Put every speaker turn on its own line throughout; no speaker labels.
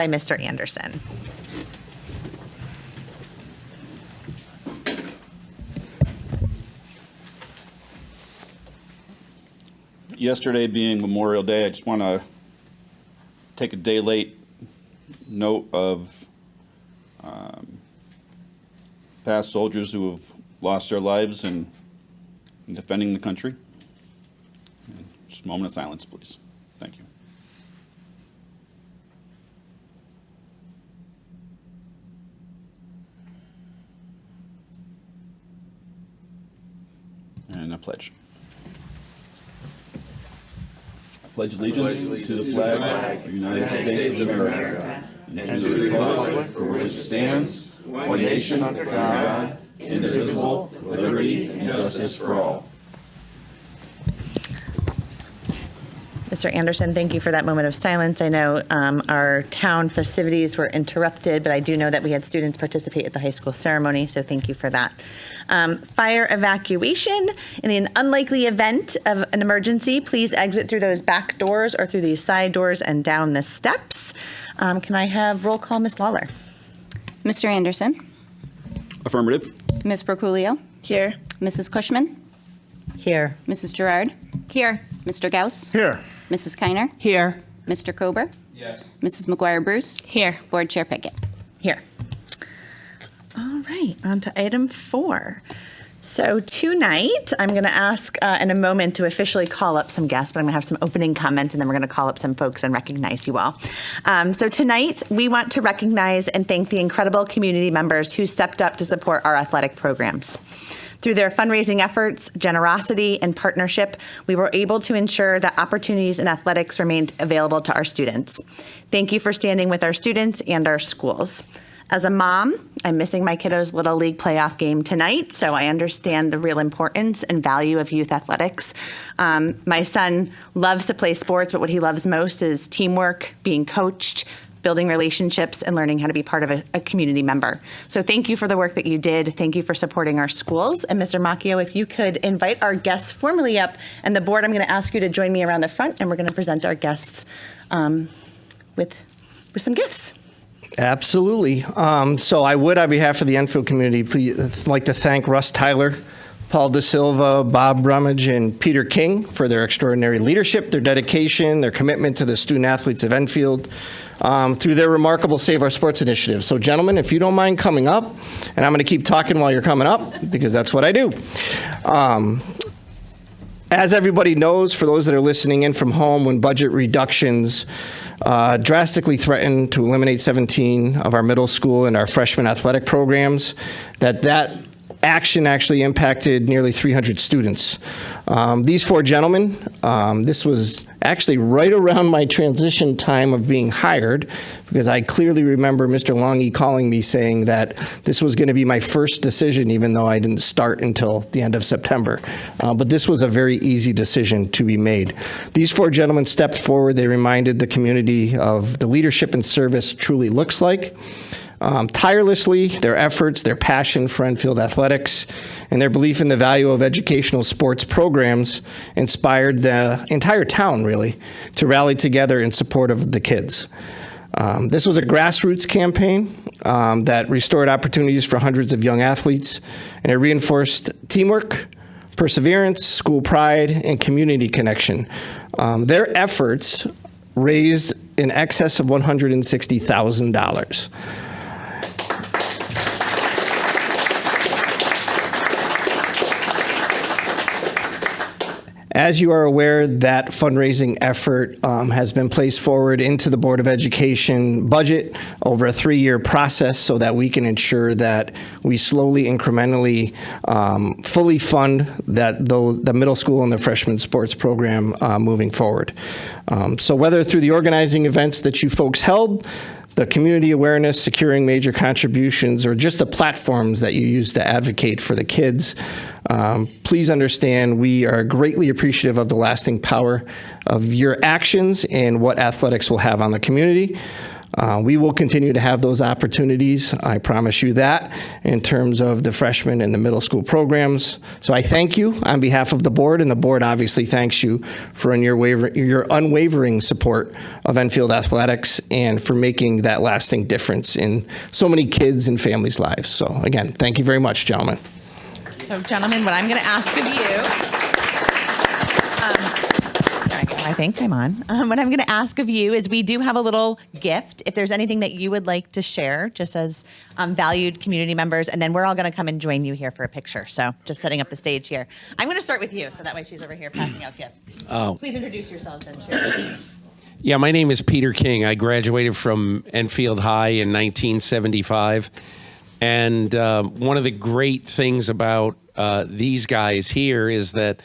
by Mr. Anderson.
Yesterday being Memorial Day, I just want to take a day late note of past soldiers who have lost their lives in defending the country. Just a moment of silence, please. Thank you. And a pledge. I pledge allegiance to the flag of the United States of America and to the republic for which it stands, one nation under God, indivisible, with liberty and justice for all.
Mr. Anderson, thank you for that moment of silence. I know our town festivities were interrupted, but I do know that we had students participate at the high school ceremony, so thank you for that. Fire evacuation. In the unlikely event of an emergency, please exit through those back doors or through these side doors and down the steps. Can I have roll call, Ms. Lawler?
Mr. Anderson,
Affirmative.
Ms. Proculio,
Here.
Mrs. Cushman,
Here.
Mrs. Gerard,
Here.
Mr. Gauss,
Here.
Mrs. Kiner,
Here.
Mr. Kober,
Yes.
Mrs. McGuire Bruce,
Here.
Board Chair Pickett.
Here. All right, on to item 4. So tonight, I'm going to ask in a moment to officially call up some guests, but I'm going to have some opening comments, and then we're going to call up some folks and recognize you all. So tonight, we want to recognize and thank the incredible community members who stepped up to support our athletic programs. Through their fundraising efforts, generosity, and partnership, we were able to ensure that opportunities in athletics remained available to our students. Thank you for standing with our students and our schools. As a mom, I'm missing my kiddo's Little League playoff game tonight, so I understand the real importance and value of youth athletics. My son loves to play sports, but what he loves most is teamwork, being coached, building relationships, and learning how to be part of a community member. So thank you for the work that you did. Thank you for supporting our schools. And Mr. Macchio, if you could invite our guests formally up, and the board, I'm going to ask you to join me around the front, and we're going to present our guests with some gifts.
Absolutely. So I would, on behalf of the Enfield community, please like to thank Russ Tyler, Paul Da Silva, Bob Brummage, and Peter King for their extraordinary leadership, their dedication, their commitment to the student athletes of Enfield through their remarkable Save Our Sports initiative. So gentlemen, if you don't mind coming up, and I'm going to keep talking while you're coming up, because that's what I do. As everybody knows, for those that are listening in from home, when budget reductions drastically threatened to eliminate 17 of our middle school and our freshman athletic programs, that action actually impacted nearly 300 students. These 4 gentlemen, this was actually right around my transition time of being hired, because I clearly remember Mr. Longy calling me saying that this was going to be my first decision, even though I didn't start until the end of September. But this was a very easy decision to be made. These 4 gentlemen stepped forward. They reminded the community of the leadership and service truly looks like. Tirelessly, their efforts, their passion for Enfield athletics, and their belief in the value of educational sports programs inspired the entire town, really, to rally together in support of the kids. This was a grassroots campaign that restored opportunities for hundreds of young athletes, and it reinforced teamwork, perseverance, school pride, and community connection. Their efforts raised in excess of $160,000. As you are aware, that fundraising effort has been placed forward into the Board of Education budget over a 3-year process so that we can ensure that we slowly, incrementally, fully fund the middle school and the freshman sports program moving forward. So whether through the organizing events that you folks held, the community awareness, securing major contributions, or just the platforms that you use to advocate for the kids, please understand we are greatly appreciative of the lasting power of your actions and what athletics will have on the community. We will continue to have those opportunities, I promise you that, in terms of the freshman and the middle school programs. So I thank you on behalf of the board, and the board obviously thanks you for your unwavering support of Enfield Athletics and for making that lasting difference in so many kids and families' lives. So again, thank you very much, gentlemen.
So, gentlemen, what I'm going to ask of you, I think I'm on. What I'm going to ask of you is we do have a little gift. If there's anything that you would like to share, just as valued community members, and then we're all going to come and join you here for a picture. So, just setting up the stage here. I'm going to start with you, so that way she's over here passing out gifts.
Oh.
Please introduce yourselves and share.
Yeah, my name is Peter King. I graduated from Enfield High in 1975. And one of the great things about these guys here is that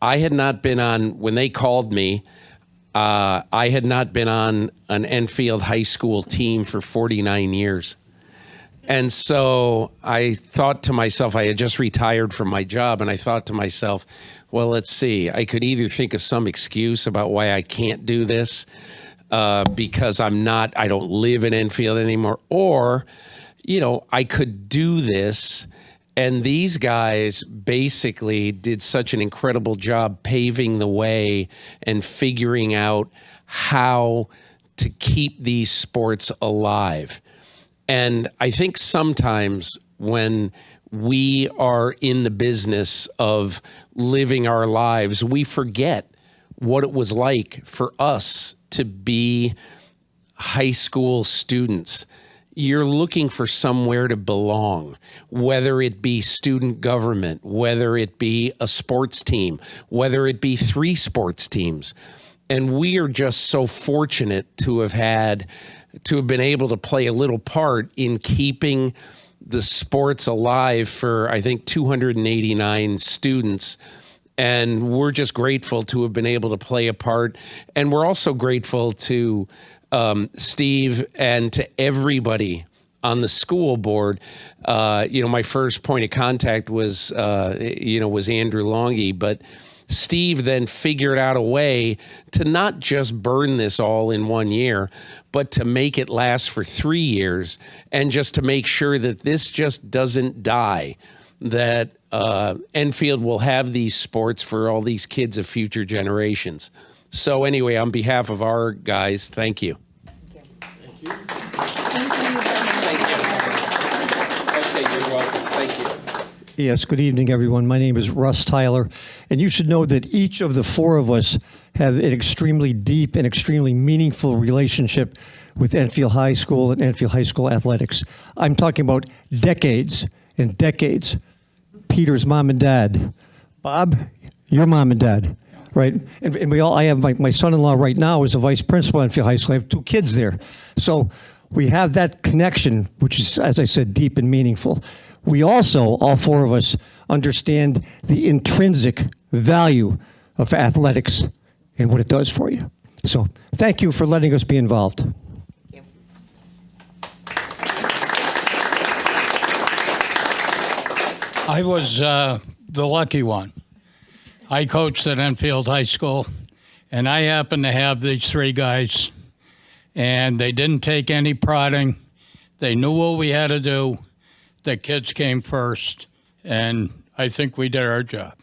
I had not been on, when they called me, I had not been on an Enfield High School team for 49 years. And so I thought to myself, I had just retired from my job, and I thought to myself, well, let's see. I could either think of some excuse about why I can't do this because I don't live in Enfield anymore, or, I could do this. And these guys basically did such an incredible job paving the way and figuring out how to keep these sports alive. And I think sometimes when we are in the business of living our lives, we forget what it was like for us to be high school students. You're looking for somewhere to belong, whether it be student government, whether it be a sports team, whether it be 3 sports teams. And we are just so fortunate to have been able to play a little part in keeping the sports alive for, I think, 289 students. And we're just grateful to have been able to play a part. And we're also grateful to Steve and to everybody on the school board. My first point of contact was Andrew Longy, but Steve then figured out a way to not just burn this all in 1 year, but to make it last for 3 years, and just to make sure that this just doesn't die, that Enfield will have these sports for all these kids of future generations. So anyway, on behalf of our guys, thank you.
Thank you. Okay, you're welcome. Thank you.
Yes, good evening, everyone. My name is Russ Tyler, and you should know that each of the 4 of us have an extremely deep and extremely meaningful relationship with Enfield High School and Enfield High School athletics. I'm talking about decades and decades. Peter's mom and dad. Bob, your mom and dad. Right, and we all. I have my son-in-law right now is a vice principal at Enfield High School. I have 2 kids there, so we have that connection, which is, as I said, deep and meaningful. We also, all 4 of us, understand the intrinsic value of athletics and what it does for you. So, thank you for letting us be involved.
Thank you.
I was the lucky one. I coached at Enfield High School, and I happened to have these 3 guys, and they didn't take any prodding. They knew what we had to do. The kids came first, and I think we did our job.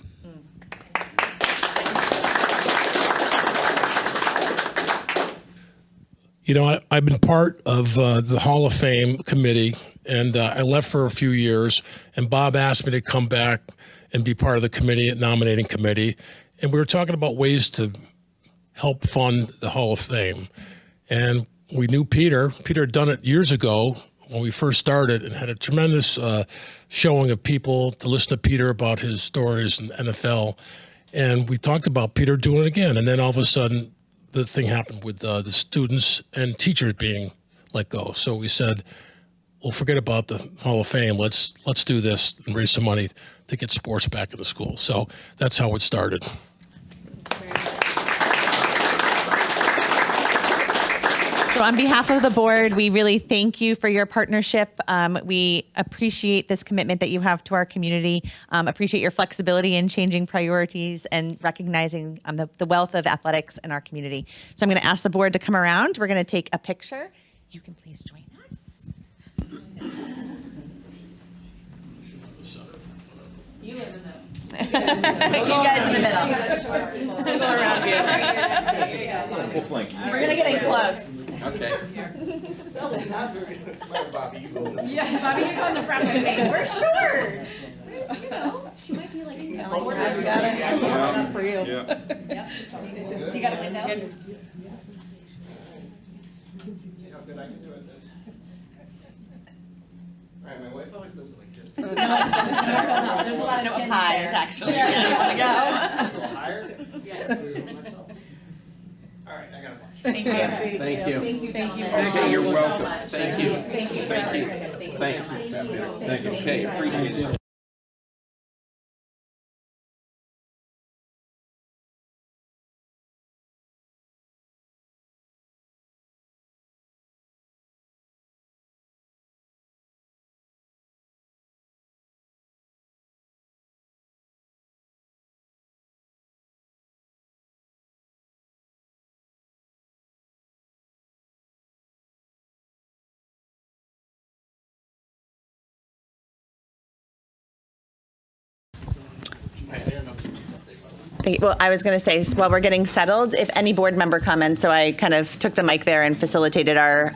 I've been part of the Hall of Fame committee, and I left for a few years, and Bob asked me to come back and be part of the committee, nominating committee. And we were talking about ways to help fund the Hall of Fame. And we knew Peter. Peter had done it years ago when we first started, and had a tremendous showing of people to listen to Peter about his stories in the NFL. And we talked about Peter doing it again. And then all of a sudden, the thing happened with the students and teachers being let go. So we said, well, forget about the Hall of Fame. Let's do this and raise some money to get sports back in the school. So that's how it started.
So on behalf of the board, we really thank you for your partnership. We appreciate this commitment that you have to our community, appreciate your flexibility in changing priorities and recognizing the wealth of athletics in our community. So I'm going to ask the board to come around. We're going to take a picture. you can please join us. You guys in the middle. Go around here.
We'll flank you.
We're gonna get in close.
Okay.
Yeah, Bobby, you go in the front with me. We're short. You know, she might be like, we got it for you.
Yeah.
Do you got a window?
See how good I can do at this. All right, my wife always does it like this.
There's a lot of pies, actually. Yeah, you want to go?
Higher?
Yes.
All right, I got it.
Thank you.
Thank you.
Thank you. Thank you.
Okay, you're welcome.
So much.
Thank you.
Thank you.
Thank you.
Thanks.
Thank you. Okay, appreciate it.
Well, I was going to say, while we're getting settled, if any board member comments, so I kind of took the mic there and facilitated our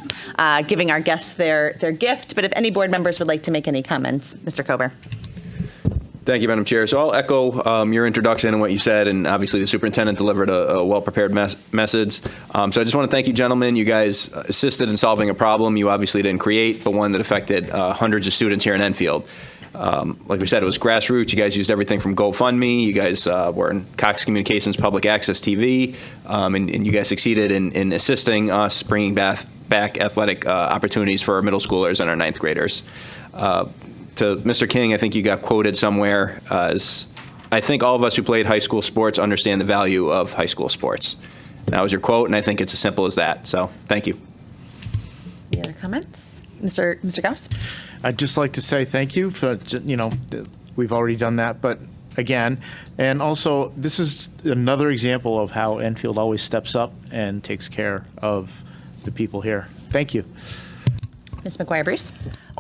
giving our guests their gift. But if any board members would like to make any comments, Mr. Kober.
Thank you, Madam Chair. So I'll echo your introduction and what you said, and obviously the superintendent delivered a well-prepared message. So I just want to thank you, gentlemen. You guys assisted in solving a problem you obviously didn't create, but one that affected hundreds of students here in Enfield. Like we said, it was grassroots. You guys used everything from GoFundMe. You guys were in Cox Communications Public Access TV, and you guys succeeded in assisting us bringing back athletic opportunities for our middle schoolers and our ninth graders. To Mr. King, I think you got quoted somewhere as, I think all of us who played high school sports understand the value of high school sports. That was your quote, and I think it's as simple as that. So thank you.
Any other comments? Mr. Gauss?
I'd just like to say thank you for, we've already done that, but again, and also this is another example of how Enfield always steps up and takes care of the people here. Thank you.
Ms. McGuire-Bruce?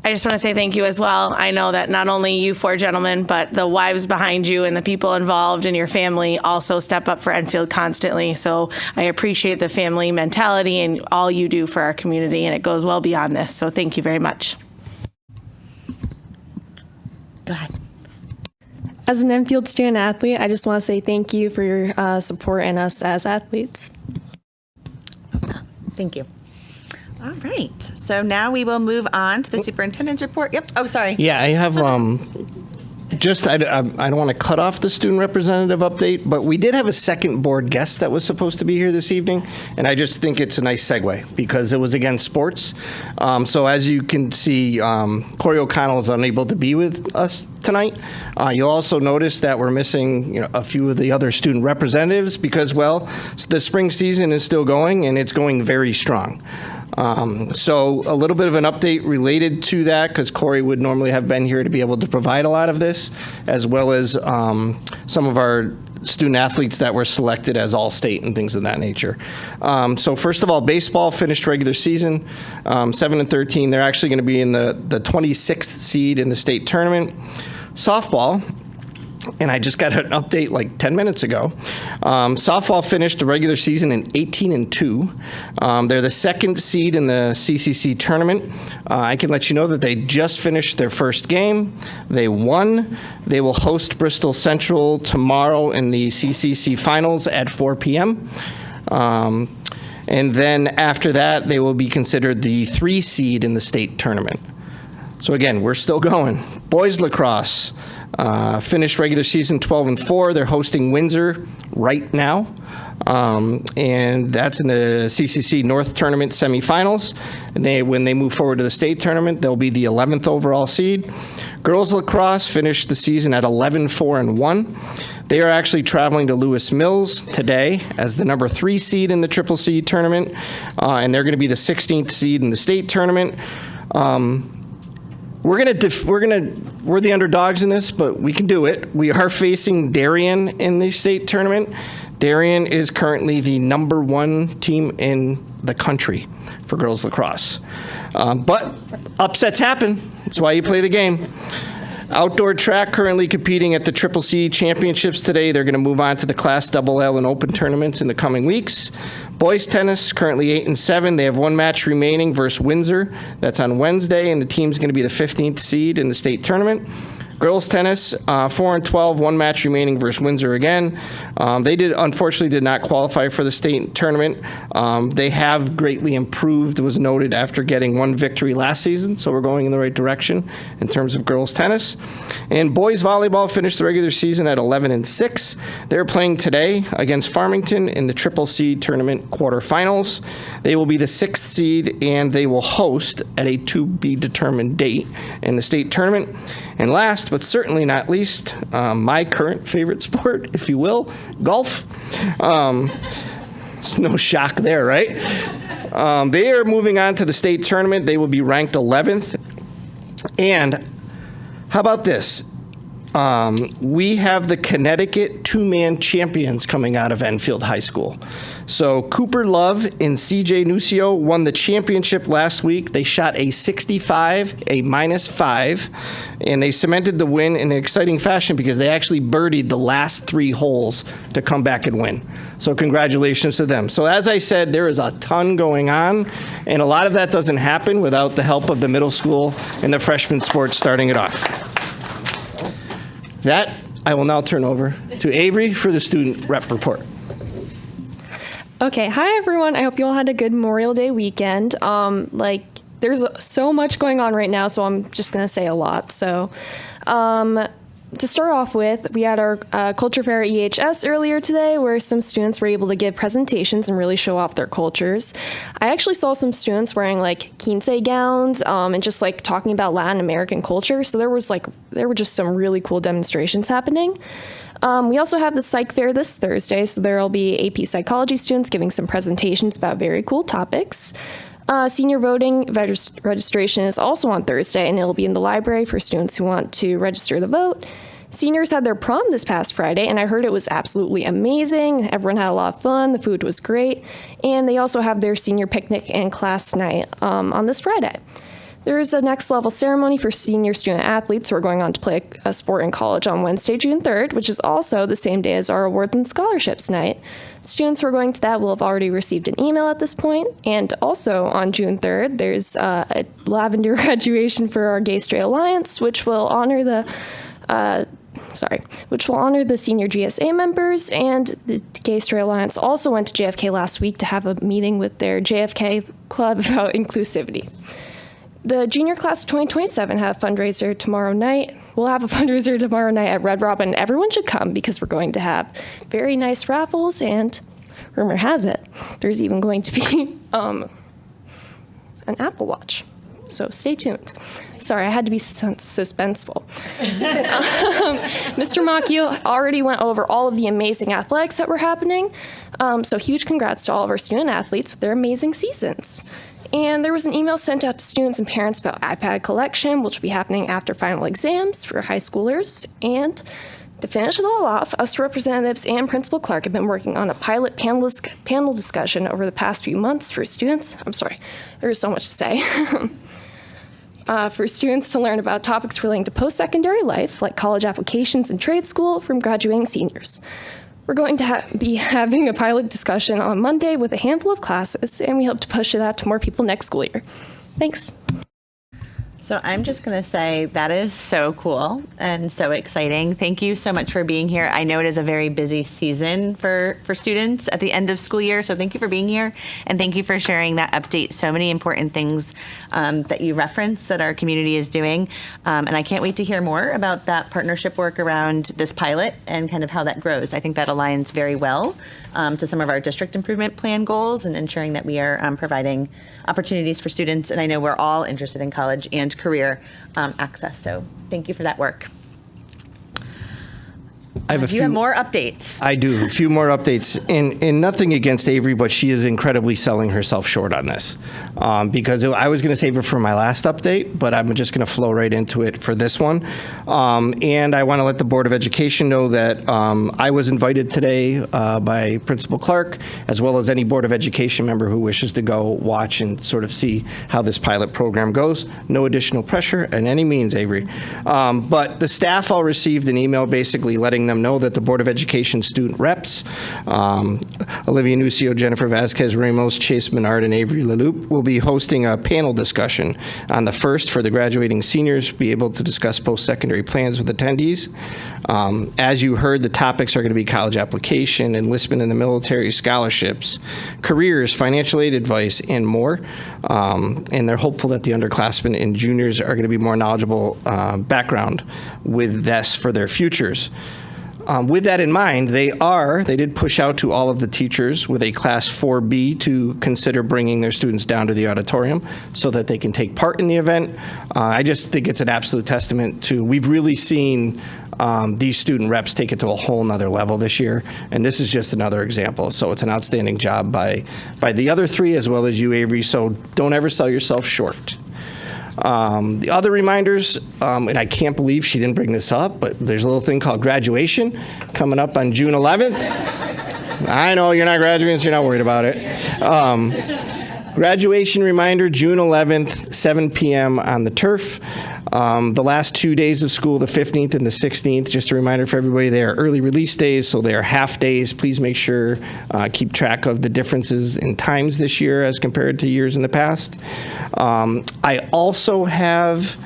I just want to say thank you as well. I know that not only you four gentlemen, but the wives behind you and the people involved and your family also step up for Enfield constantly. So I appreciate the family mentality and all you do for our community, and it goes well beyond this. So thank you very much.
Go ahead.
As an Enfield student athlete, I just want to say thank you for your support in us as athletes.
Thank you. All right. So now we will move on to the superintendent's report. Yep. Oh, sorry.
Yeah, I have just, I don't want to cut off the student representative update, but we did have a second board guest that was supposed to be here this evening, and I just think it's a nice segue because it was against sports. So as you can see, Corey O'Connell is unable to be with us tonight. You'll also notice that we're missing a few of the other student representatives because, well, the spring season is still going, and it's going very strong. So a little bit of an update related to that, because Corey would normally have been here to be able to provide a lot of this, as well as some of our student athletes that were selected as All-State and things of that nature. So first of all, baseball finished regular season 7-13. They're actually going to be in the 26th seed in the state tournament. Softball, and I just got an update like 10 minutes ago. Softball finished the regular season in 18-2. They're the second seed in the CCC tournament. I can let you know that they just finished their first game. They won. They will host Bristol Central tomorrow in the CCC finals at 4 p.m. And then after that, they will be considered the 3 seed in the state tournament. So again, we're still going. Boys lacrosse. Finished regular season 12-4. They're hosting Windsor right now. And that's in the CCC North Tournament semifinals. And when they move forward to the state tournament, they'll be the 11th overall seed. Girls lacrosse finished the season at 11-4-1. They are actually traveling to Lewis Mills today as the number 3 seed in the Triple C tournament. And they're going to be the 16th seed in the state tournament. We're the underdogs in this, but we can do it. We are facing Darien in the state tournament. Darien is currently the number 1 team in the country for girls lacrosse. But upsets happen. That's why you play the game. Outdoor track currently competing at the Triple C Championships today. They're going to move on to the Class LL and Open tournaments in the coming weeks. Boys tennis currently 8-7. They have one match remaining versus Windsor. That's on Wednesday, and the team's going to be the 15th seed in the state tournament. Girls tennis, 4-12, one match remaining versus Windsor again. They unfortunately did not qualify for the state tournament. They have greatly improved, was noted after getting one victory last season, so we're going in the right direction in terms of girls tennis. And boys volleyball finished the regular season at 11-6. They're playing today against Farmington in the Triple C tournament quarterfinals. They will be the 6th seed, and they will host at a to-be-determined date in the state tournament. And last, but certainly not least, my current favorite sport, if you will, golf. It's no shock there, right? They are moving on to the state tournament. They will be ranked 11th. And how about this? We have the Connecticut two-man champions coming out of Enfield High School. So Cooper Love and CJ Nucio won the championship last week. They shot a 65, a -5, and they cemented the win in an exciting fashion because they actually birdied the last 3 holes to come back and win. So congratulations to them. So as I said, there is a ton going on, and a lot of that doesn't happen without the help of the middle school and the freshman sports starting it off. That I will now turn over to Avery for the student rep report.
Okay, hi everyone. I hope you all had a good Memorial Day weekend. There's so much going on right now, so I'm just gonna say a lot. So, to start off with, we had our culture fair at EHS earlier today, where some students were able to give presentations and really show off their cultures. I actually saw some students wearing quince gowns and just talking about Latin American culture. So there were just some really cool demonstrations happening. We also have the psych fair this Thursday, so there will be AP psychology students giving some presentations about very cool topics. Senior voting registration is also on Thursday, and it'll be in the library for students who want to register to vote. Seniors had their prom this past Friday, and I heard it was absolutely amazing. Everyone had a lot of fun. The food was great. And they also have their senior picnic and class night on this Friday. There's a next level ceremony for senior student athletes who are going on to play a sport in college on Wednesday, June 3rd, which is also the same day as our awards and scholarships night. Students who are going to that will have already received an email at this point. And also on June 3rd, there's a lavender graduation for our Gay Straight Alliance, which will honor the senior GSA members. And the Gay Straight Alliance also went to JFK last week to have a meeting with their JFK club about inclusivity. The junior class of 2027 have a fundraiser tomorrow night. We'll have a fundraiser tomorrow night at Red Robin. Everyone should come because we're going to have very nice raffles, and rumor has it, there's even going to be an Apple Watch. So stay tuned. Sorry, I had to be suspenseful. Mr. Macchio already went over all of the amazing athletics that were happening. So huge congrats to all of our student athletes with their amazing seasons. And there was an email sent out to students and parents about iPad collection, which will be happening after final exams for high schoolers. And to finish it all off, us representatives and Principal Clark have been working on a pilot panel discussion over the past few months for students. I'm sorry, there's so much to say. For students to learn about topics relating to post-secondary life, like college applications and trade school, from graduating seniors. We're going to be having a pilot discussion on Monday with a handful of classes, and we hope to push it out to more people next school year. Thanks.
So I'm just going to say that is so cool and so exciting. Thank you so much for being here. I know it is a very busy season for students at the end of school year, so thank you for being here, and thank you for sharing that update. So many important things that you referenced that our community is doing, and I can't wait to hear more about that partnership work around this pilot and kind of how that grows. I think that aligns very well to some of our district improvement plan goals and ensuring that we are providing opportunities for students, and I know we're all interested in college and career access, so thank you for that work.
have a
Do you have more updates?
I do. A few more updates. And nothing against Avery, but she is incredibly selling herself short on this. Because I was going to save it for my last update, but I'm just going to flow right into it for this one. And I want to let the Board of Education know that I was invited today by Principal Clark, as well as any Board of Education member who wishes to go watch and sort of see how this pilot program goes. No additional pressure in any means, Avery. But the staff all received an email basically letting them know that the Board of Education student reps, Olivia Nucio, Jennifer Vasquez Ramos, Chase Menard, and Avery LaLoupe will be hosting a panel discussion on the 1st for the graduating seniors, be able to discuss post-secondary plans with attendees. As you heard, the topics are going to be college application, enlistment in the military, scholarships, careers, financial aid advice, and more. And they're hopeful that the underclassmen and juniors are going to be more knowledgeable background with this for their futures. With that in mind, they did push out to all of the teachers with a Class 4B to consider bringing their students down to the auditorium so that they can take part in the event. I just think it's an absolute testament to, we've really seen these student reps take it to a whole nother level this year, and this is just another example. So it's an outstanding job by the other three as well as you, Avery, so don't ever sell yourself short. The other reminders, and I can't believe she didn't bring this up, but there's a little thing called graduation coming up on June 11th. I know you're not graduating, so you're not worried about it. Graduation reminder, June 11th, 7 p.m. on the turf. The last 2 days of school, the 15th and the 16th, just a reminder for everybody, they are early release days, so they are half days. Please make sure, keep track of the differences in times this year as compared to years in the past. I also have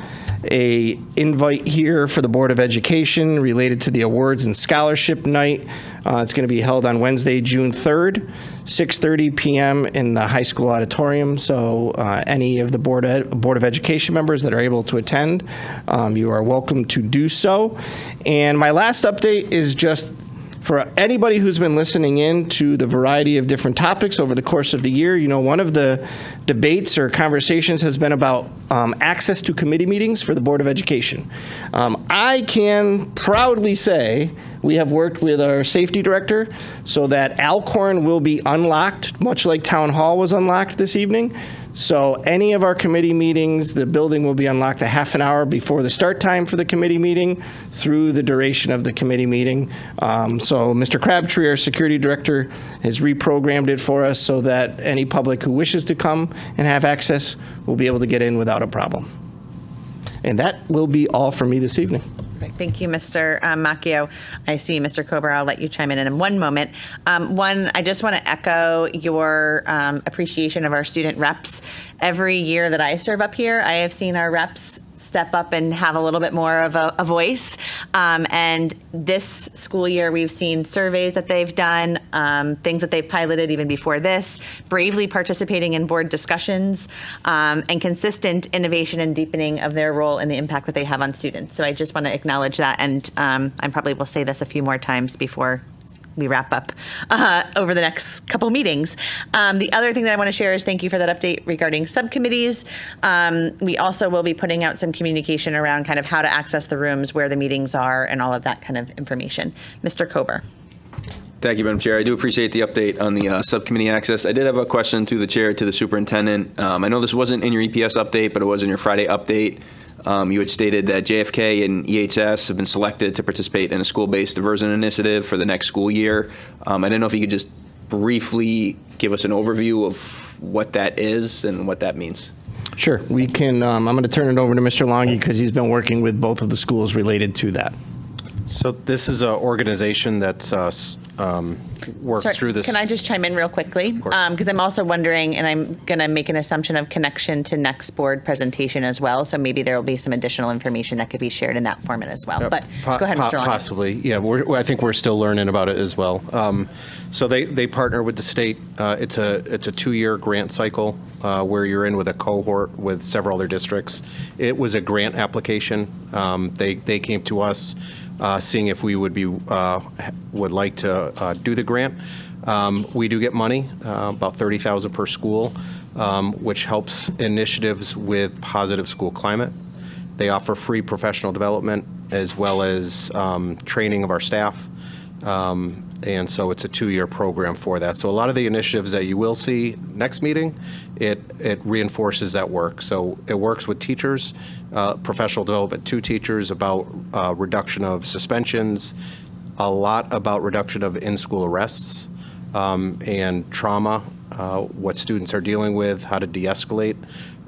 a invite here for the Board of Education related to the awards and scholarship night. It's going to be held on Wednesday, June 3rd, 6:30 p.m. in the high school auditorium. So any of the Board of Education members that are able to attend, you are welcome to do so. And my last update is just for anybody who's been listening in to the variety of different topics over the course of the year. You know, one of the debates or conversations has been about access to committee meetings for the Board of Education. I can proudly say we have worked with our safety director so that Alcorn will be unlocked, much like Town Hall was unlocked this evening. So any of our committee meetings, the building will be unlocked a half an hour before the start time for the committee meeting through the duration of the committee meeting. So Mr. Crabtree, our security director, has reprogrammed it for us so that any public who wishes to come and have access will be able to get in without a problem. And that will be all for me this evening.
Thank you, Mr. Macchio. I see Mr. Kober. I'll let you chime in one moment. One, I just want to echo your appreciation of our student reps. Every year that I serve up here, I have seen our reps step up and have a little bit more of a voice. And this school year, we've seen surveys that they've done, things that they've piloted even before this, bravely participating in board discussions, and consistent innovation and deepening of their role and the impact that they have on students. So I just want to acknowledge that, and I probably will say this a few more times before we wrap up over the next couple meetings. The other thing that I want to share is thank you for that update regarding subcommittees. We also will be putting out some communication around kind of how to access the rooms, where the meetings are, and all of that kind of information. Mr. Kober.
Thank you, Madam Chair. I do appreciate the update on the subcommittee access. I did have a question to the chair, to the superintendent. I know this wasn't in your EPS update, but it was in your Friday update. You had stated that JFK and EHS have been selected to participate in a school-based diversion initiative for the next school year. I didn't know if you could just briefly give us an overview of what that is and what that means.
Sure. We can. I'm going to turn it over to Mr. Longy because he's been working with both of the schools related to that.
So this is an organization that's works
Sorry,
through this.
Can I just chime in real quickly? Because I'm also wondering, and I'm going to make an assumption of connection to next board presentation as well. So maybe there will be some additional information that could be shared in that format as well. But go ahead, Mr. Longy.
Possibly, yeah. I think we're still learning about it as well. So they partner with the state. It's a 2-year grant cycle where you're in with a cohort with several other districts. It was a grant application. They came to us seeing if we would like to do the grant. We do get money, about $30,000 per school, which helps initiatives with positive school climate. They offer free professional development as well as training of our staff. And so it's a 2-year program for that. So a lot of the initiatives that you will see next meeting, it reinforces that work. So it works with teachers, professional development to teachers about reduction of suspensions, a lot about reduction of in-school arrests and trauma, what students are dealing with, how to de-escalate,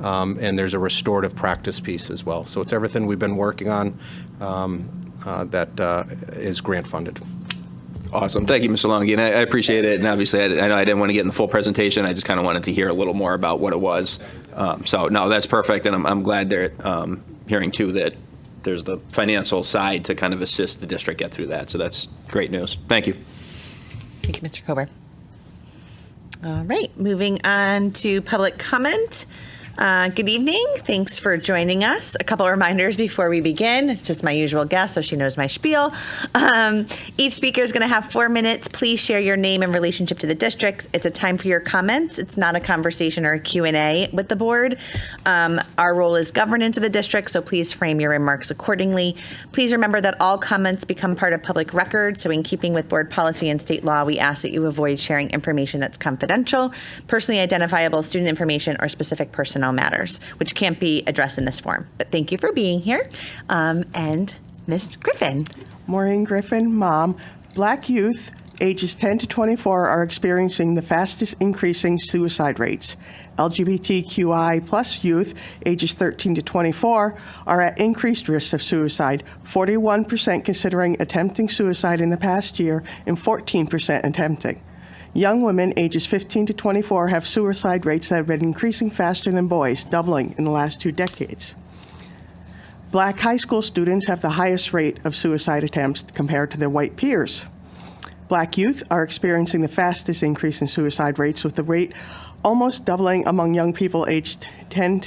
and there's a restorative practice piece as well. So it's everything we've been working on that is grant funded.
Awesome. Thank you, Mr. Longi, and I appreciate it. And obviously, I know I didn't want to get in the full presentation. I just kind of wanted to hear a little more about what it was. So, no, that's perfect, and I'm glad they're hearing, too, that there's the financial side to kind of assist the district get through that. So that's great news. Thank you.
Thank you, Mr. Kober. All right, moving on to public comment. Good evening. Thanks for joining us. A couple of reminders before we begin. It's just my usual guest, so she knows my spiel. Each speaker is going to have 4 minutes. Please share your name and relationship to the district. It's a time for your comments. It's not a conversation or a Q&A with the board. Our role is governance of the district, so please frame your remarks accordingly. Please remember that all comments become part of public record, so in keeping with board policy and state law, we ask that you avoid sharing information that's confidential, personally identifiable student information, or specific personnel matters, which can't be addressed in this forum. But thank you for being here. And Ms. Griffin.
Maureen Griffin, mom. Black youth ages 10 to 24 are experiencing the fastest increasing suicide rates. LGBTQI plus youth ages 13 to 24 are at increased risk of suicide, 41% considering attempting suicide in the past year and 14% attempting. Young women ages 15 to 24 have suicide rates that have been increasing faster than boys, doubling in the last 2 decades. Black high school students have the highest rate of suicide attempts compared to their white peers. Black youth are experiencing the fastest increase in suicide rates, with the rate almost doubling among young people aged 10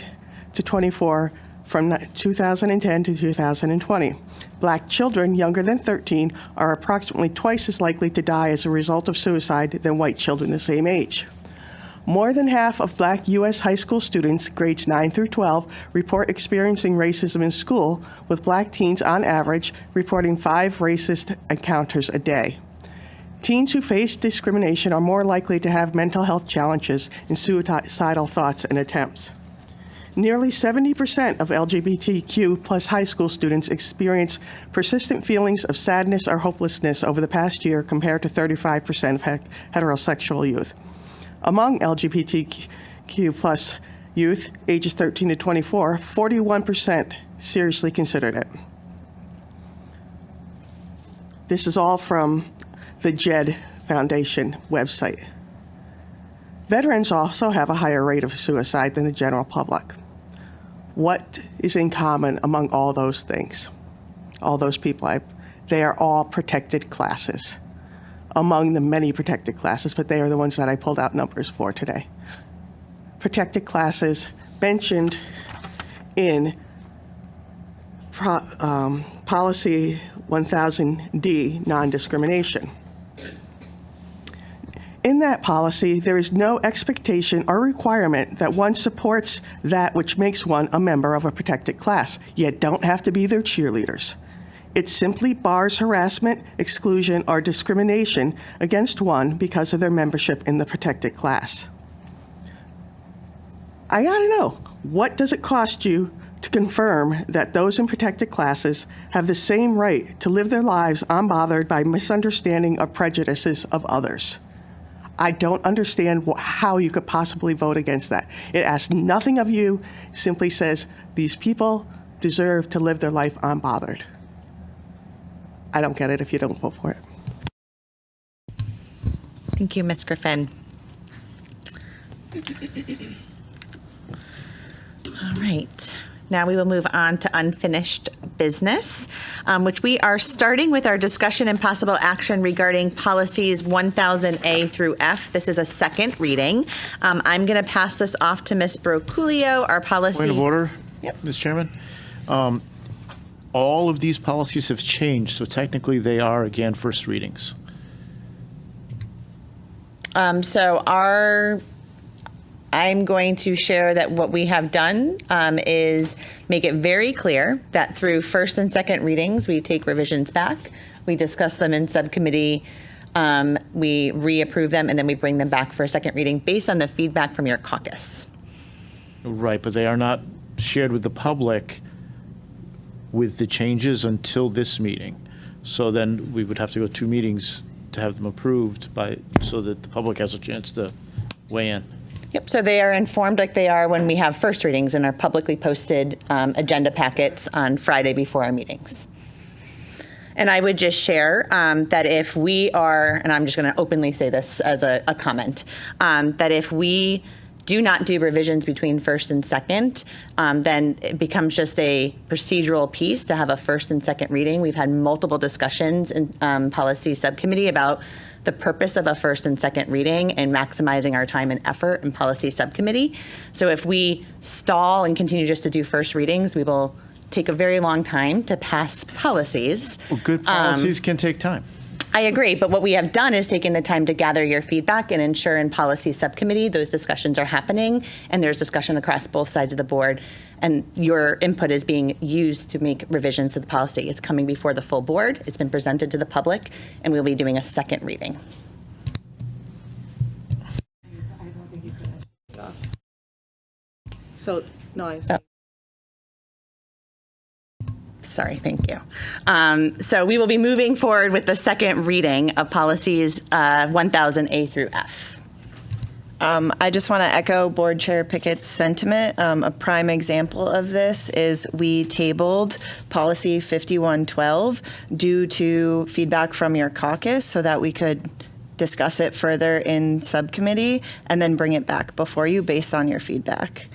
to 24 from 2010 to 2020. Black children younger than 13 are approximately twice as likely to die as a result of suicide than white children the same age. More than half of Black U.S. high school students, grades 9 through 12, report experiencing racism in school, with Black teens on average reporting 5 racist encounters a day. Teens who face discrimination are more likely to have mental health challenges and suicidal thoughts and attempts. Nearly 70% of LGBTQ plus high school students experience persistent feelings of sadness or hopelessness over the past year, compared to 35% of heterosexual youth. Among LGBTQ plus youth ages 13 to 24, 41% seriously considered it. This is all from the JED Foundation website. Veterans also have a higher rate of suicide than the general public. What is in common among all those things? All those people, they are all protected classes, among the many protected classes, but they are the ones that I pulled out numbers for today. Protected classes mentioned in Policy 1000D, non-discrimination. In that policy, there is no expectation or requirement that one supports that which makes one a member of a protected class, yet don't have to be their cheerleaders. It simply bars harassment, exclusion, or discrimination against one because of their membership in the protected class. I gotta know, what does it cost you to confirm that those in protected classes have the same right to live their lives unbothered by misunderstanding or prejudices of others? I don't understand how you could possibly vote against that. It asks nothing of you, simply says these people deserve to live their life unbothered. I don't get it if you don't vote for it.
Thank you, Ms. Griffin. All right. Now we will move on to unfinished business, which we are starting with our discussion and possible action regarding policies 1000A through F. This is a second reading. I'm going to pass this off to Ms. Broculio, our policy.
Point of order,
Yep.
Ms. Chairman. All of these policies have changed, so technically they are, again, first readings.
I'm going to share that what we have done is make it very clear that through first and second readings, we take revisions back. We discuss them in subcommittee. We reapprove them, and then we bring them back for a second reading based on the feedback from your caucus.
Right, but they are not shared with the public with the changes until this meeting. So then we would have to go 2 meetings to have them approved so that the public has a chance to weigh in.
Yep, so they are informed like they are when we have first readings in our publicly posted agenda packets on Friday before our meetings. And I would just share that if we are, and I'm just going to openly say this as a comment, that if we do not do revisions between first and second, then it becomes just a procedural piece to have a first and second reading. We've had multiple discussions in policy subcommittee about the purpose of a first and second reading and maximizing our time and effort in policy subcommittee. So if we stall and continue just to do first readings, we will take a very long time to pass policies.
Well, good policies can take time.
I agree, but what we have done is taken the time to gather your feedback and ensure in policy subcommittee those discussions are happening and there's discussion across both sides of the board and your input is being used to make revisions to the policy. It's coming before the full board, it's been presented to the public, and we'll be doing a second reading.
So, no,
Sorry, thank you. So we will be moving forward with the second reading of policies 1000A through F.
I just want to echo Board Chair Pickett's sentiment. A prime example of this is we tabled policy 5112 due to feedback from your caucus so that we could discuss it further in subcommittee and then bring it back before you based on your feedback.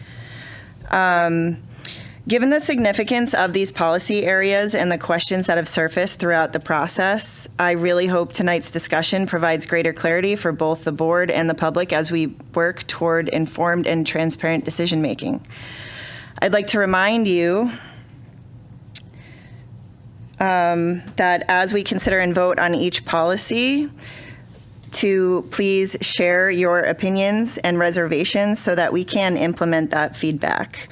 Given the significance of these policy areas and the questions that have surfaced throughout the process, I really hope tonight's discussion provides greater clarity for both the board and the public as we work toward informed and transparent decision-making. I'd like to remind you that as we consider and vote on each policy, to please share your opinions and reservations so that we can implement that feedback.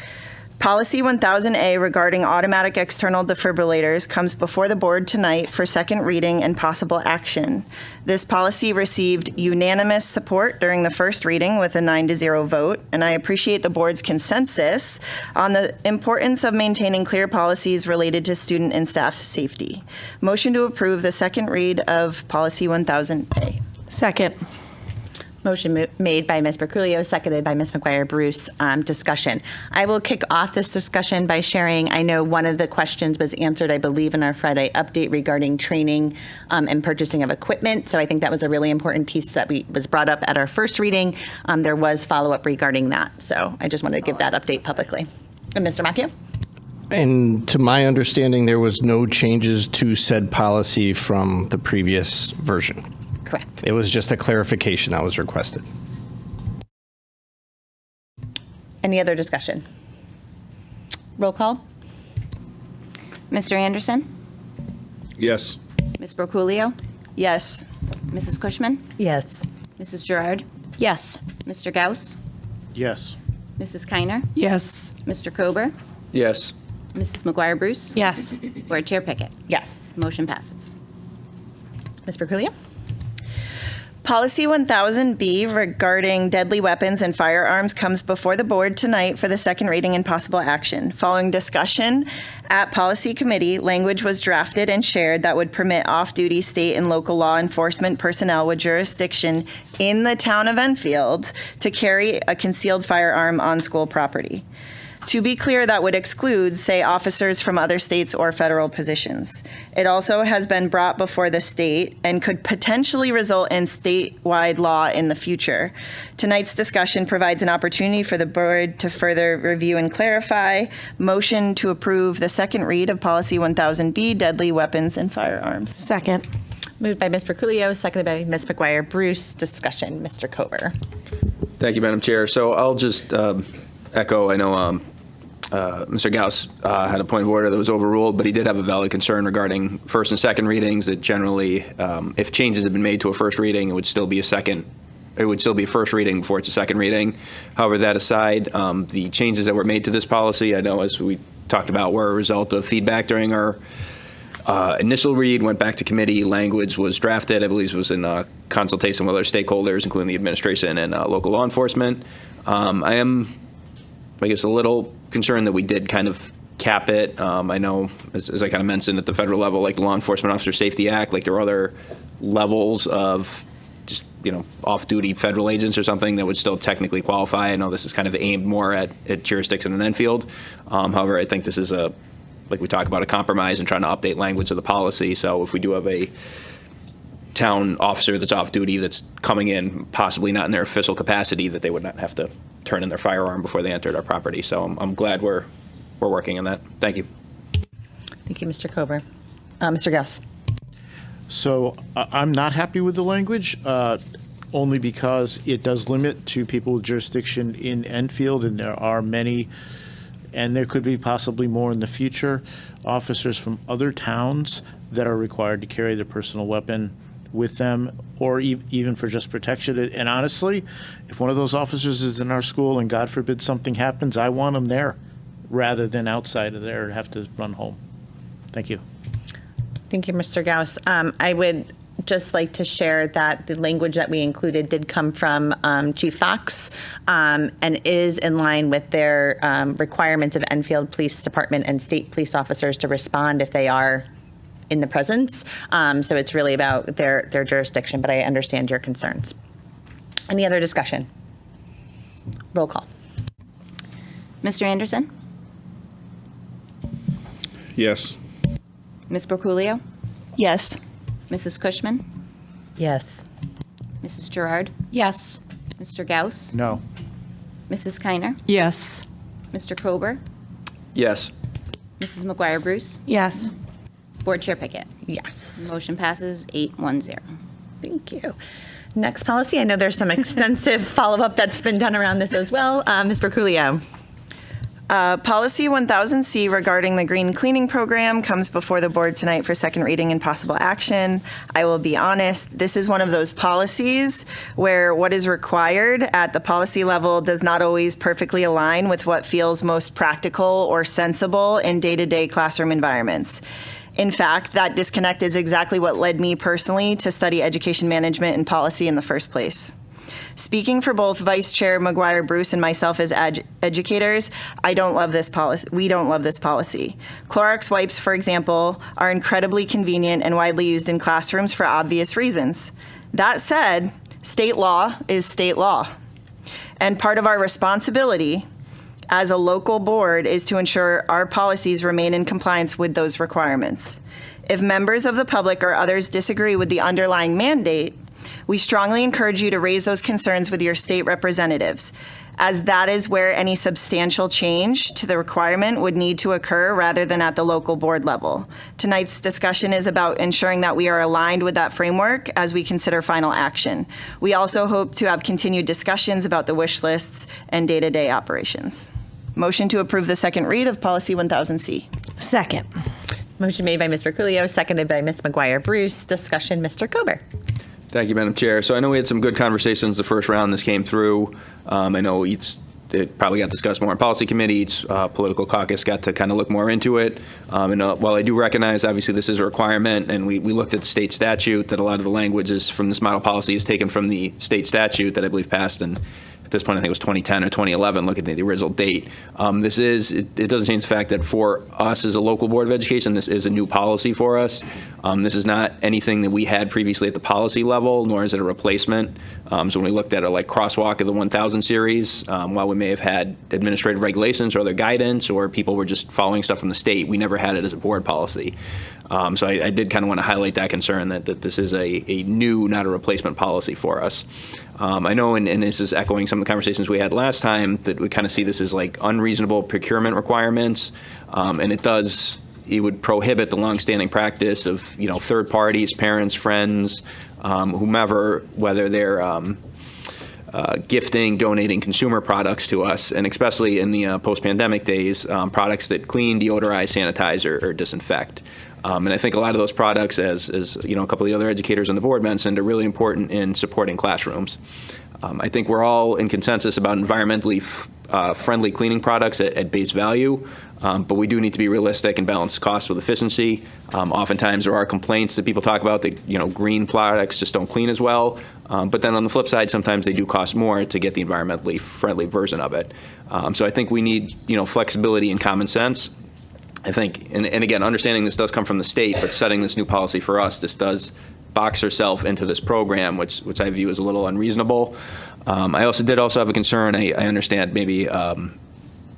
Policy 1000A regarding automatic external defibrillators comes before the board tonight for second reading and possible action. This policy received unanimous support during the first reading with a 9-0 vote, and I appreciate the board's consensus on the importance of maintaining clear policies related to student and staff safety. Motion to approve the second read of policy 1000A.
Second.
Motion made by Ms. Berculio, seconded by Ms. McGuire-Bruce. Discussion. I will kick off this discussion by sharing, I know one of the questions was answered, I believe, in our Friday update regarding training and purchasing of equipment. So I think that was a really important piece that was brought up at our first reading. There was follow-up regarding that. So I just wanted to give that update publicly. And Mr. Macchio?
And to my understanding, there was no changes to said policy from the previous version.
Correct.
It was just a clarification that was requested.
Any other discussion? Roll call.
Mr. Anderson?
Yes.
Ms. Broculio?
Yes.
Mrs. Cushman?
Yes.
Mrs. Gerard?
Yes.
Mr. Gauss?
Yes.
Mrs. Kiner?
Yes.
Mr. Kober?
Yes.
Mrs. McGuire-Bruce?
Yes.
Board Chair Pickett?
Yes.
Motion passes.
Ms. Berculio?
Policy 1000B regarding deadly weapons and firearms comes before the board tonight for the second reading and possible action. Following discussion at policy committee, language was drafted and shared that would permit off-duty state and local law enforcement personnel with jurisdiction in the town of Enfield to carry a concealed firearm on school property. To be clear, that would exclude, say, officers from other states or federal positions. It also has been brought before the state and could potentially result in statewide law in the future. Tonight's discussion provides an opportunity for the board to further review and clarify. Motion to approve the second read of Policy 1000B, Deadly Weapons and Firearms.
Second.
Moved by Ms. Berculio, seconded by Ms. McGuire-Bruce. Discussion. Mr. Kober.
Thank you, Madam Chair. So I'll just echo, I know Mr. Gauss had a point of order that was overruled, but he did have a valid concern regarding first and second readings that generally, if changes have been made to a first reading, it would still be a first reading before it's a second reading. However, that aside, the changes that were made to this policy, I know as we talked about, were a result of feedback during our initial read, went back to committee, language was drafted, I believe it was in consultation with other stakeholders, including the administration and local law enforcement. I am, I guess, a little concerned that we did kind of cap it. I know, as I kind of mentioned, at the federal level, like the Law Enforcement Officer Safety Act, like there are other levels of just, off-duty federal agents or something that would still technically qualify. I know this is kind of aimed more at jurisdiction in Enfield. However, I think this is like we talk about, a compromise and trying to update language of the policy. So if we do have a town officer that's off duty that's coming in, possibly not in their official capacity, that they would not have to turn in their firearm before they entered our property. So I'm glad we're working on that. Thank you.
Thank you, Mr. Kober. Mr. Gauss.
So I'm not happy with the language, only because it does limit to people with jurisdiction in Enfield, and there are many, and there could be possibly more in the future, officers from other towns that are required to carry their personal weapon with them, or even for just protection. And honestly, if one of those officers is in our school and God forbid something happens, I want them there rather than outside of there and have to run home. Thank you.
Thank you, Mr. Gauss. I would just like to share that the language that we included did come from Chief Fox and is in line with their requirements of Enfield Police Department and state police officers to respond if they are in the presence. So it's really about their jurisdiction, but I understand your concerns. Any other discussion? Roll call.
Mr. Anderson?
Yes.
Ms. Brocculio?
Yes.
Mrs. Cushman?
Yes.
Mrs. Gerard?
Yes.
Mr. Gauss?
No.
Mrs. Kiner?
Yes.
Mr. Kober?
Yes.
Mrs. McGuire Bruce?
Yes.
Board Chair Pickett?
Yes.
Motion passes 8-1-0.
Thank you. Next policy. I know there's some extensive follow-up that's been done around this as well. Ms. Brocculio.
Policy 1000C regarding the green cleaning program comes before the board tonight for second reading and possible action. I will be honest, this is one of those policies where what is required at the policy level does not always perfectly align with what feels most practical or sensible in day-to-day classroom environments. In fact, that disconnect is exactly what led me personally to study education management and policy in the first place. Speaking for both Vice Chair McGuire Bruce and myself as educators, I don't love this policy. We don't love this policy. Clorox wipes, for example, are incredibly convenient and widely used in classrooms for obvious reasons. That said, state law is state law. And part of our responsibility as a local board is to ensure our policies remain in compliance with those requirements. If members of the public or others disagree with the underlying mandate, we strongly encourage you to raise those concerns with your state representatives, as that is where any substantial change to the requirement would need to occur rather than at the local board level. Tonight's discussion is about ensuring that we are aligned with that framework as we consider final action. We also hope to have continued discussions about the wish lists and day-to-day operations. Motion to approve the second read of Policy 1000C.
Second.
Motion made by Ms. Brocculio, seconded by Ms. McGuire Bruce. Discussion, Mr. Kober.
Thank you, Madam Chair. So I know we had some good conversations the first round this came through. I know it probably got discussed more in policy committee. Each political caucus got to kind of look more into it. And while I do recognize, obviously, this is a requirement, and we looked at the state statute, that a lot of the language is from this model policy is taken from the state statute that I believe passed in, at this point, I think it was 2010 or 2011, look at the original date. It doesn't change the fact that for us as a local board of education, this is a new policy for us. This is not anything that we had previously at the policy level, nor is it a replacement. So when we looked at a crosswalk of the 1000 series, while we may have had administrative regulations or other guidance, or people were just following stuff from the state, we never had it as a board policy. So I did kind of want to highlight that concern that this is a new, not a replacement policy for us. I know, and this is echoing some of the conversations we had last time, that we kind of see this as like unreasonable procurement requirements, and it would prohibit the longstanding practice of third parties, parents, friends, whomever, whether they're gifting, donating consumer products to us, and especially in the post-pandemic days, products that clean, deodorize, sanitize, or disinfect. And I think a lot of those products, as a couple of the other educators on the board mentioned, are really important in supporting classrooms. I think we're all in consensus about environmentally friendly cleaning products at base value. But we do need to be realistic and balance cost with efficiency. Oftentimes there are complaints that people talk about that, green products just don't clean as well. But then on the flip side, sometimes they do cost more to get the environmentally friendly version of it. So I think we need, flexibility and common sense. I think, and again, understanding this does come from the state, but setting this new policy for us, this does box herself into this program, which I view as a little unreasonable. I also have a concern. I understand maybe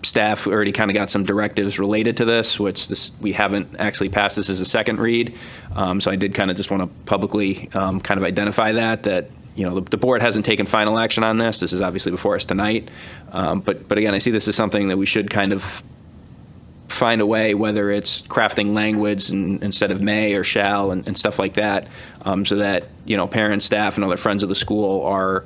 staff already kind of got some directives related to this, which we haven't actually passed this as a second read. So I did kind of just want to publicly kind of identify that the board hasn't taken final action on this. This is obviously before us tonight. But again, I see this as something that we should kind of find a way, whether it's crafting language instead of may or shall and stuff like that, so that, parents, staff, and other friends of the school are,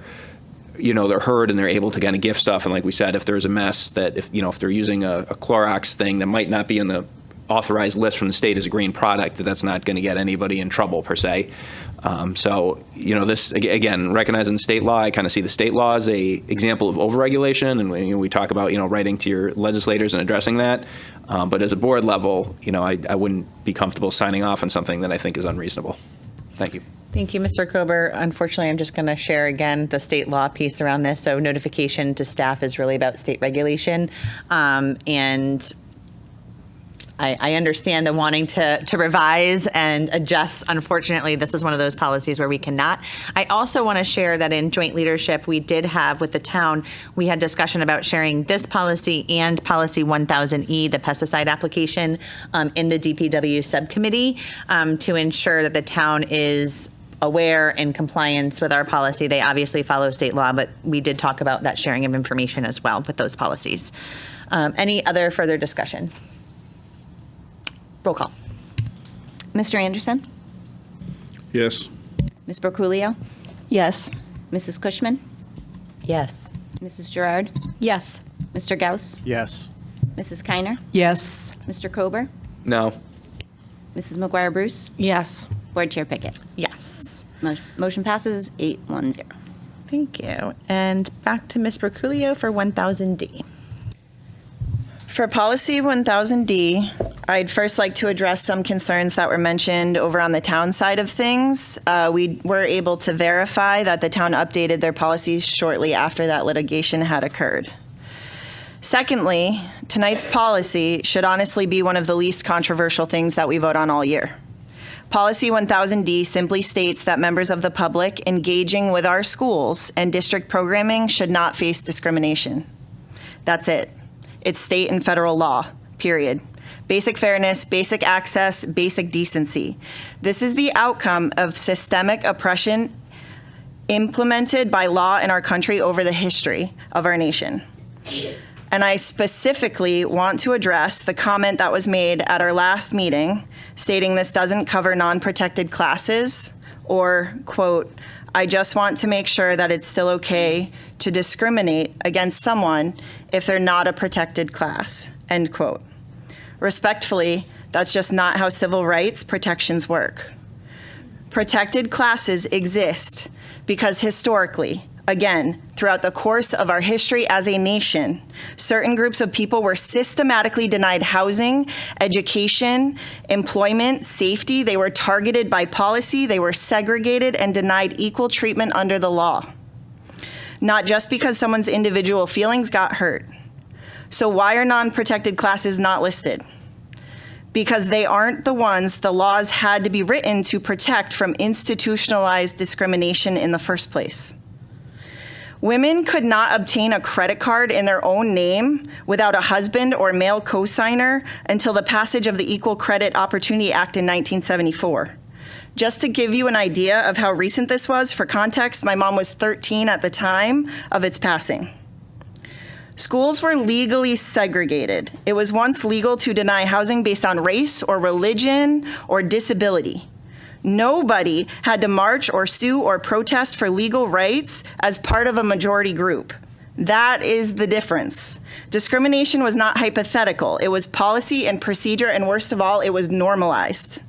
they're heard and they're able to kind of gift stuff. And like we said, if there's a mess that if they're using a Clorox thing that might not be in the authorized list from the state as a green product, that's not going to get anybody in trouble per se. So, this, again, recognizing the state law, I kind of see the state law as a example of overregulation. And we talk about, writing to your legislators and addressing that. But as a board level, I wouldn't be comfortable signing off on something that I think is unreasonable. Thank you.
Thank you, Mr. Kober. Unfortunately, I'm just going to share again the state law piece around this. So notification to staff is really about state regulation. And I understand the wanting to revise and adjust. Unfortunately, this is one of those policies where we cannot. I also want to share that in joint leadership, we did have with the town, we had discussion about sharing this policy and policy 1000E, the pesticide application, in the DPW subcommittee to ensure that the town is aware in compliance with our policy. They obviously follow state law, but we did talk about that sharing of information as well with those policies. Any other further discussion? Roll call.
Mr. Anderson?
Yes.
Ms. Broculio?
Yes.
Mrs. Cushman?
Yes.
Mrs. Gerard?
Yes.
Mr. Gauss?
Yes.
Mrs. Kiner?
Yes.
Mr. Kober?
No.
Mrs. McGuire Bruce?
Yes.
Board Chair Pickett?
Yes.
Motion passes 8-1-0.
Thank you. And back to Ms. Broculio for 1000D.
For policy 1000D, I'd first like to address some concerns that were mentioned over on the town side of things. We were able to verify that the town updated their policies shortly after that litigation had occurred. Secondly, tonight's policy should honestly be one of the least controversial things that we vote on all year. Policy 1000D simply states that members of the public engaging with our schools and district programming should not face discrimination. That's it. It's state and federal law, period. Basic fairness, basic access, basic decency. This is the outcome of systemic oppression implemented by law in our country over the history of our nation. And I specifically want to address the comment that was made at our last meeting stating this doesn't cover non-protected classes or, quote, I just want to make sure that it's still okay to discriminate against someone if they're not a protected class, end quote. Respectfully, that's just not how civil rights protections work. Protected classes exist because historically, again, throughout the course of our history as a nation, certain groups of people were systematically denied housing, education, employment, safety. They were targeted by policy. They were segregated and denied equal treatment under the law. Not just because someone's individual feelings got hurt. So why are non-protected classes not listed? Because they aren't the ones the laws had to be written to protect from institutionalized discrimination in the first place. Women could not obtain a credit card in their own name without a husband or male cosigner until the passage of the Equal Credit Opportunity Act in 1974. Just to give you an idea of how recent this was, for context, my mom was 13 at the time of its passing. Schools were legally segregated. It was once legal to deny housing based on race or religion or disability. Nobody had to march or sue or protest for legal rights as part of a majority group. That is the difference. Discrimination was not hypothetical. It was policy and procedure, and worst of all, it was normalized.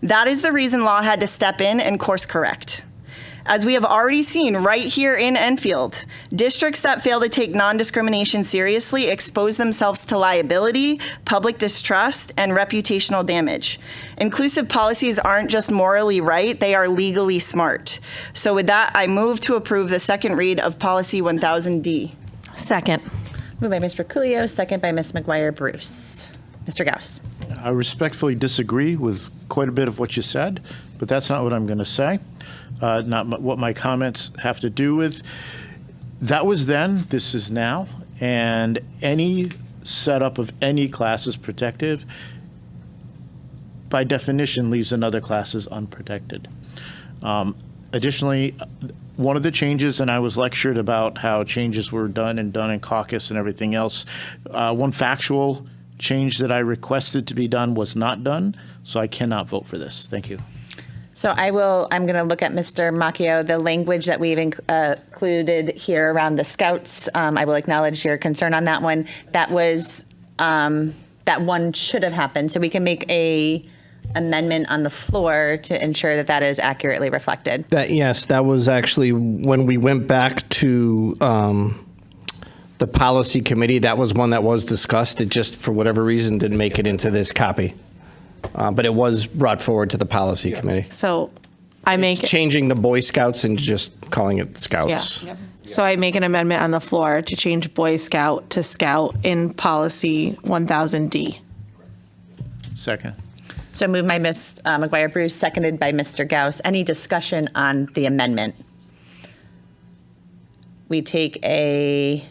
That is the reason law had to step in and course correct. As we have already seen right here in Enfield, districts that fail to take non-discrimination seriously expose themselves to liability, public distrust, and reputational damage. Inclusive policies aren't just morally right, they are legally smart. So with that, I move to approve the second read of Policy 1000D.
Second.
Moved by Mr. Coolio, second by Ms. McGuire Bruce. Mr. Gauss.
I respectfully disagree with quite a bit of what you said, but that's not what I'm going to say. Not what my comments have to do with. That was then, this is now, and any setup of any class is protective, by definition, leaves another classes unprotected. Additionally, one of the changes, and I was lectured about how changes were done in caucus and everything else, one factual change that I requested to be done was not done, so I cannot vote for this. Thank you.
So I'm going to look at Mr. Macchio, the language that we've included here around the scouts. I will acknowledge your concern on that one. That was, that one should have happened. So we can make a amendment on the floor to ensure that that is accurately reflected.
Yes, that was actually when we went back to the policy committee. That was one that was discussed. It just, for whatever reason, didn't make it into this copy. But it was brought forward to the policy committee.
So I make
It's changing the Boy Scouts and just calling it Scouts.
Yeah. So I make an amendment on the floor to change Boy Scout to Scout in Policy 1000D.
Second.
So moved by Ms. McGuire Bruce, seconded by Mr. Gauss. Any discussion on the amendment? We take a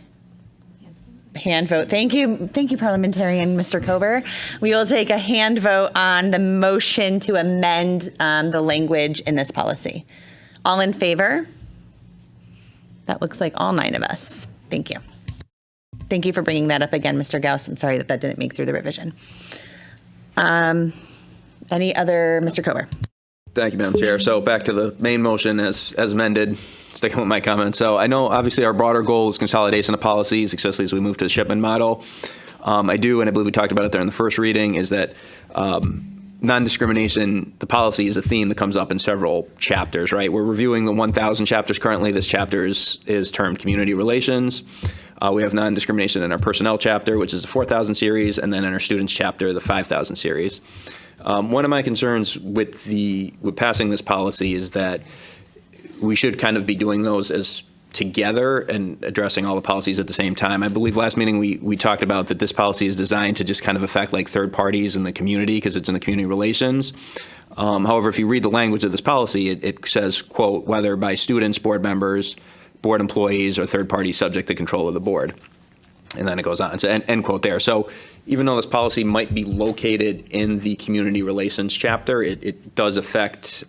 hand vote. Thank you, parliamentarian Mr. Cover. We will take a hand vote on the motion to amend the language in this policy. All in favor? That looks like all 9 of us. Thank you. Thank you for bringing that up again, Mr. Gauss. I'm sorry that didn't make through the revision. Any other, Mr. Cover?
Thank you, Madam Chair. So back to the main motion as amended, sticking with my comments. So I know obviously our broader goal is consolidation of policies, especially as we move to the Shipman model. I do, and I believe we talked about it there in the first reading, is that non-discrimination, the policy is a theme that comes up in several chapters, right? We're reviewing the 1,000 chapters currently. This chapter is termed community relations. We have non-discrimination in our personnel chapter, which is the 4,000 series, and then in our students chapter, the 5,000 series. One of my concerns with passing this policy is that we should kind of be doing those as together and addressing all the policies at the same time. I believe last meeting we talked about that this policy is designed to just kind of affect like third parties in the community because it's in the community relations. However, if you read the language of this policy, it says, quote, whether by students, board members, board employees, or third parties subject to control of the board. And then it goes on. It's an end quote there. So even though this policy might be located in the community relations chapter, it does affect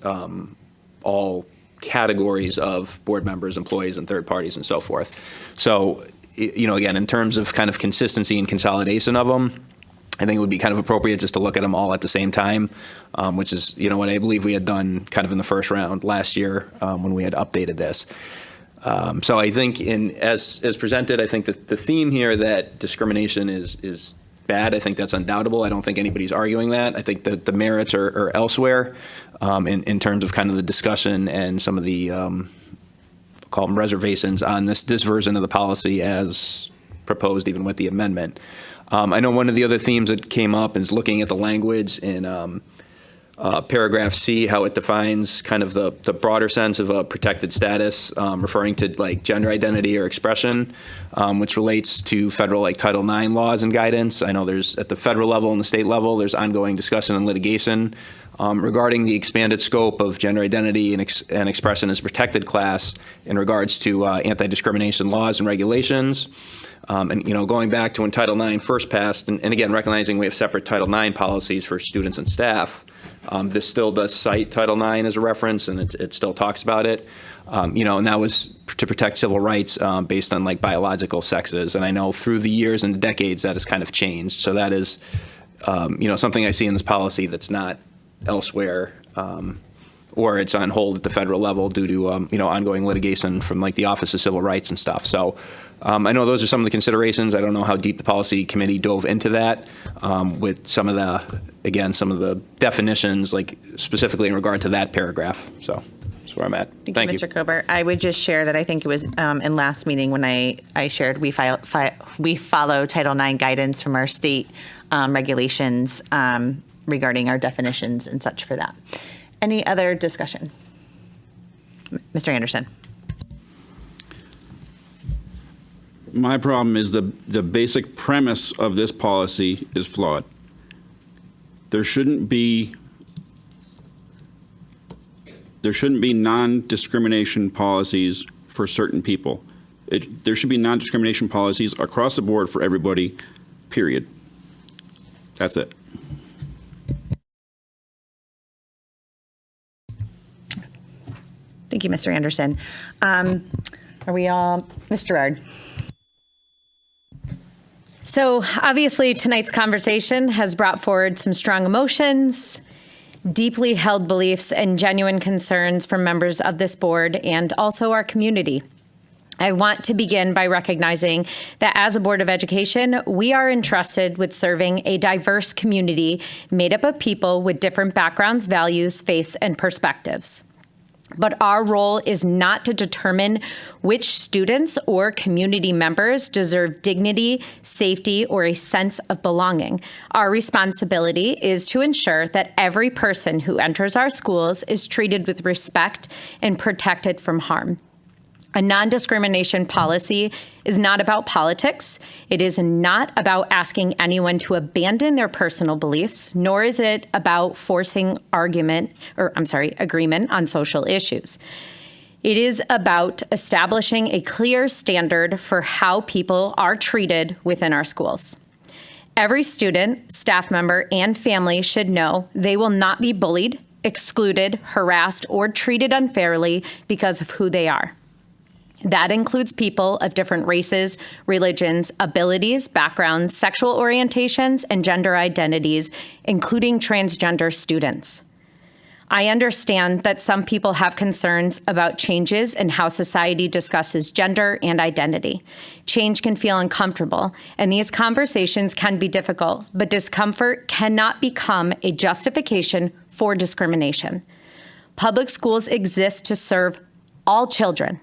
all categories of board members, employees, and third parties, and so forth. So, again, in terms of kind of consistency and consolidation of them, I think it would be kind of appropriate just to look at them all at the same time, which is, what I believe we had done kind of in the first round last year when we had updated this. So I think as presented, I think that the theme here that discrimination is bad, I think that's undoubtable. I don't think anybody's arguing that. I think that the merits are elsewhere in terms of kind of the discussion and some of the, call them reservations on this version of the policy as proposed even with the amendment. I know one of the other themes that came up is looking at the language in paragraph C, how it defines kind of the broader sense of a protected status, referring to like gender identity or expression, which relates to federal like Title IX laws and guidance. I know there's at the federal level and the state level, there's ongoing discussion and litigation regarding the expanded scope of gender identity and expression as protected class in regards to anti-discrimination laws and regulations. And going back to when Title IX first passed, and again, recognizing we have separate Title IX policies for students and staff, this still does cite Title IX as a reference, and it still talks about it. And that was to protect civil rights based on like biological sexes. And I know through the years and the decades that has kind of changed. So that is, something I see in this policy that's not elsewhere, or it's on hold at the federal level due to ongoing litigation from like the Office of Civil Rights and stuff. So I know those are some of the considerations. I don't know how deep the policy committee dove into that with some of the definitions, like specifically in regard to that paragraph. So That's where I'm at.
Thank you, Mr. Kober. I would just share that I think it was in last meeting when I shared we follow Title IX guidance from our state regulations regarding our definitions and such for that. Any other discussion? Mr. Anderson.
My problem is the basic premise of this policy is flawed. There shouldn't be non-discrimination policies for certain people. There should be non-discrimination policies across the board for everybody, period. That's it.
Thank you, Mr. Anderson. Are we all, Ms. Gerard?
So obviously tonight's conversation has brought forward some strong emotions, deeply held beliefs, and genuine concerns from members of this board and also our community. I want to begin by recognizing that as a Board of Education, we are entrusted with serving a diverse community made up of people with different backgrounds, values, faiths, and perspectives. But our role is not to determine which students or community members deserve dignity, safety, or a sense of belonging. Our responsibility is to ensure that every person who enters our schools is treated with respect and protected from harm. A non-discrimination policy is not about politics. It is not about asking anyone to abandon their personal beliefs, nor is it about forcing agreement on social issues. It is about establishing a clear standard for how people are treated within our schools. Every student, staff member, and family should know they will not be bullied, excluded, harassed, or treated unfairly because of who they are. That includes people of different races, religions, abilities, backgrounds, sexual orientations, and gender identities, including transgender students. I understand that some people have concerns about changes in how society discusses gender and identity. Change can feel uncomfortable, and these conversations can be difficult, but discomfort cannot become a justification for discrimination. Public schools exist to serve all children.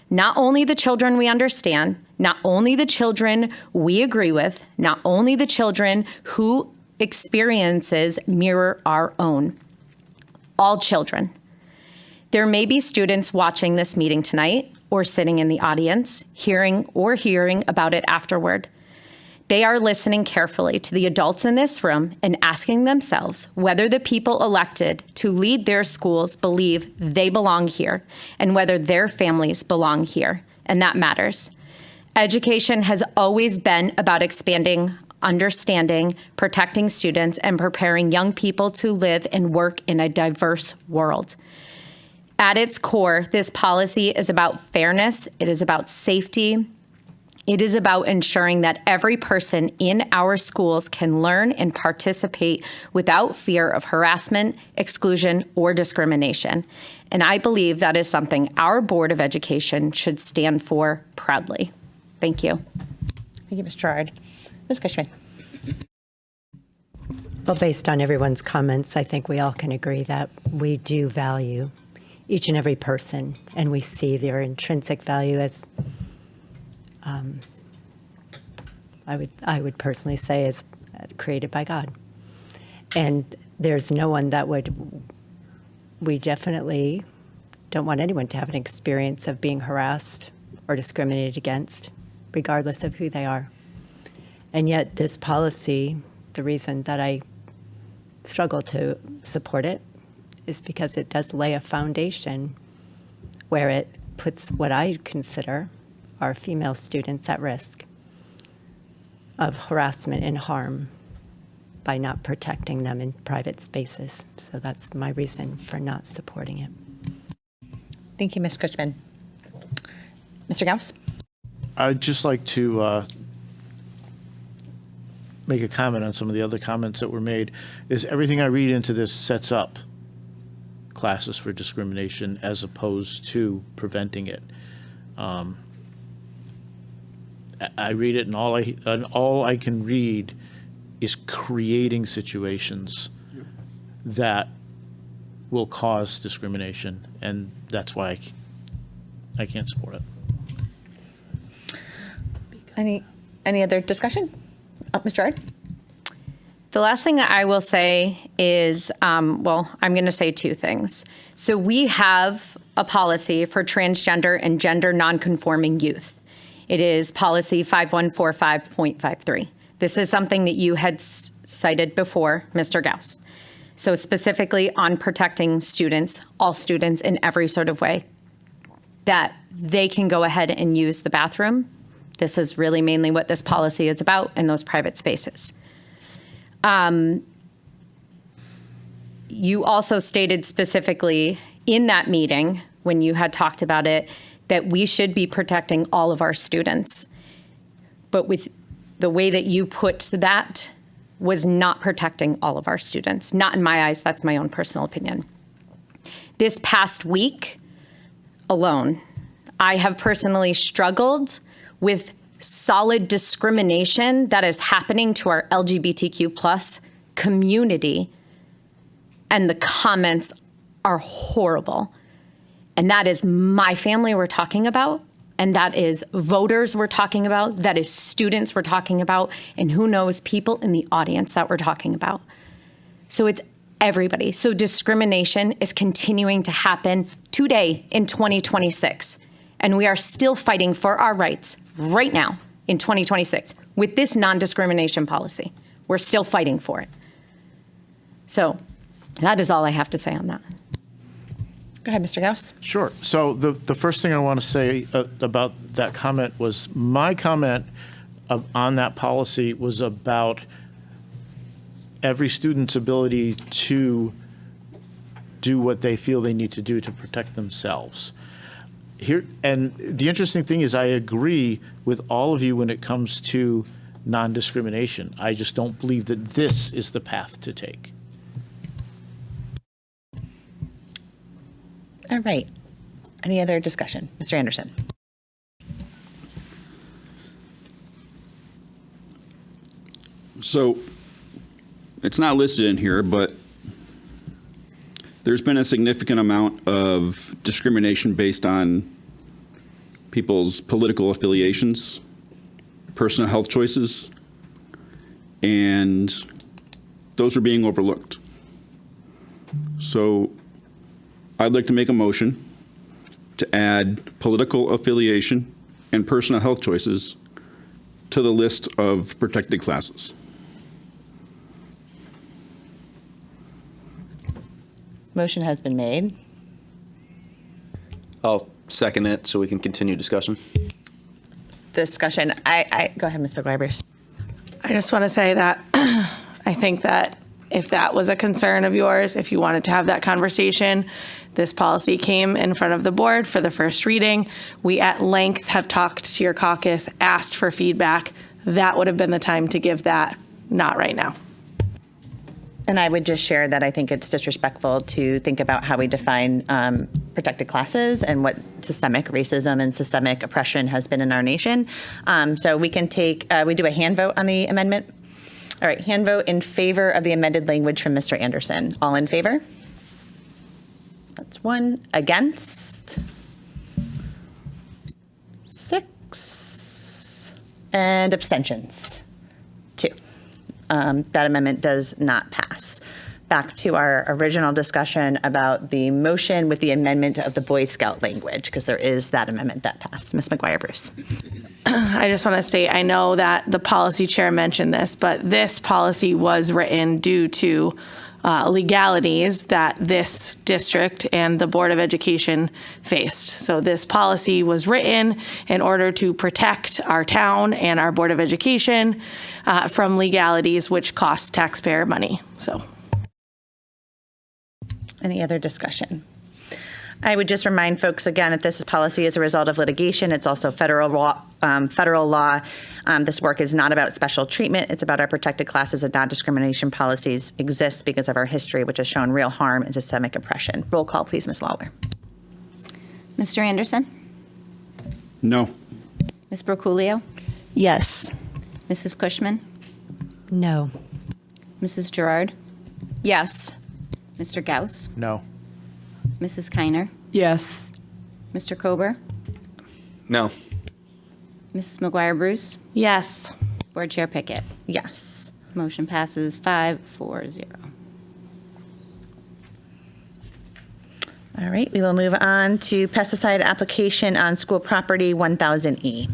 Not only the children we understand, not only the children we agree with, not only the children who experiences mirror our own. All children. There may be students watching this meeting tonight or sitting in the audience, hearing about it afterward. They are listening carefully to the adults in this room and asking themselves whether the people elected to lead their schools believe they belong here and whether their families belong here, and that matters. Education has always been about expanding, understanding, protecting students, and preparing young people to live and work in a diverse world. At its core, this policy is about fairness, it is about safety, it is about ensuring that every person in our schools can learn and participate without fear of harassment, exclusion, or discrimination. And I believe that is something our Board of Education should stand for proudly. Thank you.
Thank you, Ms. Gerard. Ms. Cushman.
Well, based on everyone's comments, I think we all can agree that we do value each and every person, and we see their intrinsic value as I would personally say is created by God. And there's no one that we definitely don't want anyone to have an experience of being harassed or discriminated against, regardless of who they are. And yet this policy, the reason that I struggle to support it is because it does lay a foundation where it puts what I consider our female students at risk of harassment and harm by not protecting them in private spaces. So that's my reason for not supporting it.
Thank you, Ms. Cushman. Mr. Gauss?
I'd just like to make a comment on some of the other comments that were made. Is everything I read into this sets up classes for discrimination as opposed to preventing it. I read it, and all I can read is creating situations that will cause discrimination, and that's why I can't support it.
Any other discussion? Ms. Gerard?
The last thing I will say is, I'm going to say two things. So we have a policy for transgender and gender nonconforming youth. It is policy 5145.53. This is something that you had cited before, Mr. Gauss. So specifically on protecting students, all students in every sort of way, that they can go ahead and use the bathroom. This is really mainly what this policy is about in those private spaces. You also stated specifically in that meeting, when you had talked about it, that we should be protecting all of our students. But with the way that you put that was not protecting all of our students. Not in my eyes, that's my own personal opinion. This past week alone, I have personally struggled with solid discrimination that is happening to our LGBTQ plus community, and the comments are horrible. And that is my family we're talking about, and that is voters we're talking about, that is students we're talking about, and who knows, people in the audience that we're talking about. So it's everybody. So discrimination is continuing to happen today in 2026. And we are still fighting for our rights right now in 2026 with this non-discrimination policy. We're still fighting for it. So that is all I have to say on that.
Go ahead, Mr. Gauss.
Sure. So the first thing I want to say about that comment was my comment on that policy was about every student's ability to do what they feel they need to do to protect themselves. Here, and the interesting thing is I agree with all of you when it comes to non-discrimination. I just don't believe that this is the path to take.
All right. Any other discussion? Mr. Anderson.
So it's not listed in here, but there's been a significant amount of discrimination based on people's political affiliations, personal health choices, and those are being overlooked. So I'd like to make a motion to add political affiliation and personal health choices to the list of protected classes.
Motion has been made.
I'll second it so we can continue discussion.
Discussion. Go ahead, Ms. McGuire-Bruce.
I just want to say that I think that if that was a concern of yours, if you wanted to have that conversation, this policy came in front of the board for the first reading. We at length have talked to your caucus, asked for feedback. That would have been the time to give that, not right now.
And I would just share that I think it's disrespectful to think about how we define protected classes and what systemic racism and systemic oppression has been in our nation. So we can take, we do a hand vote on the amendment. All right, hand vote in favor of the amended language from Mr. Anderson. All in favor? That's one. Against? 6. And abstentions? 2. That amendment does not pass. Back to our original discussion about the motion with the amendment of the Boy Scout language, because there is that amendment that passed. Ms. McGuire-Bruce.
I just want to state, I know that the policy chair mentioned this, but this policy was written due to legalities that this district and the Board of Education faced. So this policy was written in order to protect our town and our Board of Education from legalities which cost taxpayer money. So,
any other discussion? I would just remind folks again that this policy is a result of litigation. It's also federal law. This work is not about special treatment. It's about our protected classes and non-discrimination policies exist because of our history, which has shown real harm and systemic oppression. Roll call, please, Ms. Lawler.
Mr. Anderson?
No.
Ms. Broculio?
Yes.
Mrs. Cushman?
No.
Mrs. Gerard?
Yes.
Mr. Gauss?
No.
Mrs. Kiner,
Yes.
Mr. Kober,
No.
Mrs. McGuire Bruce,
Yes.
Board Chair Pickett.
Yes.
Motion passes 5-4-0.
All right, we will move on to pesticide application on school property 1000E.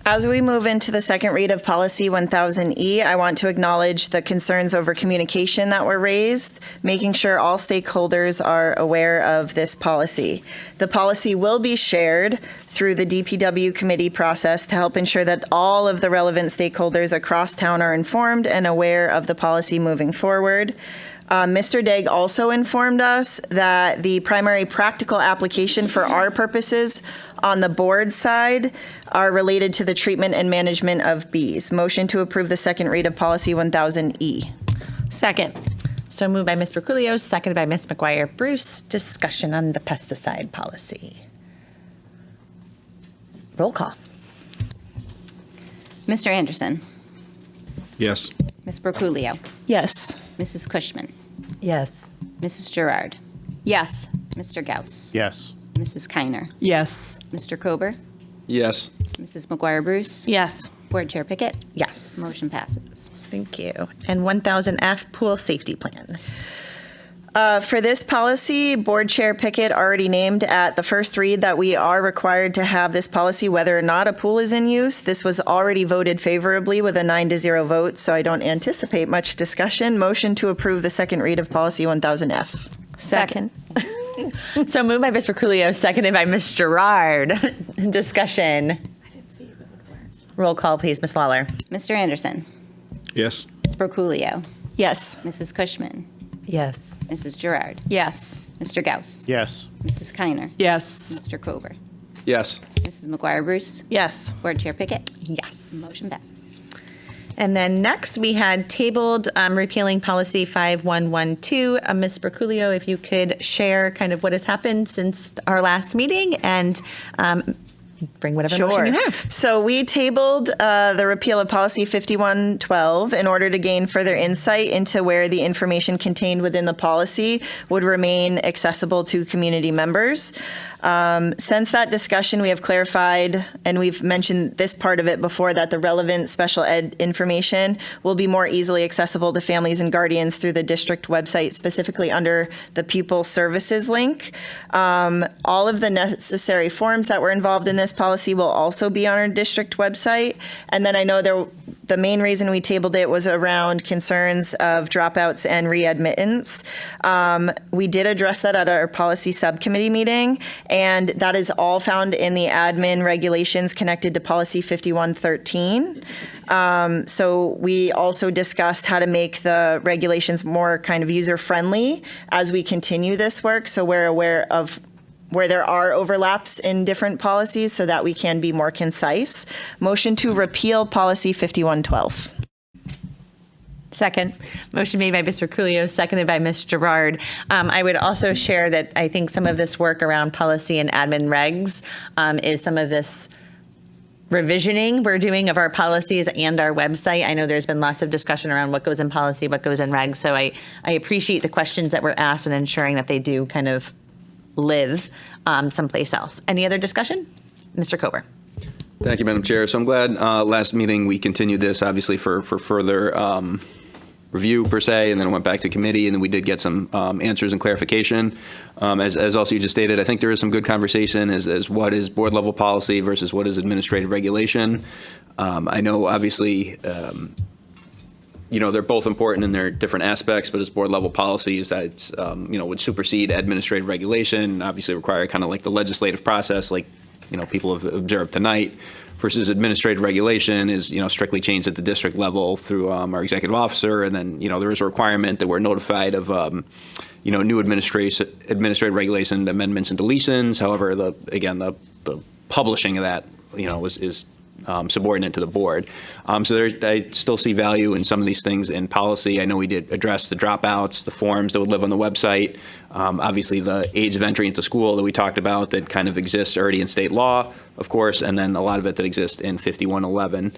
As we move into the second read of Policy 1000E, I want to acknowledge the concerns over communication that were raised, making sure all stakeholders are aware of this policy. The policy will be shared through the DPW committee process to help ensure that all of the relevant stakeholders across town are informed and aware of the policy moving forward. Mr. Degg also informed us that the primary practical application for our purposes on the board side are related to the treatment and management of bees. Motion to approve the second read of Policy 1000E.
Second.
So moved by Ms. Berculio, seconded by Ms. McGuire Bruce. Discussion on the pesticide policy. Roll call.
Mr. Anderson,
Yes.
Ms. Broculio,
Yes.
Mrs. Cushman,
Yes.
Mrs. Gerard,
Yes.
Mr. Gauss,
Yes.
Mrs. Kiner,
Yes.
Mr. Kober,
Yes.
Mrs. McGuire Bruce,
Yes.
Board Chair Pickett.
Yes.
Motion passes.
Thank you. And 1000F pool safety plan.
For this policy, Board Chair Pickett already named at the first read that we are required to have this policy whether or not a pool is in use. This was already voted favorably with a 9-0 vote, so I don't anticipate much discussion. Motion to approve the second read of Policy 1000F.
Second.
So moved by Ms. Berculio, seconded by Ms. Gerard. Discussion. Roll call, please, Ms. Lawler.
Mr. Anderson,
Yes.
Ms. Broculio,
Yes.
Mrs. Cushman,
Yes.
Mrs. Gerard,
Yes.
Mr. Gauss,
Yes.
Mrs. Kiner,
Yes.
Mr. Kober,
Yes.
Mrs. McGuire Bruce,
Yes.
Board Chair Pickett.
Yes.
Motion passes.
And then next, we had tabled repealing policy 5112. Ms. Berculio, if you could share kind of what has happened since our last meeting and bring whatever motion you have.
So we tabled the repeal of Policy 5112 in order to gain further insight into where the information contained within the policy would remain accessible to community members. Since that discussion, we have clarified, and we've mentioned this part of it before, that the relevant special ed information will be more easily accessible to families and guardians through the district website, specifically under the Pupil Services link. All of the necessary forms that were involved in this policy will also be on our district website. And then I know the main reason we tabled it was around concerns of dropouts and readmittance. We did address that at our policy subcommittee meeting, and that is all found in the admin regulations connected to Policy 5113. So we also discussed how to make the regulations more kind of user-friendly as we continue this work, so we're aware of where there are overlaps in different policies so that we can be more concise. Motion to repeal Policy 5112.
Second. Motion made by Ms. Berculio, seconded by Ms. Gerard. I would also share that I think some of this work around policy and admin regs is some of this revisioning we're doing of our policies and our website. I know there's been lots of discussion around what goes in policy, what goes in regs. So I appreciate the questions that were asked and ensuring that they do kind of live someplace else. Any other discussion? Mr. Kober.
Thank you, Madam Chair. So I'm glad last meeting we continued this, obviously, for further review, per se, and then it went back to committee, and then we did get some answers and clarification. As also you just stated, I think there is some good conversation as what is board-level policy versus what is administrative regulation. I know, obviously, they're both important in their different aspects, but as board-level policies, that it's, would supersede administrative regulation, obviously require kind of like the legislative process, like people have observed tonight, versus administrative regulation is, strictly changed at the district level through our executive officer. And then, there is a requirement that we're notified of, new administrative regulation amendments and deletions. However, the publishing of that, is subordinate to the board. So I still see value in some of these things in policy. I know we did address the dropouts, the forms that would live on the website, obviously the age of entry into school that we talked about that kind of exists already in state law, of course, and then a lot of it that exists in 5111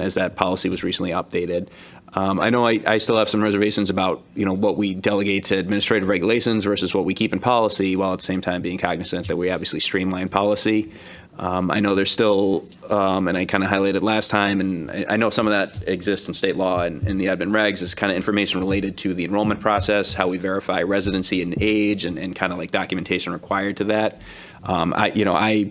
as that policy was recently updated. I know I still have some reservations about, what we delegate to administrative regulations versus what we keep in policy, while at the same time being cognizant that we obviously streamline policy. I know there's still, and I kind of highlighted last time, and I know some of that exists in state law and in the admin regs, is kind of information related to the enrollment process, how we verify residency and age, and kind of like documentation required to that. I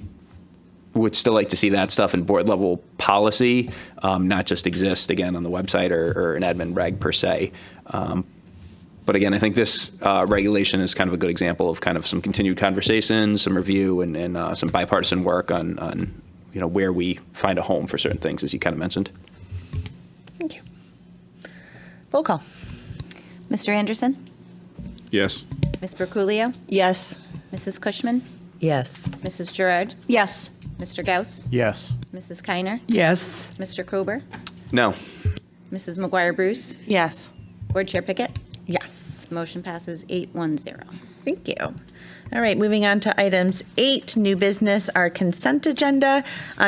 would still like to see that stuff in board level policy, not just exist again on the website or an admin reg per se. But again, I think this regulation is kind of a good example of kind of some continued conversations, some review, and some bipartisan work on where we find a home for certain things, as you kind of mentioned.
Thank you. Roll call.
Mr. Anderson?
Yes.
Ms. Berculio?
Yes.
Mrs. Cushman?
Yes.
Mrs. Gerard?
Yes.
Mr. Gauss?
Yes.
Mrs. Kiner?
Yes.
Mr. Kober?
No.
Mrs. McGuire Bruce?
Yes.
Board Chair Pickett?
Yes.
Motion passes 8-1-0.
Thank you. All right, moving on to items 8, new business, our consent agenda.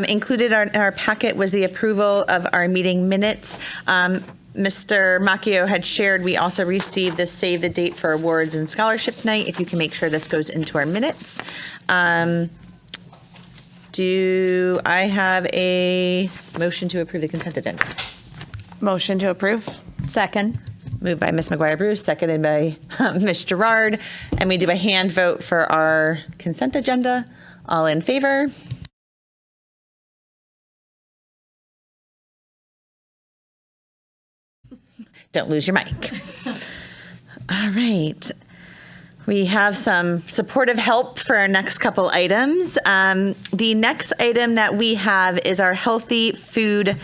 Included in our packet was the approval of our meeting minutes. Mr. Macchio had shared, we also received the save the date for awards and scholarship night. If you can make sure this goes into our minutes. Do I have a motion to approve the consent agenda?
Motion to approve.
Second.
Moved by Ms. McGuire Bruce, seconded by Ms. Gerard. And we do a hand vote for our consent agenda. All in favor? Don't lose your mic. All right. We have some supportive help for our next couple items. The next item that we have is our healthy food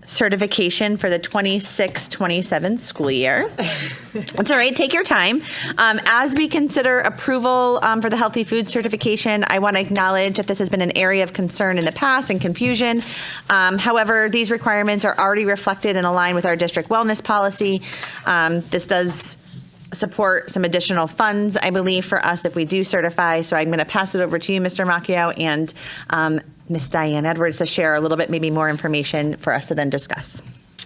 certification for the 26-27 school year. It's all right, take your time. As we consider approval for the healthy food certification, I want to acknowledge that this has been an area of concern in the past and confusion. However, these requirements are already reflected and aligned with our district wellness policy. This does support some additional funds, I believe, for us if we do certify. So I'm going to pass it over to you, Mr. Macchio, and Ms. Diane Edwards to share a little bit, maybe more information for us to then discuss.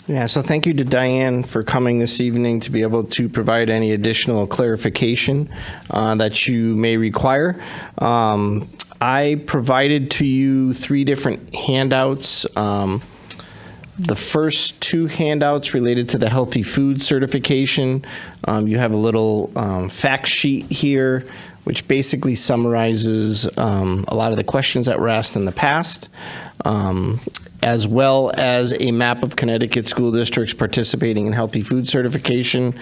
Yeah, so thank you to Diane for coming this evening to be able to provide any additional clarification that you may require. I provided to you 3 different handouts. The first 2 handouts related to the healthy food certification. You have a little fact sheet here, which basically summarizes a lot of the questions that were asked in the past, as well as a map of Connecticut school districts participating in healthy food certification.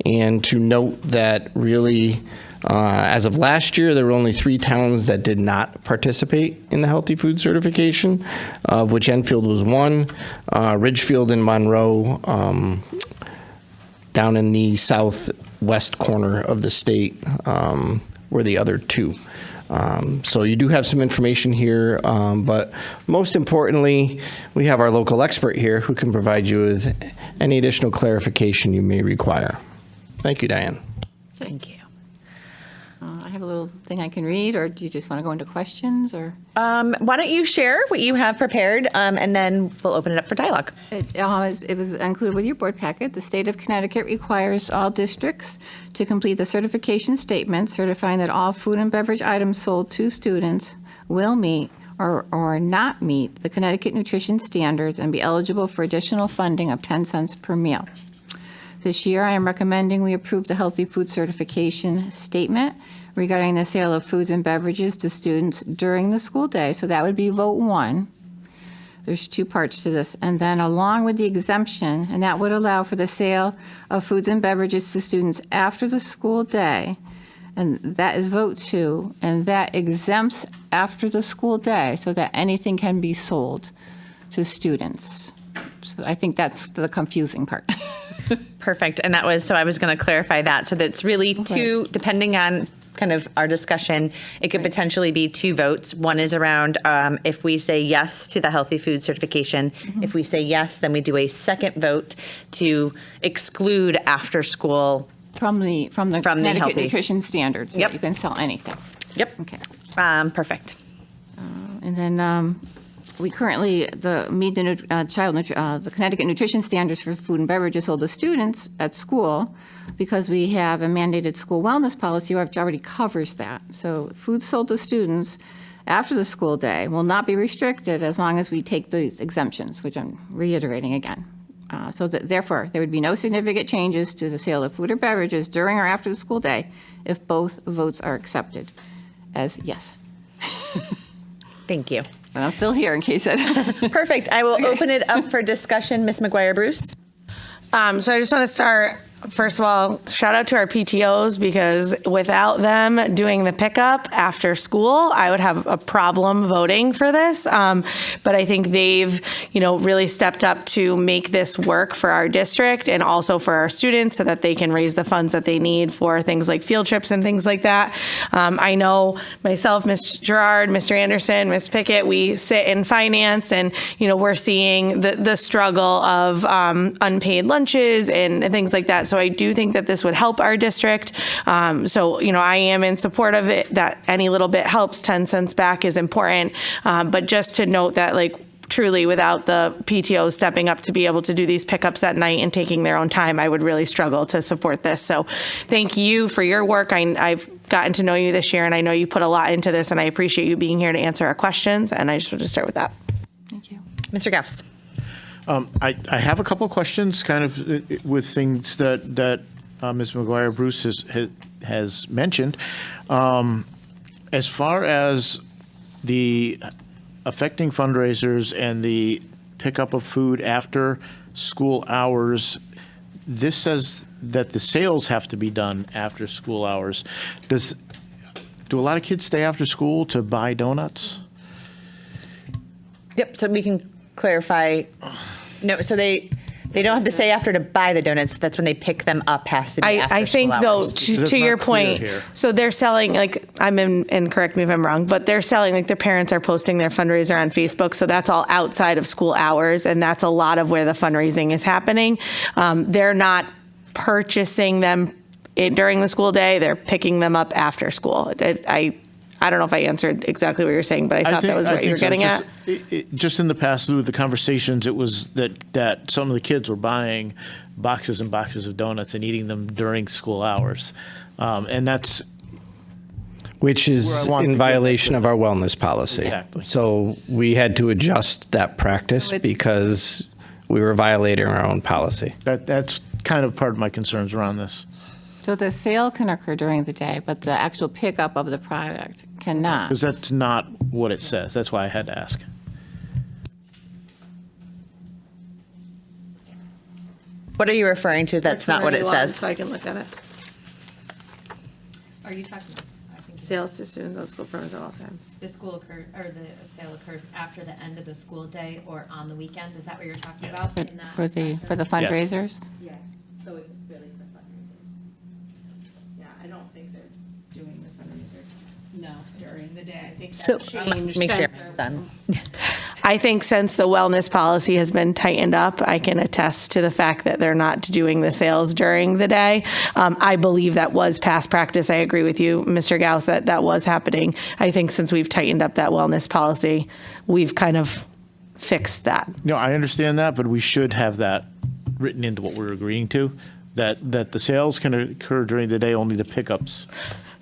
And to note that really, as of last year, there were only 3 towns that did not participate in the healthy food certification, of which Enfield was one, Ridgefield and Monroe, down in the southwest corner of the state, were the other 2. So you do have some information here, but most importantly, we have our local expert here who can provide you with any additional clarification you may require. Thank you, Diane.
Thank you.
I have a little thing I can read, or do you just want to go into questions? Or
why don't you share what you have prepared, and then we'll open it up for dialogue.
It was included with your board packet. The state of Connecticut requires all districts to complete the certification statement certifying that all food and beverage items sold to students will meet or not meet the Connecticut nutrition standards and be eligible for additional funding of 10 cents per meal. This year, I am recommending we approve the healthy food certification statement regarding the sale of foods and beverages to students during the school day. So that would be vote 1. There's 2 parts to this. And then along with the exemption, and that would allow for the sale of foods and beverages to students after the school day. And that is vote 2. And that exempts after the school day so that anything can be sold to students. So I think that's the confusing part.
Perfect. And that was, so I was going to clarify that. So that's really 2, depending on kind of our discussion, it could potentially be 2 votes. One is around if we say yes to the healthy food certification. If we say yes, then we do a second vote to exclude after school
from the Connecticut
healthy
nutrition standards. Yep. You can sell anything.
Yep.
Okay.
Perfect.
And then we currently meet the Connecticut nutrition standards for food and beverages sold to students at school because we have a mandated school wellness policy which already covers that. So food sold to students after the school day will not be restricted as long as we take these exemptions, which I'm reiterating again. Therefore, there would be no significant changes to the sale of food or beverages during or after the school day if both votes are accepted as yes.
Thank you.
And I'm still here in case that.
Perfect. I will open it up for discussion. Ms. McGuire Bruce.
So I just want to start, first of all, shout out to our PTOs, because without them doing the pickup after school, I would have a problem voting for this. But I think they've, really stepped up to make this work for our district and also for our students so that they can raise the funds that they need for things like field trips and things like that. I know myself, Ms. Gerard, Mr. Anderson, Ms. Pickett, we sit in finance and, we're seeing the struggle of unpaid lunches and things like that. So I do think that this would help our district. I am in support of it, that any little bit helps. 10 cents back is important. But just to note that, truly without the PTO stepping up to be able to do these pickups at night and taking their own time, I would really struggle to support this. So thank you for your work. I've gotten to know you this year, and I know you put a lot into this, and I appreciate you being here to answer our questions. And I just want to start with that.
Thank you.
Mr. Gauss.
I have a couple of questions kind of with things that Ms. McGuire Bruce has mentioned. As far as the affecting fundraisers and the pickup of food after school hours, this says that the sales have to be done after school hours. Do a lot of kids stay after school to buy donuts?
Yep. So we can clarify. No, so they don't have to stay after to buy the donuts. That's when they pick them up. Has to be after
I think,
school hours.
though, to your point, so they're selling, and correct me if I'm wrong, but they're selling, their parents are posting their fundraiser on Facebook. So that's all outside of school hours. And that's a lot of where the fundraising is happening. They're not purchasing them during the school day. They're picking them up after school. I don't know if I answered exactly what you're saying, but I thought that was what you were getting at.
Just in the past, through the conversations, it was that some of the kids were buying boxes and boxes of donuts and eating them during school hours. And that's...
Which is in violation of our wellness policy.
Exactly.
So we had to adjust that practice because we were violating our own policy.
That's kind of part of my concerns around this.
So the sale can occur during the day, but the actual pickup of the product cannot.
Because that's not what it says. That's why I had to ask.
What are you referring to? That's not what it says.
So I can look at it.
Are you talking about?
Sales to students on school programs at all times.
The sale occurs after the end of the school day or on the weekend. Is that what you're talking about?
For the fundraisers?
Yeah. So it's really for fundraisers.
Yeah, I don't think they're doing the fundraiser.
No.
During the day. I think
So
that changed.
make sure.
I think since the wellness policy has been tightened up, I can attest to the fact that they're not doing the sales during the day. I believe that was past practice. I agree with you, Mr. Gauss, that was happening. I think since we've tightened up that wellness policy, we've kind of fixed that.
No, I understand that, but we should have that written into what we're agreeing to, that the sales can occur during the day, only the pickups.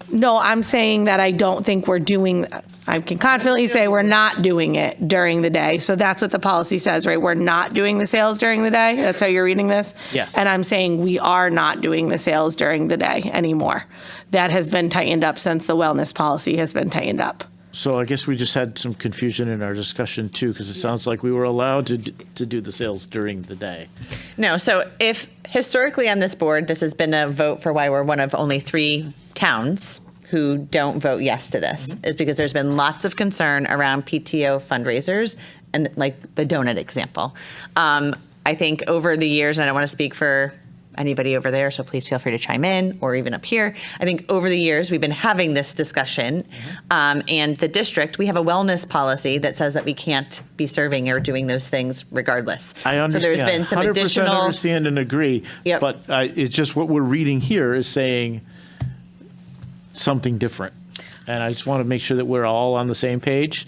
No, I'm saying that I don't think we're doing, I can confidently say we're not doing it during the day. So that's what the policy says, right? We're not doing the sales during the day. That's how you're reading this?
Yes.
And I'm saying we are not doing the sales during the day anymore. That has been tightened up since the wellness policy has been tightened up.
So I guess we just had some confusion in our discussion too, because it sounds like we were allowed to do the sales during the day.
No, so if historically on this board, this has been a vote for why we're one of only 3 towns who don't vote yes to this, is because there's been lots of concern around PTO fundraisers and like the donut example. I think over the years, and I don't want to speak for anybody over there, so please feel free to chime in, or even up here. I think over the years, we've been having this discussion, and the district, we have a wellness policy that says that we can't be serving or doing those things regardless.
I understand.
So there's been some
100%
additional...
understand and agree,
Yep.
but it's just what we're reading here is saying something different. And I just want to make sure that we're all on the same page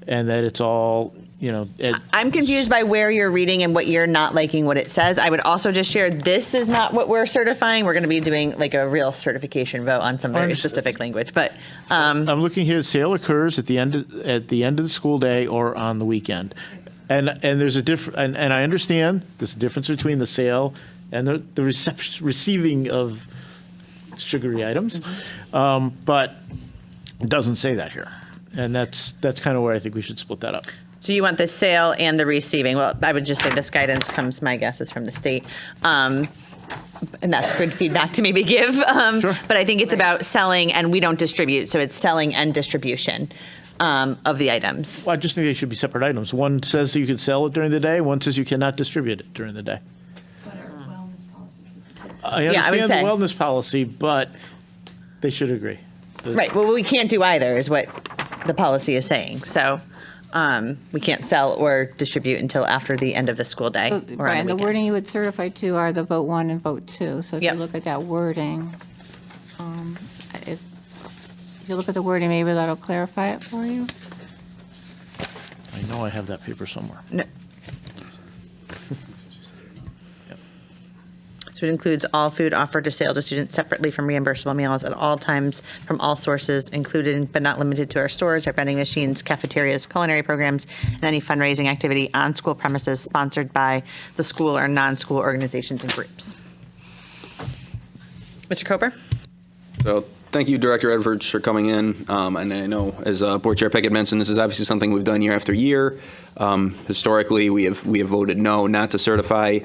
and that it's all
I'm confused by where you're reading and what you're not liking what it says. I would also just share, this is not what we're certifying. We're going to be doing like a real certification vote on some very specific language. But
I'm looking here, sale occurs at the end of the school day or on the weekend. And there's a difference, and I understand there's a difference between the sale and the receiving of sugary items, but it doesn't say that here. And that's kind of where I think we should split that up.
So you want the sale and the receiving. Well, I would just say this guidance comes, my guess is from the state. And that's good feedback to maybe give.
Sure.
But I think it's about selling, and we don't distribute. So it's selling and distribution of the items.
Well, I just think they should be separate items. One says you can sell it during the day. One says you cannot distribute it during the day. I understand the wellness policy, but they should agree.
Right. Well, we can't do either is what the policy is saying. So we can't sell or distribute until after the end of the school day.
So, Brian, the wording you would certify to are the vote 1 and vote 2. So if you look at that wording, if you look at the wording, maybe that'll clarify it for you.
I know I have that paper somewhere.
No. So it includes all food offered to sale to students separately from reimbursable meals at all times from all sources, included but not limited to our stores, our vending machines, cafeterias, culinary programs, and any fundraising activity on school premises sponsored by the school or non-school organizations and groups. Mr. Coper?
So thank you, Director Edwards, for coming in. And I know, as Board Chair Pickett mentioned, this is obviously something we've done year after year. Historically, we have voted no, not to certify.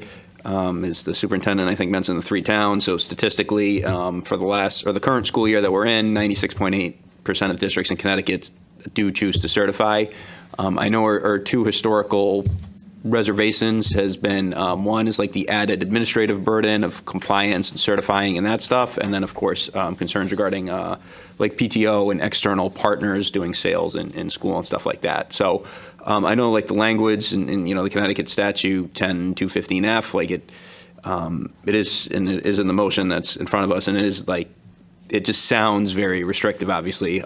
As the superintendent, I think, mentioned the 3 towns. So statistically, for the current school year that we're in, 96.8% of districts in Connecticut do choose to certify. I know our 2 historical reservations has been, one is like the added administrative burden of compliance and certifying and that stuff. And then, of course, concerns regarding like PTO and external partners doing sales in school and stuff like that. So I know like the language in the Connecticut statute 10215F, like it is in the motion that's in front of us, and it is like, it just sounds very restrictive, obviously.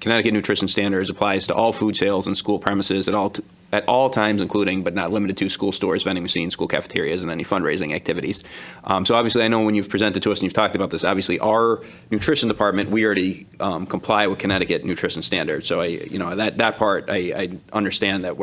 Connecticut nutrition standards applies to all food sales in school premises at all times, including but not limited to school stores, vending machines, school cafeterias, and any fundraising activities. So obviously, I know when you've presented to us and you've talked about this, obviously our nutrition department, we already comply with Connecticut nutrition standards. So that part, I understand that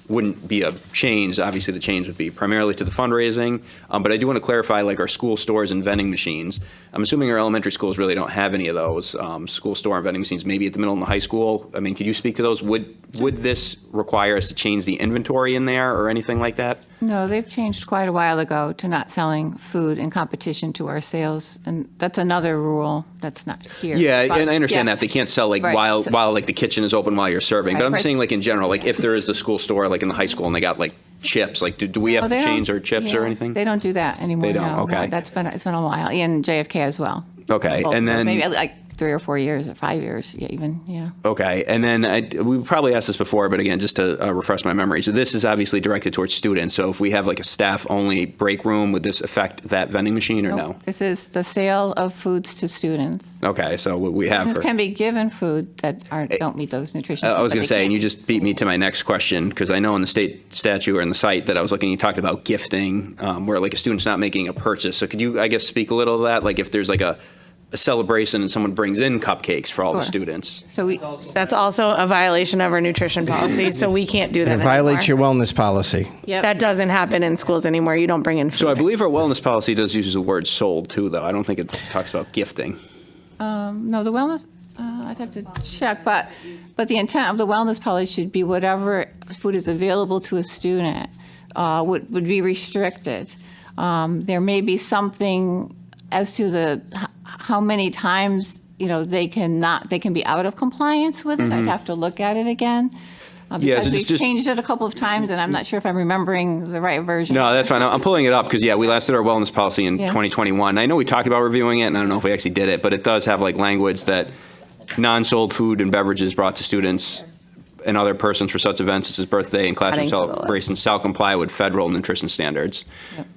wouldn't be a change. Obviously, the change would be primarily to the fundraising. But I do want to clarify, like our school stores and vending machines. I'm assuming our elementary schools really don't have any of those. School store and vending machines, maybe at the middle and the high school. I mean, could you speak to those? Would this require us to change the inventory in there or anything like that?
No, they've changed quite a while ago to not selling food in competition to our sales, and that's another rule that's not here.
Yeah,
But,
and I understand
yeah.
that they can't sell like
Right,
while
so-
like the kitchen is open while you're serving. But
Right,
I'm
right.
saying like in general, like if there is the school store like in the high school and they got like chips, like do we have
Oh,
to
they don't-
change our chips or
yeah,
anything?
They don't do that anymore.
They don't,
no.
okay.
No, it's been a while, and JFK as well.
Okay,
Both
and
of them.
then
maybe like 3 or 4 years or 5 years, yeah, even, yeah.
Okay, and then we probably asked this before, but again, just to refresh my memory. So this is obviously directed towards students. So if we have like a staff-only break room, would this affect that vending machine or no?
This is the sale of foods to students.
Okay, so what we have
Students
for.
can be given food that don't meet those nutrition.
I was
but
going to
they
say,
can't.
and you just beat me to my next question, because I know in the state statute or in the site that I was looking, you talked about gifting, where like a student's not making a purchase. So could you, I guess, speak a little to that? Like if there's like a celebration and someone brings in cupcakes for all the
Sure.
students.
So
That's also a violation of our nutrition policy, so we can't do that
It violates
anymore.
your wellness policy.
That doesn't happen in schools anymore. You don't bring in food.
So I believe our wellness policy does use the word sold too, though. I don't think it talks about gifting.
No, the wellness, I'd have to check, but the intent of the wellness policy should be whatever food is available to a student would be restricted. There may be something as to how many times they can be out of compliance with it. I'd have to look at it again.
Yeah,
Because
so
we've
just-
changed it a couple of times, and I'm not sure if I'm remembering the right version.
No, that's fine. I'm pulling it up because, yeah, we last did our wellness policy in
Yeah.
2021. I know we talked about reviewing it, and I don't know if we actually did it, but it does have like language that non-sold food and beverages brought to students and other persons for such events as his birthday and classroom
Adding to the
celebrations shall comply with federal nutrition standards.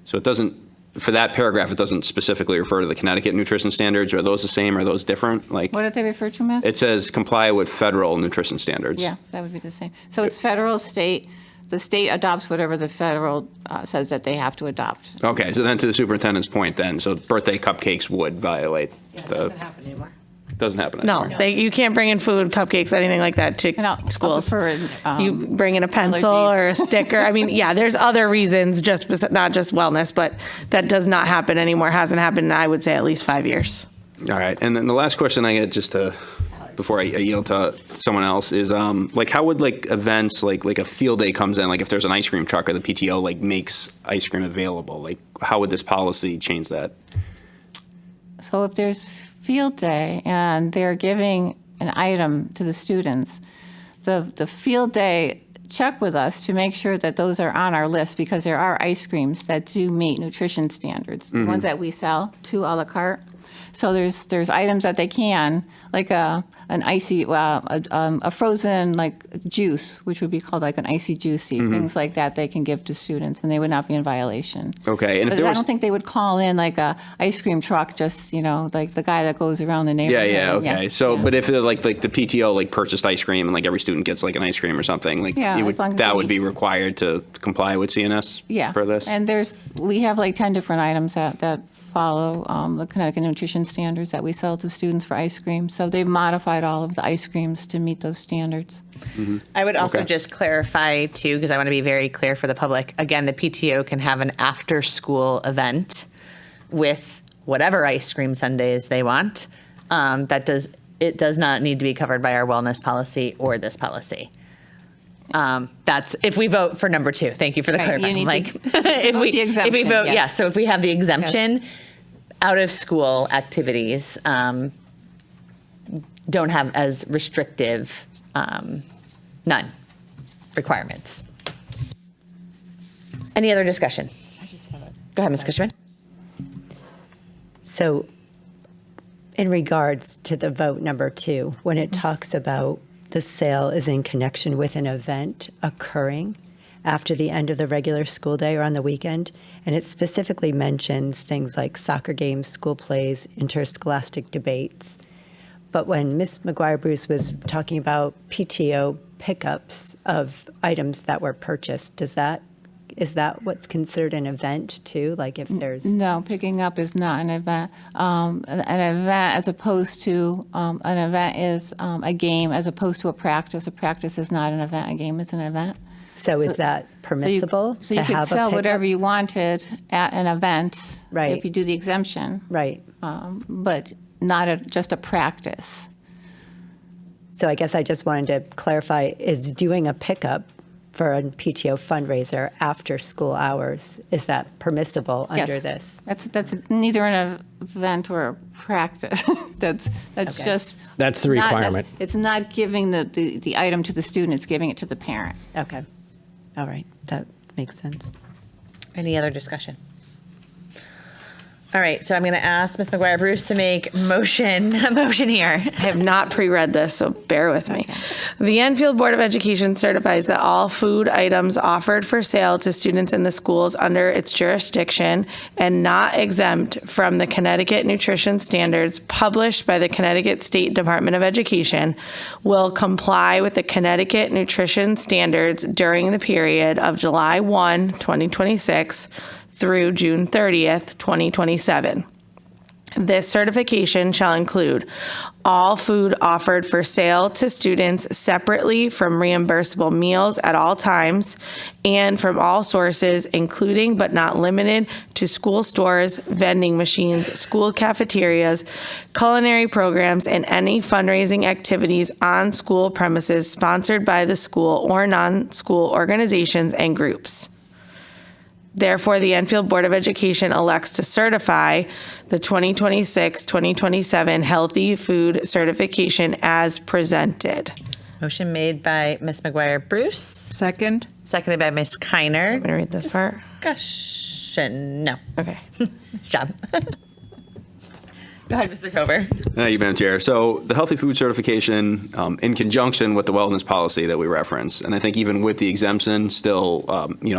So it doesn't for that paragraph, it doesn't specifically refer to the Connecticut nutrition standards. Are those the same? Are those different? Like,
What did they refer to, Miss?
it says comply with federal nutrition standards.
Yeah, that would be the same. So it's federal, state. The state adopts whatever the federal says that they have to adopt.
Okay, so then to the superintendent's point then, so birthday cupcakes would violate the.
Doesn't happen anymore.
Doesn't happen
No,
anymore.
you can't bring in food, cupcakes, anything like that to schools. You bring in a pencil or a sticker. I mean, yeah, there's other reasons, not just wellness, but that does not happen anymore. Hasn't happened in, I would say, at least 5 years.
All right, and then the last question I get, just to, before I yield to someone else, is like how would like events like a field day comes in, like if there's an ice cream truck or the PTO like makes ice cream available, like how would this policy change that?
So if there's field day and they're giving an item to the students, the field day check with us to make sure that those are on our list, because there are ice creams that do meet nutrition standards, the ones that we sell to a la carte. So there's items that they can, like an icy, a frozen like juice, which would be called like an icy juicy, things like that they can give to students, and they would not be in violation.
Okay, and if
But
there
I
was,
don't think they would call in like a ice cream truck, just, like the guy that goes around the neighborhood.
okay. So, but if like the PTO like purchased ice cream and like every student gets like an ice cream or something, like
Yeah,
you would,
as long as
that
they-
would be required to comply with CNS
Yeah.
for this?
And we have like 10 different items that follow the Connecticut nutrition standards that we sell to students for ice cream. So they've modified all of the ice creams to meet those standards.
I would also
Okay.
just clarify too, because I want to be very clear for the public. Again, the PTO can have an after-school event with whatever ice cream sundaes they want. It does not need to be covered by our wellness policy or this policy. That's if we vote for number 2. Thank you for the
Right, you
clarifying.
need to
If
vote the exemption,
we vote,
yes.
So if we have the exemption, out of school activities don't have as restrictive none requirements. Any other discussion? Go ahead, Ms. Cushman.
So, in regards to the vote number 2, when it talks about the sale is in connection with an event occurring after the end of the regular school day or on the weekend, and it specifically mentions things like soccer games, school plays, interscholastic debates. But when Ms. McGuire-Bruce was talking about PTO pickups of items that were purchased, is that what's considered an event too? Like if there's
No, picking up is not an event. An event, as opposed to an event, is a game, as opposed to a practice. A practice is not an event. A game is an event.
So is that permissible
So
to
you could
have a
sell
pickup?
whatever you wanted at an event,
Right.
if you do the exemption.
Right.
But not just a practice.
So I guess I just wanted to clarify, is doing a pickup for a PTO fundraiser after school hours, is that permissible under
Yes.
this?
That's neither an event or a practice. That's
Okay.
just.
That's the
not-
requirement.
It's not giving the item to the student, it's giving it to the parent.
Okay. All right. That makes sense.
Any other discussion? All right, so I'm going to ask Ms. McGuire-Bruce to make a motion here.
I have not pre-read this, so bear with me. The Enfield Board of Education certifies that all food items offered for sale to students in the schools under its jurisdiction and not exempt from the Connecticut nutrition standards published by the Connecticut State Department of Education will comply with the Connecticut nutrition standards during the period of July 1, 2026 through June 30th, 2027. This certification shall include all food offered for sale to students separately from reimbursable meals at all times and from all sources, including but not limited to school stores, vending machines, school cafeterias, culinary programs, and any fundraising activities on school premises sponsored by the school or non-school organizations and groups. Therefore, the Enfield Board of Education elects to certify the 2026-2027 Healthy Food Certification as presented.
Motion made by Ms. McGuire-Bruce.
Second.
Seconded by Ms. Kiner.
I'm going to read this part.
Discussion. No.
Okay.
Nice job. Go ahead, Mr. Cover.
Thank you, Madam Chair. So the healthy food certification, in conjunction with the wellness policy that we reference, and I think even with the exemption, still,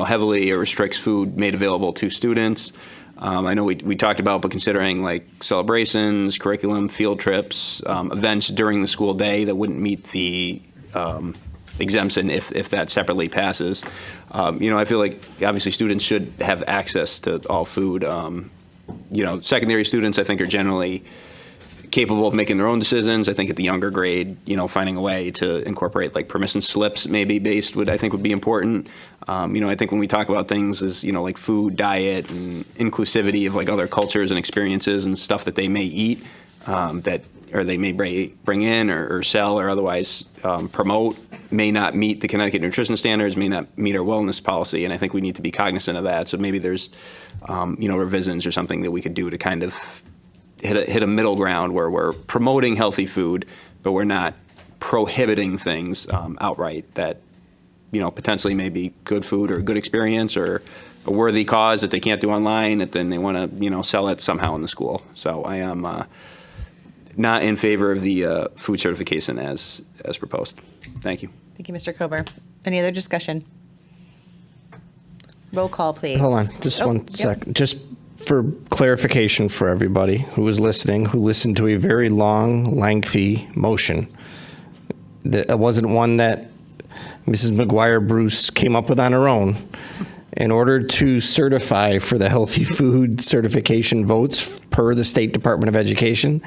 heavily restricts food made available to students. I know we talked about, but considering like celebrations, curriculum, field trips, events during the school day that wouldn't meet the exemption if that separately passes. I feel like obviously students should have access to all food. Secondary students I think are generally capable of making their own decisions. I think at the younger grade, finding a way to incorporate like permission slips maybe based would be important. I think when we talk about things as, like food, diet, and inclusivity of like other cultures and experiences and stuff that they may eat, or they may bring in or sell or otherwise promote may not meet the Connecticut nutrition standards, may not meet our wellness policy, and I think we need to be cognizant of that. So maybe there's, revisions or something that we could do to kind of hit a middle ground where we're promoting healthy food, but we're not prohibiting things outright that, potentially may be good food or a good experience or a worthy cause that they can't do online, and then they want to, sell it somehow in the school. So I am not in favor of the food certification as proposed. Thank you.
Thank you, Mr. Kober. Any other discussion? Roll call, please.
Hold on, just one sec. Just for clarification for everybody who was listening, who listened to a very long, lengthy motion. It wasn't one that Mrs. McGuire Bruce came up with on her own. In order to certify for the healthy food certification votes per the State Department of Education,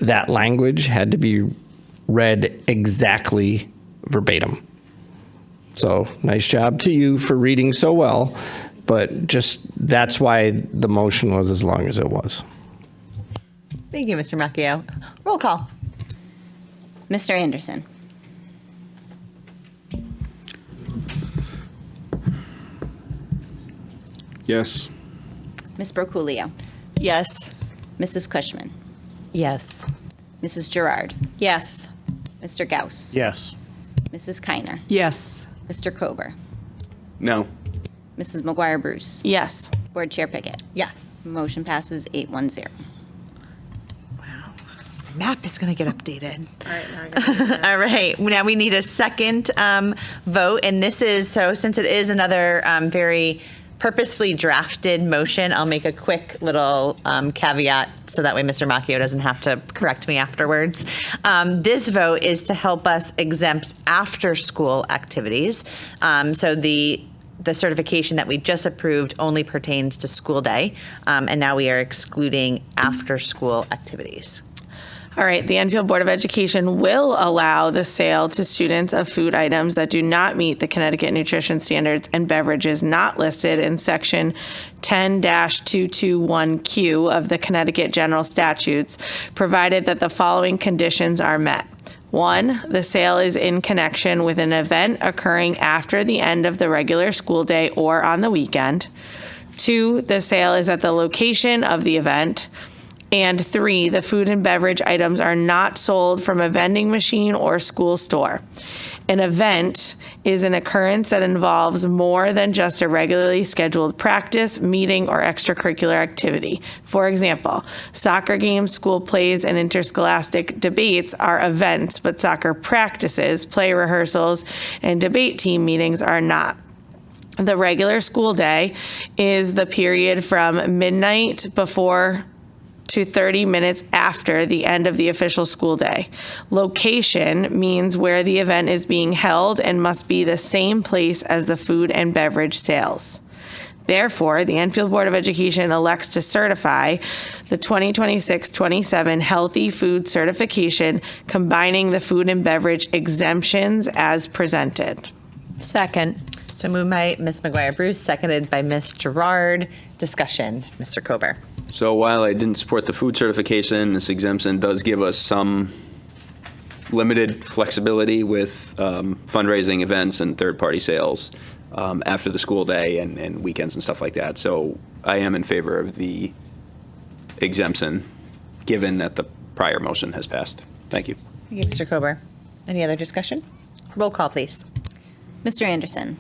that language had to be read exactly verbatim. So nice job to you for reading so well, but just that's why the motion was as long as it was.
Thank you, Mr. Macchio. Roll call.
Mr. Anderson.
Yes.
Ms. Broculio.
Yes.
Mrs. Cushman.
Yes.
Mrs. Gerard.
Yes.
Mr. Gauss.
Yes.
Mrs. Kiner.
Yes.
Mr. Kober.
No.
Mrs. McGuire Bruce.
Yes.
Board Chair Pickett.
Yes.
Motion passes 8-1-0.
Map is going to get updated. All right. Now we need a second vote, and this is since it is another very purposefully drafted motion, I'll make a quick little caveat so that way Mr. Macchio doesn't have to correct me afterwards. This vote is to help us exempt after-school activities. So the certification that we just approved only pertains to school day, and now we are excluding after-school activities.
All right, the Enfield Board of Education will allow the sale to students of food items that do not meet the Connecticut nutrition standards and beverages not listed in Section 10-221Q of the Connecticut General Statutes, provided that the following conditions are met. 1, the sale is in connection with an event occurring after the end of the regular school day or on the weekend. 2, the sale is at the location of the event. And 3, the food and beverage items are not sold from a vending machine or school store. An event is an occurrence that involves more than just a regularly scheduled practice, meeting, or extracurricular activity. For example, soccer games, school plays, and interscholastic debates are events, but soccer practices, play rehearsals, and debate team meetings are not. The regular school day is the period from midnight before to 30 minutes after the end of the official school day. Location means where the event is being held and must be the same place as the food and beverage sales. Therefore, the Enfield Board of Education elects to certify the 2026-27 Healthy Food Certification, combining the food and beverage exemptions as presented.
Second.
So moved by Ms. McGuire Bruce, seconded by Ms. Gerard. Discussion, Mr. Kober.
So while I didn't support the food certification, this exemption does give us some limited flexibility with fundraising events and third-party sales after the school day and weekends and stuff like that. So I am in favor of the exemption, given that the prior motion has passed. Thank you.
Thank you, Mr. Kober. Any other discussion? Roll call, please.
Mr. Anderson.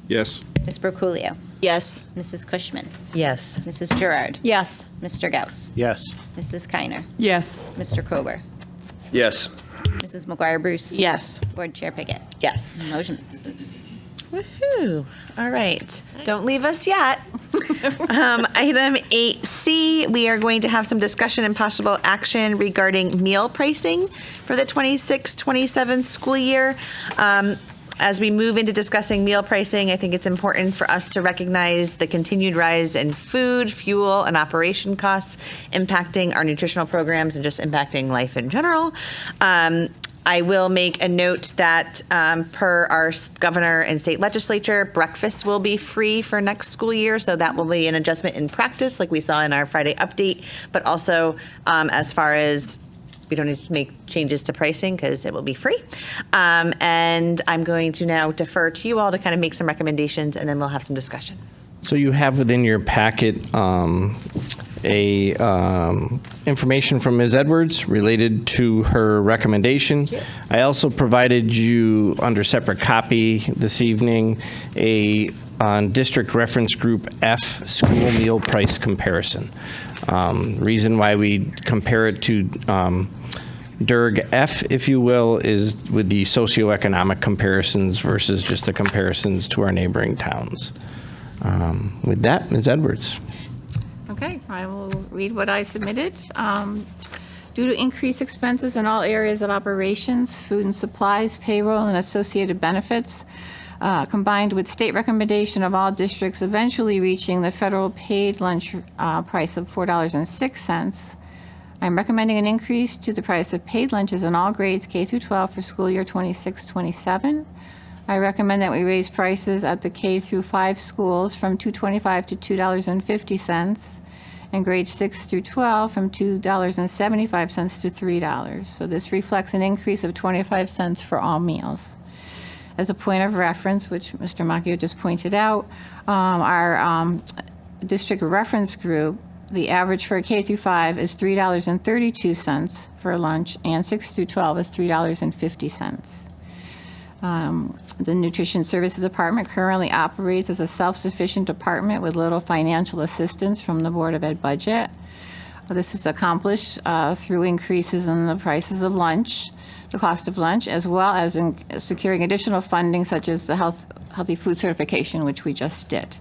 Yes.
Ms. Broculio.
Yes.
Mrs. Cushman.
Yes.
Mrs. Gerard.
Yes.
Mr. Gauss.
Yes.
Mrs. Kiner.
Yes.
Mr. Kober.
Yes.
Mrs. McGuire Bruce.
Yes.
Board Chair Pickett.
Yes.
Motion passes.
Woohoo. All right. Don't leave us yet. Item 8C, we are going to have some discussion and possible action regarding meal pricing for the 26-27 school year. As we move into discussing meal pricing, I think it's important for us to recognize the continued rise in food, fuel, and operation costs impacting our nutritional programs and just impacting life in general. I will make a note that per our governor and state legislature, breakfast will be free for next school year. So that will be an adjustment in practice like we saw in our Friday update, but also as far as we don't need to make changes to pricing because it will be free. And I'm going to now defer to you all to kind of make some recommendations and then we'll have some discussion.
So you have within your packet information from Ms. Edwards related to her recommendation. I also provided you under separate copy this evening on District Reference Group F school meal price comparison. Reason why we compare it to DIRG F, if you will, is with the socioeconomic comparisons versus just the comparisons to our neighboring towns. With that, Ms. Edwards.
Okay, I will read what I submitted. Due to increased expenses in all areas of operations, food and supplies, payroll, and associated benefits, combined with state recommendation of all districts eventually reaching the federal paid lunch price of $4.06, I'm recommending an increase to the price of paid lunches in all grades K through 12 for school year 26-27. I recommend that we raise prices at the K through 5 schools from $2.25 to $2.50, and grades 6 through 12 from $2.75 to $3. So this reflects an increase of 25 cents for all meals. As a point of reference, which Mr. Macchio just pointed out, our district reference group, the average for a K through 5 is $3.32 for lunch, and 6 through 12 is $3.50. The Nutrition Services Department currently operates as a self-sufficient department with little financial assistance from the Board of Ed budget. This is accomplished through increases in the prices of lunch, the cost of lunch, as well as in securing additional funding such as the healthy food certification, which we just did.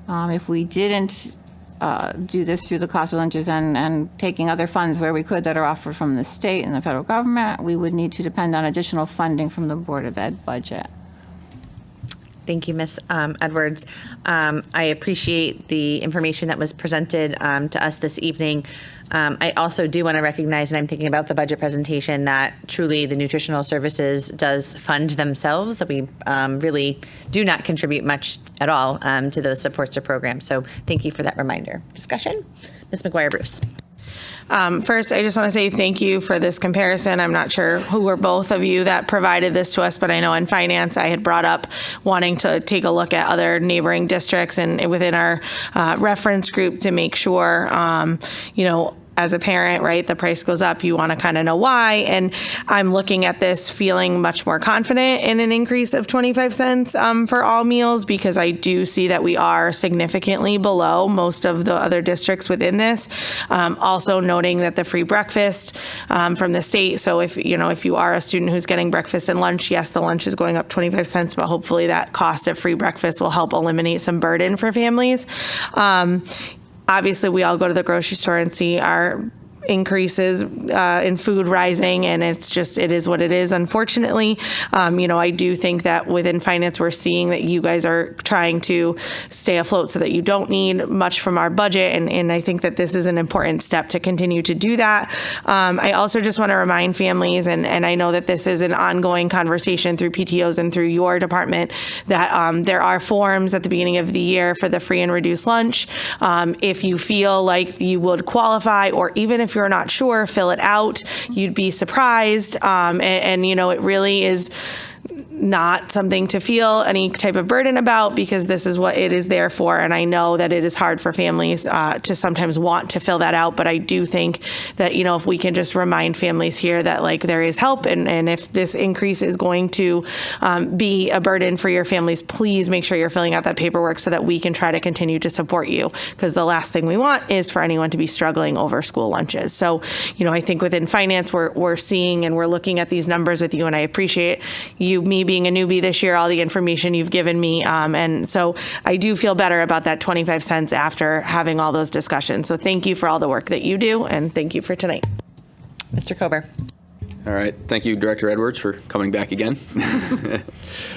If we didn't do this through the cost of lunches and taking other funds where we could that are offered from the state and the federal government, we would need to depend on additional funding from the Board of Ed budget.
Thank you, Ms. Edwards. I appreciate the information that was presented to us this evening. I also do want to recognize, and I'm thinking about the budget presentation, that truly the nutritional services does fund themselves, that we really do not contribute much at all to those supports or programs. So thank you for that reminder. Discussion? Ms. McGuire-Bruce.
First, I just want to say thank you for this comparison. I'm not sure who were both of you that provided this to us, but I know in finance I had brought up wanting to take a look at other neighboring districts and within our reference group to make sure, as a parent, right, the price goes up, you want to kind of know why. And I'm looking at this feeling much more confident in an increase of 25 cents for all meals, because I do see that we are significantly below most of the other districts within this. Also noting that the free breakfast from the state. So if you are a student who's getting breakfast and lunch, yes, the lunch is going up 25 cents, but hopefully that cost of free breakfast will help eliminate some burden for families. Obviously, we all go to the grocery store and see our increases in food rising, and it is what it is, unfortunately. I do think that within finance, we're seeing that you guys are trying to stay afloat so that you don't need much from our budget, and I think that this is an important step to continue to do that. I also just want to remind families, and I know that this is an ongoing conversation through PTOs and through your department, that there are forms at the beginning of the year for the free and reduced lunch. If you feel like you would qualify, or even if you're not sure, fill it out. You'd be surprised. And it really is not something to feel any type of burden about, because this is what it is there for. And I know that it is hard for families to sometimes want to fill that out, but I do think that, if we can just remind families here that there is help, and if this increase is going to be a burden for your families, please make sure you're filling out that paperwork so that we can try to continue to support you, because the last thing we want is for anyone to be struggling over school lunches. So, I think within finance, we're seeing and we're looking at these numbers with you, and I appreciate you, me being a newbie this year, all the information you've given me. And so I do feel better about that 25 cents after having all those discussions. So thank you for all the work that you do, and thank you for tonight.
Mr. Kober.
All right. Thank you, Director Edwards, for coming back again.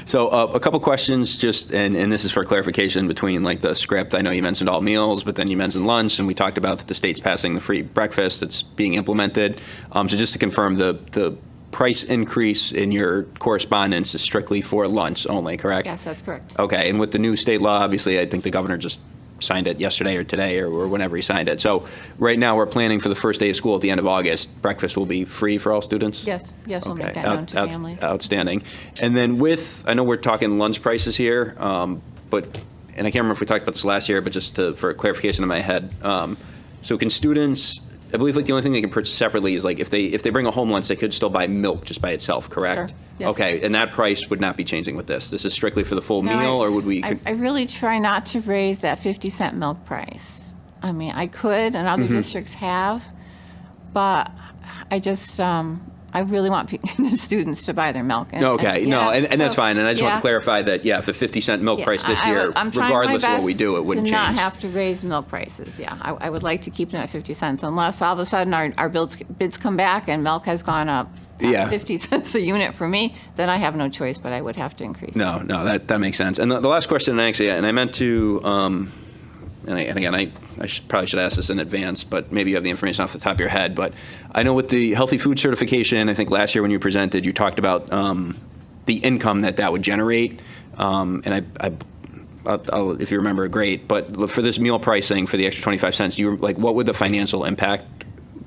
So a couple questions, just, and this is for clarification between like the script. I know you mentioned all meals, but then you mentioned lunch, and we talked about that the state's passing the free breakfast that's being implemented. So just to confirm, the price increase in your correspondence is strictly for lunch only, correct?
Yes, that's correct.
Okay. And with the new state law, obviously, I think the governor just signed it yesterday or today or whenever he signed it. So right now we're planning for the first day of school at the end of August. Breakfast will be free for all students?
Yes, we'll make that known to families.
Outstanding. And then I know we're talking lunch prices here, but, and I can't remember if we talked about this last year, but just for clarification in my head. So can students, I believe like the only thing they can purchase separately is like if they bring a home lunch, they could still buy milk just by itself, correct?
Sure. Yes.
Okay, and that price would not be changing with this. This is strictly for the full
No,
meal, or would we?
I really try not to raise that 50-cent milk price. I mean, I could, and other districts have, but I just, I really want the students to buy their milk. And
That's fine. And I just want
yeah.
to clarify that, if a 50-cent milk price this year,
I'm trying my
regardless of what
best
we do, it wouldn't
to
change.
not have to raise milk prices. Yeah, I would like to keep them at 50 cents, unless all of a sudden our bids come back and milk has gone up. 50 cents a unit for me, then I have no choice, but I would have to increase.
No, that makes sense. And the last question, and I meant to, and again, I probably should ask this in advance, but maybe you have the information off the top of your head. But I know with the healthy food certification, I think last year when you presented, you talked about the income that would generate. And I'll, if you remember, great. But for this meal pricing for the extra 25 cents, what would the financial impact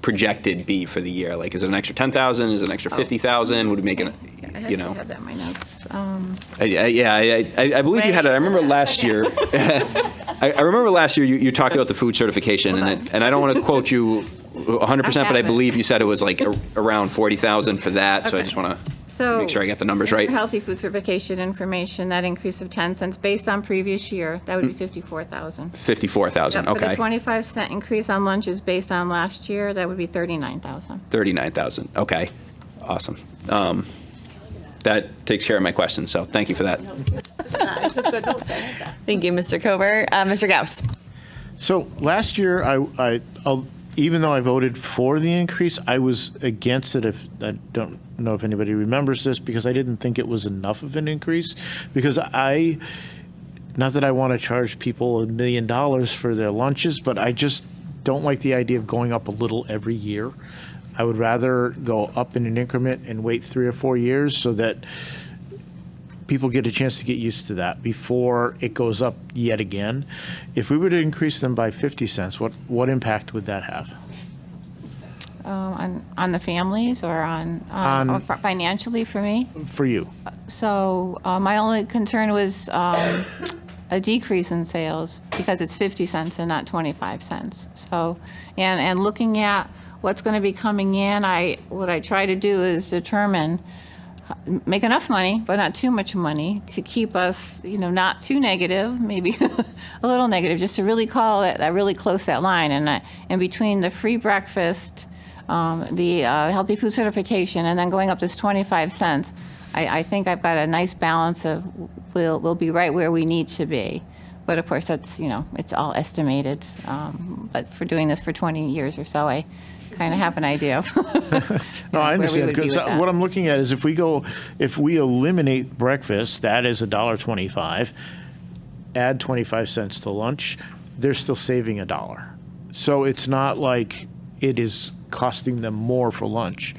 projected be for the year? Like, is it an extra 10,000? Is it an extra 50,000? Would we make it?
I have that in my notes.
I believe you had it. I remember last year. I remember last year you talked about the food certification, and I don't want to quote you 100%, but I believe you said it was like around 40,000 for that. So I just want to make sure I get the numbers right.
Healthy food certification information, that increase of 10 cents based on previous year, that would be 54,000.
54,000.
For the
Okay.
25-cent increase on lunches based on last year, that would be 39,000.
39,000. Okay. Awesome. That takes care of my question. So thank you for that.
Thank you, Mr. Kober. Mr. Gauss.
So last year, even though I voted for the increase, I was against it. I don't know if anybody remembers this, because I didn't think it was enough of an increase. Because not that I want to charge people $1 million for their lunches, but I just don't like the idea of going up a little every year. I would rather go up in an increment and wait 3 or 4 years so that people get a chance to get used to that before it goes up yet again. If we were to increase them by 50 cents, what impact would that have?
On the families or or financially for me?
For you.
So my only concern was a decrease in sales because it's 50 cents and not 25 cents. So, and looking at what's going to be coming in, what I try to do is make enough money, but not too much money to keep us, not too negative, maybe a little negative, just to really call it really close that line. And between the free breakfast, the healthy food certification, and then going up this 25 cents, I think I've got a nice balance of we'll be right where we need to be. But of course, that's, it's all estimated. But for doing this for 20 years or so, I kind of have an idea of
No, I understand.
where we would be
Because
with that.
what I'm looking at is if we eliminate breakfast, that is $1.25, add 25 cents to lunch, they're still saving $1. So it's not like it is costing them more for lunch.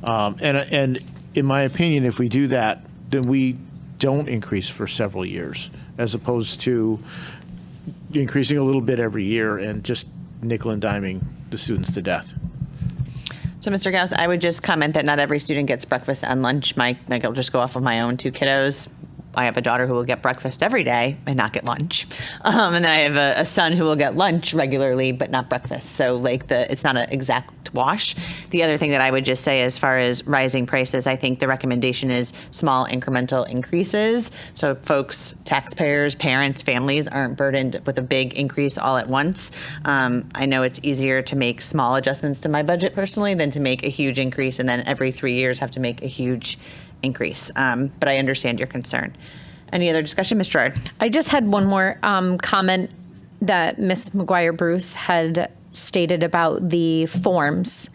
And in my opinion, if we do that, then we don't increase for several years, as opposed to increasing a little bit every year and just nickel and diming the students to death.
So, Mr. Gauss, I would just comment that not every student gets breakfast and lunch. I'll just go off of my own 2 kiddos. I have a daughter who will get breakfast every day and not get lunch. And then I have a son who will get lunch regularly, but not breakfast. So it's not an exact wash. The other thing that I would just say as far as rising prices, I think the recommendation is small incremental increases. So folks, taxpayers, parents, families aren't burdened with a big increase all at once. I know it's easier to make small adjustments to my budget personally than to make a huge increase and then every 3 years have to make a huge increase. But I understand your concern. Any other discussion, Ms. Gerard?
I just had one more comment that Ms. McGuire Bruce had stated about the forms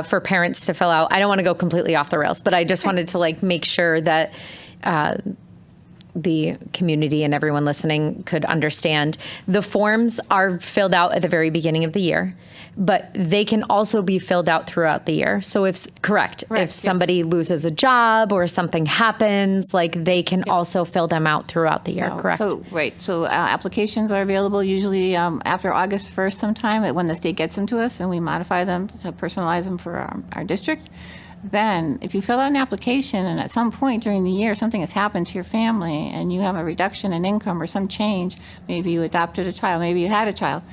for parents to fill out. I don't want to go completely off the rails, but I just wanted to make sure that the community and everyone listening could understand. The forms are filled out at the very beginning of the year, but they can also be filled out throughout the year. So if somebody loses a job or something happens, they can also fill them out throughout the year, correct?
So applications are available usually after August 1st sometime when the state gets them to us and we modify them to personalize them for our district. Then, if you fill out an application and at some point during the year something has happened to your family and you have a reduction in income or some change, maybe you adopted a child, maybe you had a child,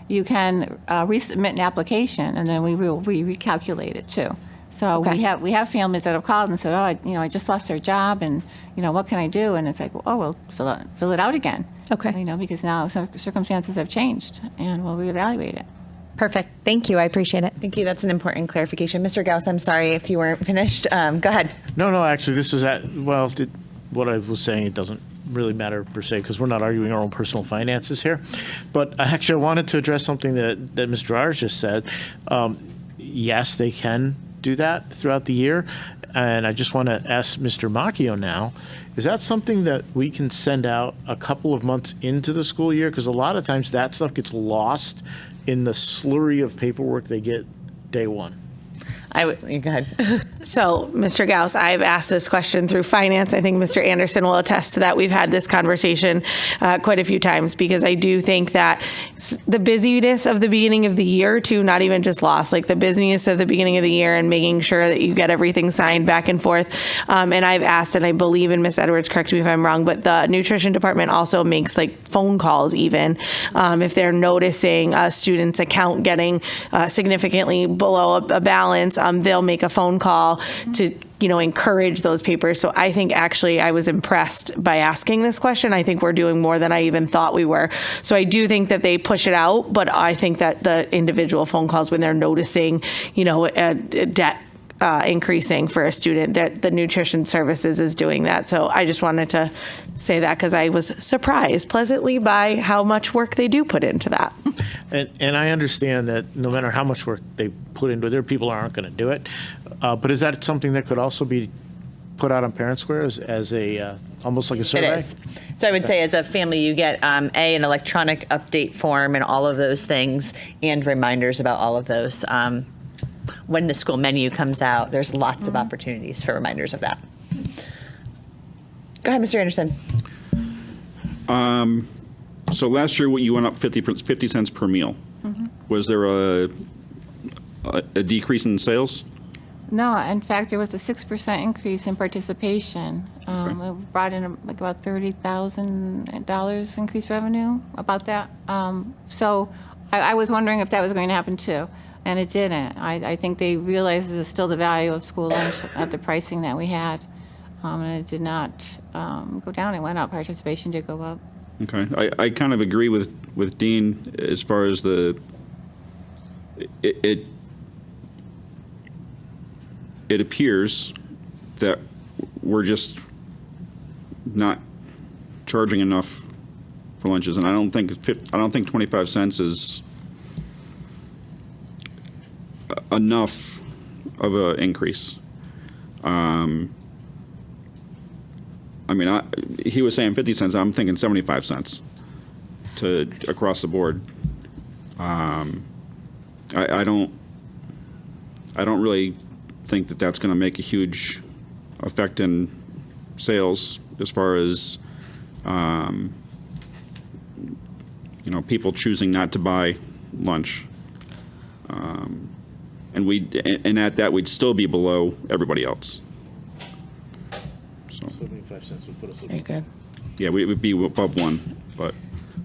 you can resubmit an application and then we recalculate it too. So we have families that have called and said, I just lost their job and what can I do? And it's fill it out again.
Okay.
Because now circumstances have changed and we'll reevaluate it.
Perfect. Thank you. I appreciate it.
Thank you. That's an important clarification. Mr. Gauss, I'm sorry if you weren't finished. Go ahead.
No, actually, this is what I was saying, it doesn't really matter per se because we're not arguing our own personal finances here. But I wanted to address something that Ms. Gerard just said. Yes, they can do that throughout the year. And I just want to ask Mr. Macchio now, is that something that we can send out a couple of months into the school year? Because a lot of times that stuff gets lost in the slurry of paperwork they get day one.
Go ahead.
So, Mr. Gauss, I've asked this question through finance. I think Mr. Anderson will attest to that. We've had this conversation quite a few times because I do think that the busyness of the beginning of the year, too, not even just lost, the busyness of the beginning of the year and making sure that you get everything signed back and forth. And I've asked, and I believe in Ms. Edwards, correct me if I'm wrong, but the nutrition department also makes phone calls even if they're noticing a student's account getting significantly below a balance. They'll make a phone call to encourage those papers. So I think actually I was impressed by asking this question. I think we're doing more than I even thought we were. So I do think that they push it out, but I think that the individual phone calls when they're noticing, a debt increasing for a student, that the nutrition services is doing that. So I just wanted to say that because I was surprised pleasantly by how much work they do put into that.
And I understand that no matter how much work they put into it, there are people who aren't going to do it. But is that something that could also be put out on Parent Square as a almost like a survey?
It is. So I would say as a family, you get an electronic update form and all of those things and reminders about all of those. When the school menu comes out, there's lots of opportunities for reminders of that. Go ahead, Mr. Anderson.
So last year, you went up 50 cents per meal.
Mm-hmm.
Was there a decrease in sales?
No, in fact, there was a 6% increase in participation. It brought in about $30,000 increased revenue, about that. So I was wondering if that was going to happen too, and it didn't. I think they realized there's still the value of school lunch at the pricing that we had, and it did not go down. It went up. Participation did go up.
Okay, I kind of agree with Dean as far as it appears that we're just not charging enough for lunches, and I don't think 25 cents is enough of an increase. He was saying 50 cents. I'm thinking 75 cents to across the board. I don't really think that that's going to make a huge effect in sales as far as people choosing not to buy lunch. And at that we'd still be below everybody else. So
75 cents would put us
Very good.
yeah, we would be above one, but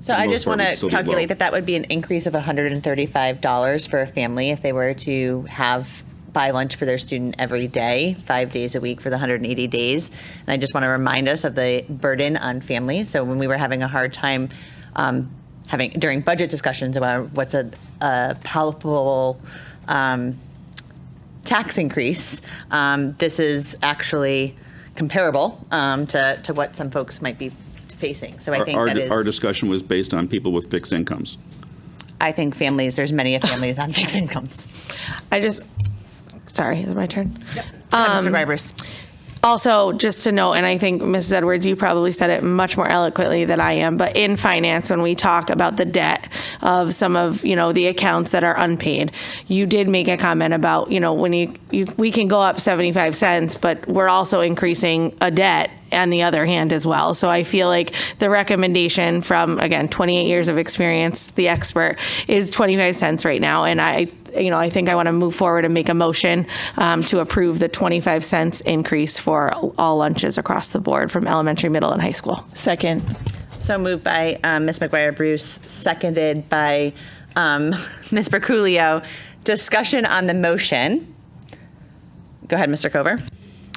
So
for the
I
most
just
part,
want
we'd
to
still be
calculate
low.
that would be an increase of $135 for a family if they were to buy lunch for their student every day, 5 days a week for the 180 days. And I just want to remind us of the burden on families. So when we were having a hard time during budget discussions about what's a palpable tax increase, this is actually comparable to what some folks might be facing. So I think
Our discussion was based on people with fixed incomes.
I think there's many families on fixed incomes.
Sorry, is it my turn?
Yep. Mr. Guybrush.
Also, just to note, and I think Mrs. Edwards, you probably said it much more eloquently than I am, but in finance, when we talk about the debt of some of, the accounts that are unpaid, you did make a comment about, when we can go up 75 cents, but we're also increasing a debt on the other hand as well. So I feel like the recommendation from, again, 28 years of experience, the expert, is 25 cents right now. And I think I want to move forward and make a motion to approve the 25 cents increase for all lunches across the board from elementary, middle, and high school.
Second.
So moved by Ms. McGuire-Bruce, seconded by Ms. Berculio. Discussion on the motion. Go ahead, Mr. Cover.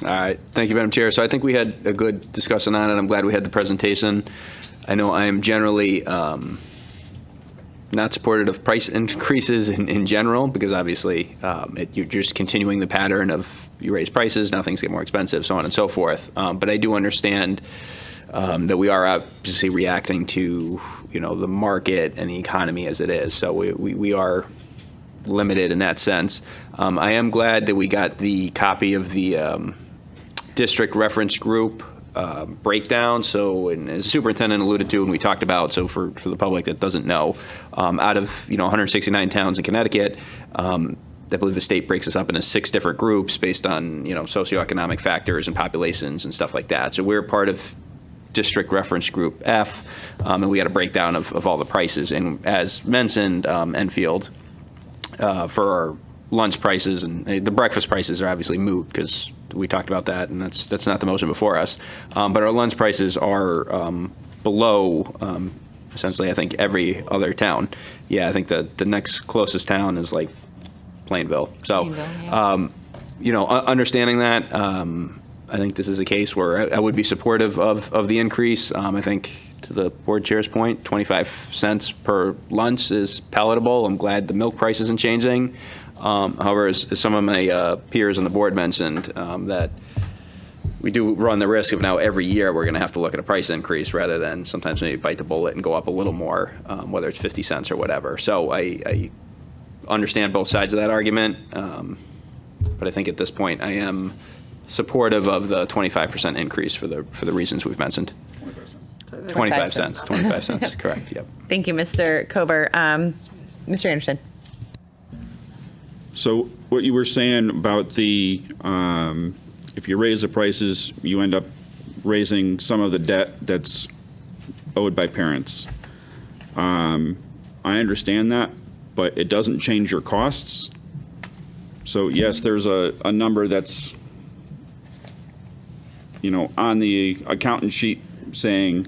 All right. Thank you, Madam Chair. So I think we had a good discussion on it. I'm glad we had the presentation. I know I am generally not supportive of price increases in general, because obviously you're just continuing the pattern of you raise prices, now things get more expensive, so on and so forth. But I do understand that we are obviously reacting to the market and the economy as it is. So we are limited in that sense. I am glad that we got the copy of the district reference group breakdown. So, and as the superintendent alluded to, and we talked about, so for the public that doesn't know, out of 169 towns in Connecticut, I believe the state breaks us up into 6 different groups based on socioeconomic factors and populations and stuff like that. So we're part of district reference group F, and we got a breakdown of all the prices. And as mentioned, Enfield, for our lunch prices and the breakfast prices are obviously moot because we talked about that, and that's not the motion before us. But our lunch prices are below essentially, I think, every other town. Yeah, I think the next closest town is like Plainville. So, understanding that, I think this is a case where I would be supportive of the increase. I think, to the board chair's point, 25 cents per lunch is palatable. I'm glad the milk price isn't changing. However, as some of my peers on the board mentioned, that we do run the risk of now every year we're going to have to look at a price increase rather than sometimes maybe bite the bullet and go up a little more, whether it's 50 cents or whatever. So I understand both sides of that argument, but I think at this point I am supportive of the 25% increase for the reasons we've mentioned. 25 cents. 25 cents. Correct. Yep.
Thank you, Mr. Cover. Mr. Anderson.
So what you were saying about the, if you raise the prices, you end up raising some of the debt that's owed by parents. I understand that, but it doesn't change your costs. So yes, there's a number that's, on the accountant sheet saying,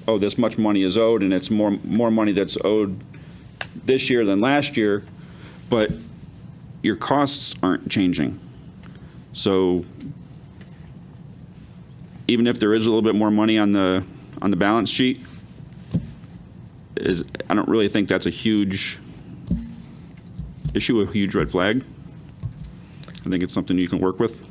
oh, this much money is owed, and it's more money that's owed this year than last year, but your costs aren't changing. So even if there is a little bit more money on the balance sheet, I don't really think that's a huge issue, a huge red flag. I think it's something you can work with.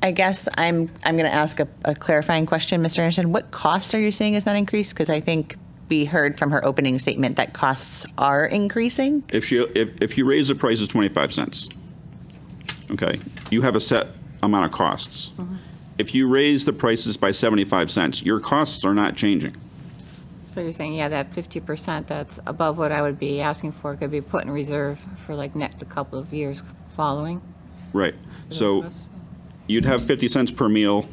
I guess I'm going to ask a clarifying question, Mr. Anderson. What costs are you saying is not increased? Because I think we heard from her opening statement that costs are increasing.
If you raise the prices 25 cents, okay, you have a set amount of costs.
Mm-hmm.
If you raise the prices by 75 cents, your costs are not changing.
So you're saying, that 50% that's above what I would be asking for could be put in reserve for a couple of years following?
Right. So you'd have 50 cents per meal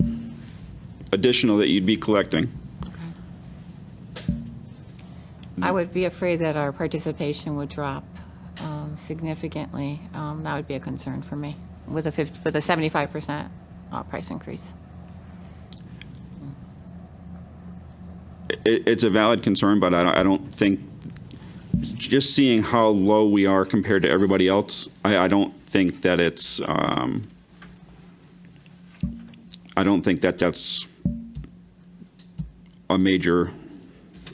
additional that you'd be collecting.
I would be afraid that our participation would drop significantly. That would be a concern for me with a 75% price increase.
It's a valid concern, but I don't think, just seeing how low we are compared to everybody else, I don't think that it's, I don't think that that's a major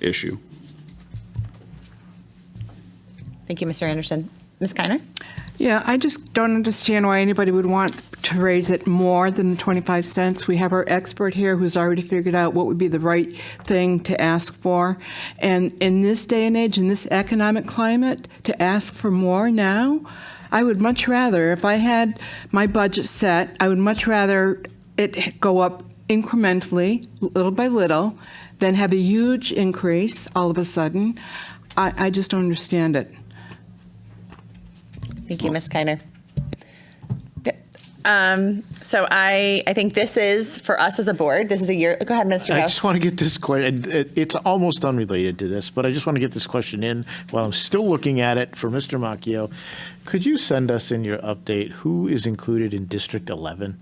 issue.
Thank you, Mr. Anderson. Ms. Kiner?
Yeah, I just don't understand why anybody would want to raise it more than the 25 cents. We have our expert here who's already figured out what would be the right thing to ask for. And in this day and age, in this economic climate, to ask for more now, I would much rather, if I had my budget set, I would much rather it go up incrementally, little by little, than have a huge increase all of a sudden. I just don't understand it.
Thank you, Ms. Kiner. So I think this is, for us as a board, this is a year. Go ahead, Mr.
I
Gauss.
just want to get this question. It's almost unrelated to this, but I just want to get this question in while I'm still looking at it for Mr. Macchio. Could you send us in your update who is included in District 11?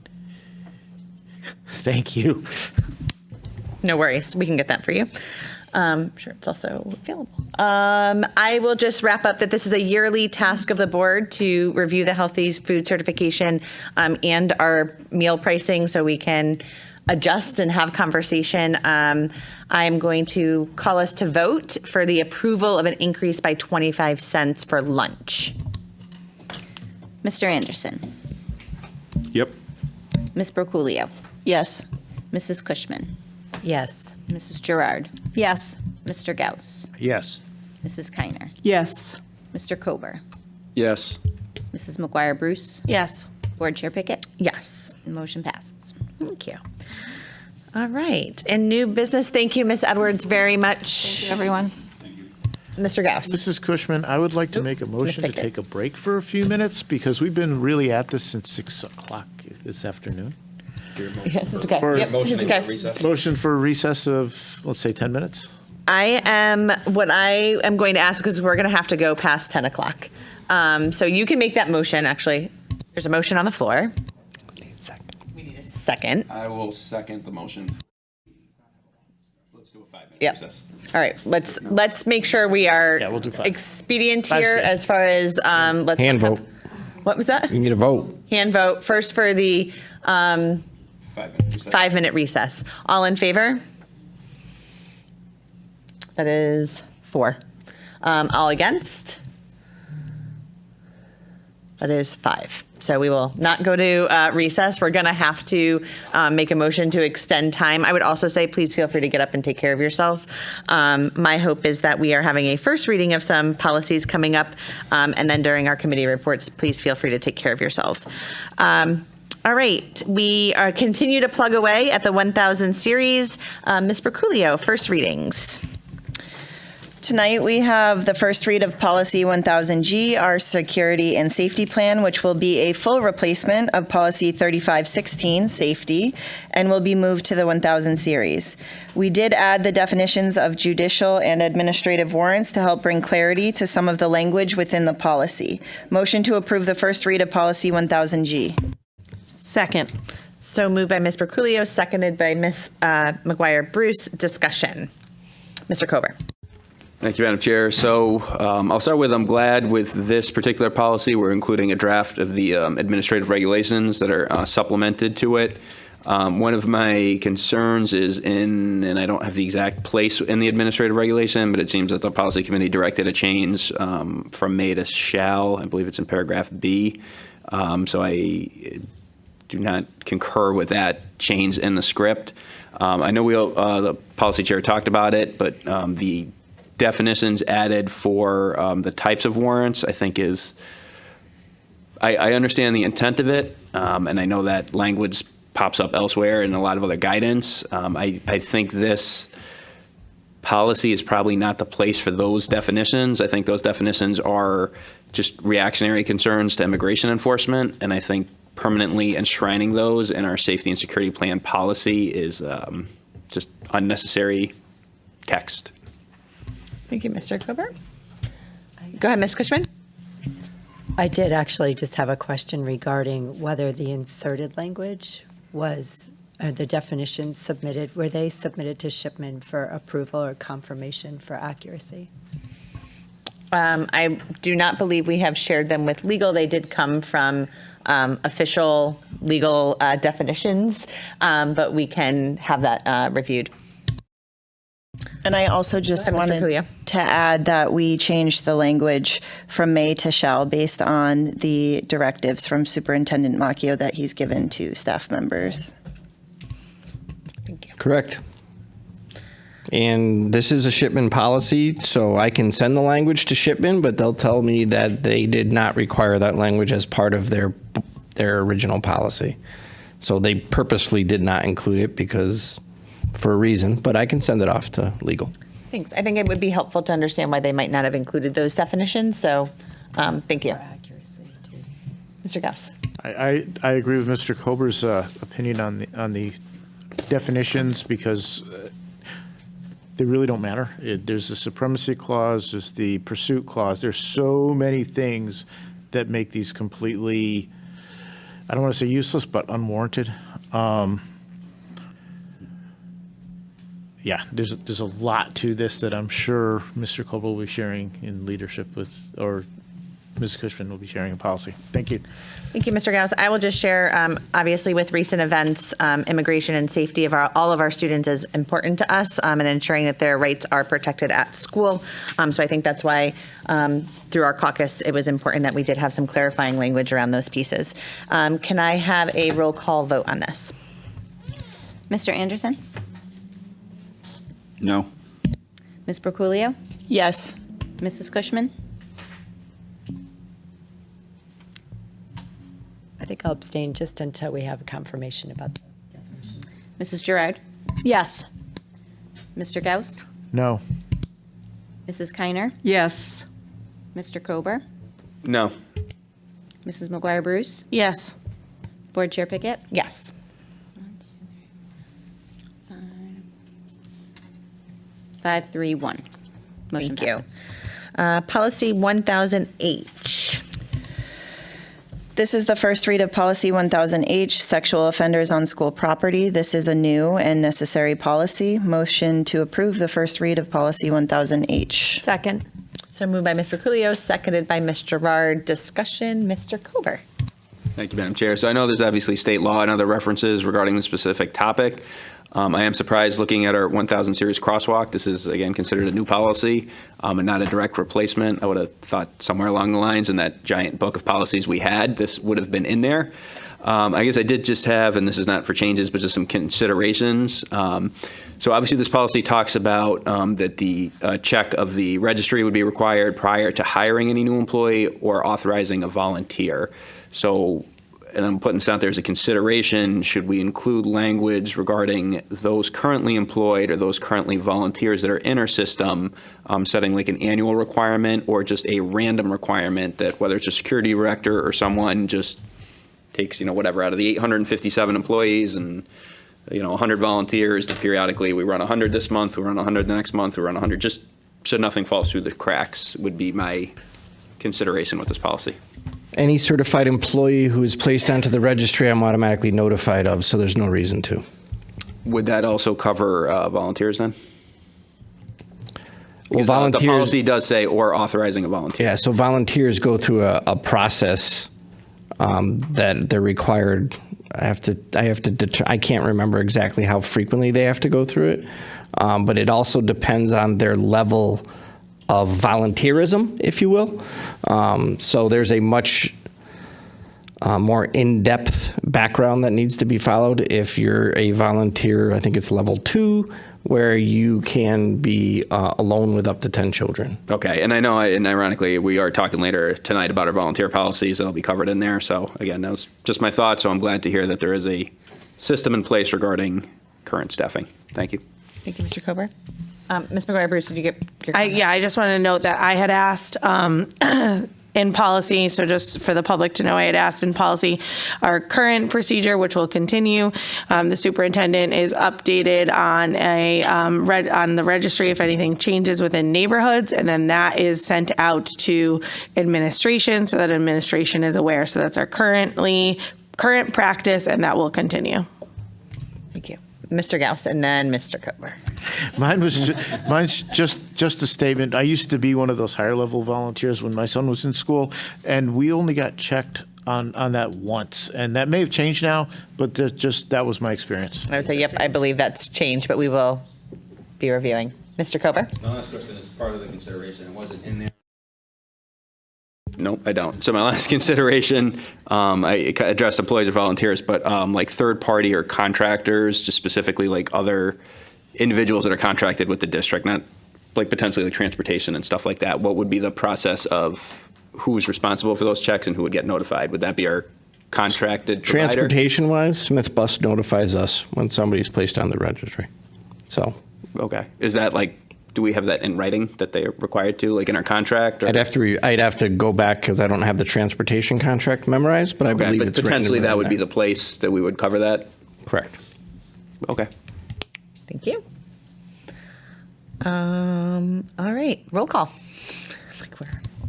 Thank you.
No worries. We can get that for you. I'm sure it's also available. I will just wrap up that this is a yearly task of the board to review the healthy food certification and our meal pricing so we can adjust and have conversation. I'm going to call us to vote for the approval of an increase by 25 cents for lunch.
Mr. Anderson.
Yep.
Ms. Broculio.
Yes.
Mrs. Cushman.
Yes.
Mrs. Gerard.
Yes.
Mr. Gauss.
Yes.
Mrs. Kiner.
Yes.
Mr. Kober.
Yes.
Mrs. McGuire Bruce.
Yes.
Board Chair Pickett.
Yes.
The motion passes.
Thank you. All right. And new business, thank you, Ms. Edwards, very much.
Thank you, everyone.
Mr. Gauss.
Mrs. Cushman, I would like to make a motion to
Pickett.
take a break for a few minutes because we've been really at this since 6 o'clock this afternoon.
Yes, it's okay.
For-
Yep, it's okay.
Motion for a recess of, let's say, 10 minutes?
What I am going to ask, because we're going to have to go past 10 o'clock. So you can make that motion, actually. There's a motion on the floor. We need a second.
I will second the motion. Let's do a 5-minute
Yep.
recess.
All right, let's make sure we are
we'll do 5.
expedient
Five's
here
good.
as far as, let's.
Hand vote.
What was that?
You can get a vote.
Hand vote, first for the
5-minute recess.
5-minute recess. All in favor? That is 4. All against? That is 5. So we will not go to recess. We're going to have to make a motion to extend time. I would also say, please feel free to get up and take care of yourself. My hope is that we are having a first reading of some policies coming up, and then during our committee reports, please feel free to take care of yourselves. All right, we continue to plug away at the 1000 series. Ms. Broculio, first readings.
Tonight, we have the first read of Policy 1000G, our Security and Safety Plan, which will be a full replacement of Policy 3516, Safety, and will be moved to the 1000 series. We did add the definitions of judicial and administrative warrants to help bring clarity to some of the language within the policy. Motion to approve the first read of Policy 1000G.
Second.
So moved by Ms. Broculio, seconded by Ms. McGuire Bruce. Discussion. Mr. Kober.
Thank you, Madam Chair. So I'll start with, I'm glad with this particular policy, we're including a draft of the administrative regulations that are supplemented to it. One of my concerns is and I don't have the exact place in the administrative regulation, but it seems that the policy committee directed a change from may to shall. I believe it's in paragraph B. So I do not concur with that change in the script. I know the policy chair talked about it, but the definitions added for the types of warrants, I think is, I understand the intent of it, and I know that language pops up elsewhere in a lot of other guidance. I think this policy is probably not the place for those definitions. I think those definitions are just reactionary concerns to immigration enforcement, and I think permanently enshrining those in our safety and security plan policy is just unnecessary text.
Thank you, Mr. Kober. Go ahead, Ms. Cushman.
I did actually just have a question regarding whether the inserted language was, or the definitions submitted, were they submitted to Shipman for approval or confirmation for accuracy?
I do not believe we have shared them with legal. They did come from official legal definitions, but we can have that reviewed.
And I also just
Go ahead, Mr.
wanted
Coolio.
to add that we changed the language from may to shall based on the directives from Superintendent Macchio that he's given to staff members.
Correct. And this is a Shipman policy, so I can send the language to Shipman, but they'll tell me that they did not require that language as part of their original policy. So they purposefully did not include it because, for a reason, but I can send it off to legal.
Thanks. I think it would be helpful to understand why they might not have included those definitions. So, thank you. Mr. Gauss.
I agree with Mr. Kober's opinion on the definitions because they really don't matter. There's the supremacy clause, there's the pursuit clause. There's so many things that make these completely, I don't want to say useless, but unwarranted. Yeah, there's a lot to this that I'm sure Mr. Kober will be sharing in leadership with, or Ms. Cushman will be sharing in policy. Thank you.
Thank you, Mr. Gauss. I will just share, obviously, with recent events, immigration and safety of all of our students is important to us, and ensuring that their rights are protected at school. So I think that's why, through our caucus, it was important that we did have some clarifying language around those pieces. Can I have a roll call vote on this?
Mr. Anderson?
No.
Ms. Proculio?
Yes.
Mrs. Cushman?
I think I'll abstain just until we have confirmation about that.
Mrs. Gerard?
Yes.
Mr. Gauss?
No.
Mrs. Kiner?
Yes.
Mr. Kober?
No.
Mrs. McGuire Bruce?
Yes.
Board Chair Pickett?
Yes.
5-3-1. Motion
Thank you.
passes.
Policy 1000H.
This is the first read of Policy 1000H, Sexual Offenders on School Property. This is a new and necessary policy. Motion to approve the first read of Policy 1000H.
Second.
So moved by Ms. Proculio, seconded by Ms. Gerard. Discussion, Mr. Kober.
Thank you, Madam Chair. So I know there's obviously state law and other references regarding the specific topic. I am surprised looking at our 1000 series crosswalk. This is, again, considered a new policy and not a direct replacement. I would have thought somewhere along the lines in that giant book of policies we had, this would have been in there. I guess I did just have, and this is not for changes, but just some considerations. So obviously this policy talks about that the check of the registry would be required prior to hiring any new employee or authorizing a volunteer. So, and I'm putting this out there as a consideration, should we include language regarding those currently employed or those currently volunteers that are in our system, setting like an annual requirement or just a random requirement that whether it's a security director or someone just takes, whatever out of the 857 employees and, 100 volunteers, periodically we run 100 this month, we run 100 the next month, we run 100, just so nothing falls through the cracks would be my consideration with this policy.
Any certified employee who is placed onto the registry, I'm automatically notified of, so there's no reason to.
Would that also cover volunteers then?
Well,
Because
volunteers.
the policy does say or authorizing a volunteer.
Yeah, so volunteers go through a process that they're required. I can't remember exactly how frequently they have to go through it, but it also depends on their level of volunteerism, if you will. So there's a much more in-depth background that needs to be followed. If you're a volunteer, I think it's level 2, where you can be alone with up to 10 children.
Okay, and I know, and ironically, we are talking later tonight about our volunteer policies that'll be covered in there. So again, that was just my thought. So I'm glad to hear that there is a system in place regarding current staffing. Thank you.
Thank you, Mr. Kober. Ms. McGuire Bruce, did you get your comments?
I just want to note that I had asked in policy, so just for the public to know, I had asked in policy our current procedure, which will continue. The superintendent is updated on on the registry if anything changes within neighborhoods, and then that is sent out to administration so that administration is aware. So that's our current practice, and that will continue.
Thank you. Mr. Gauss, and then Mr. Kober.
Mine's just a statement. I used to be one of those higher level volunteers when my son was in school, and we only got checked on that once, and that may have changed now, but that was my experience.
I would say, yep, I believe that's changed, but we will be reviewing. Mr. Kober?
My last question is part of the consideration. It wasn't in there. Nope, I don't. So my last consideration, I addressed employees or volunteers, but like third party or contractors, just specifically like other individuals that are contracted with the district, not like potentially like transportation and stuff like that. What would be the process of who's responsible for those checks and who would get notified? Would that be our contracted provider?
Transportation-wise, Smith Bus notifies us when somebody's placed on the registry. So.
Okay. Is that like, do we have that in writing that they are required to, like in our contract? Or?
I'd have to go back because I don't have the transportation contract memorized, but I believe
but
it's written
potentially that would be
there.
the place that we would cover that?
Correct.
Okay.
Thank you. All right, roll call.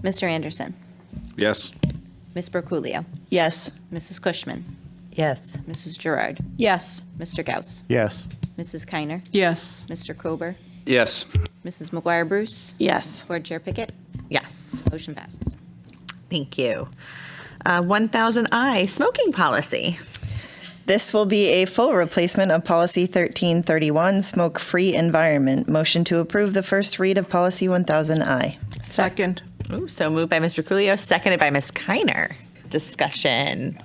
Mr. Anderson.
Yes.
Ms. Broculio.
Yes.
Mrs. Cushman.
Yes.
Mrs. Gerard.
Yes.
Mr. Gauss.
Yes.
Mrs. Kiner.
Yes.
Mr. Kober.
Yes.
Mrs. McGuire Bruce.
Yes.
Board Chair Pickett.
Yes.
Motion passes.
Thank you. 1000I, smoking policy.
This will be a full replacement of Policy 1331, Smoke-Free Environment. Motion to approve the first read of Policy 1000I.
Second.
Ooh, so moved by Mr. Coolio, seconded by Ms. Kiner. Discussion.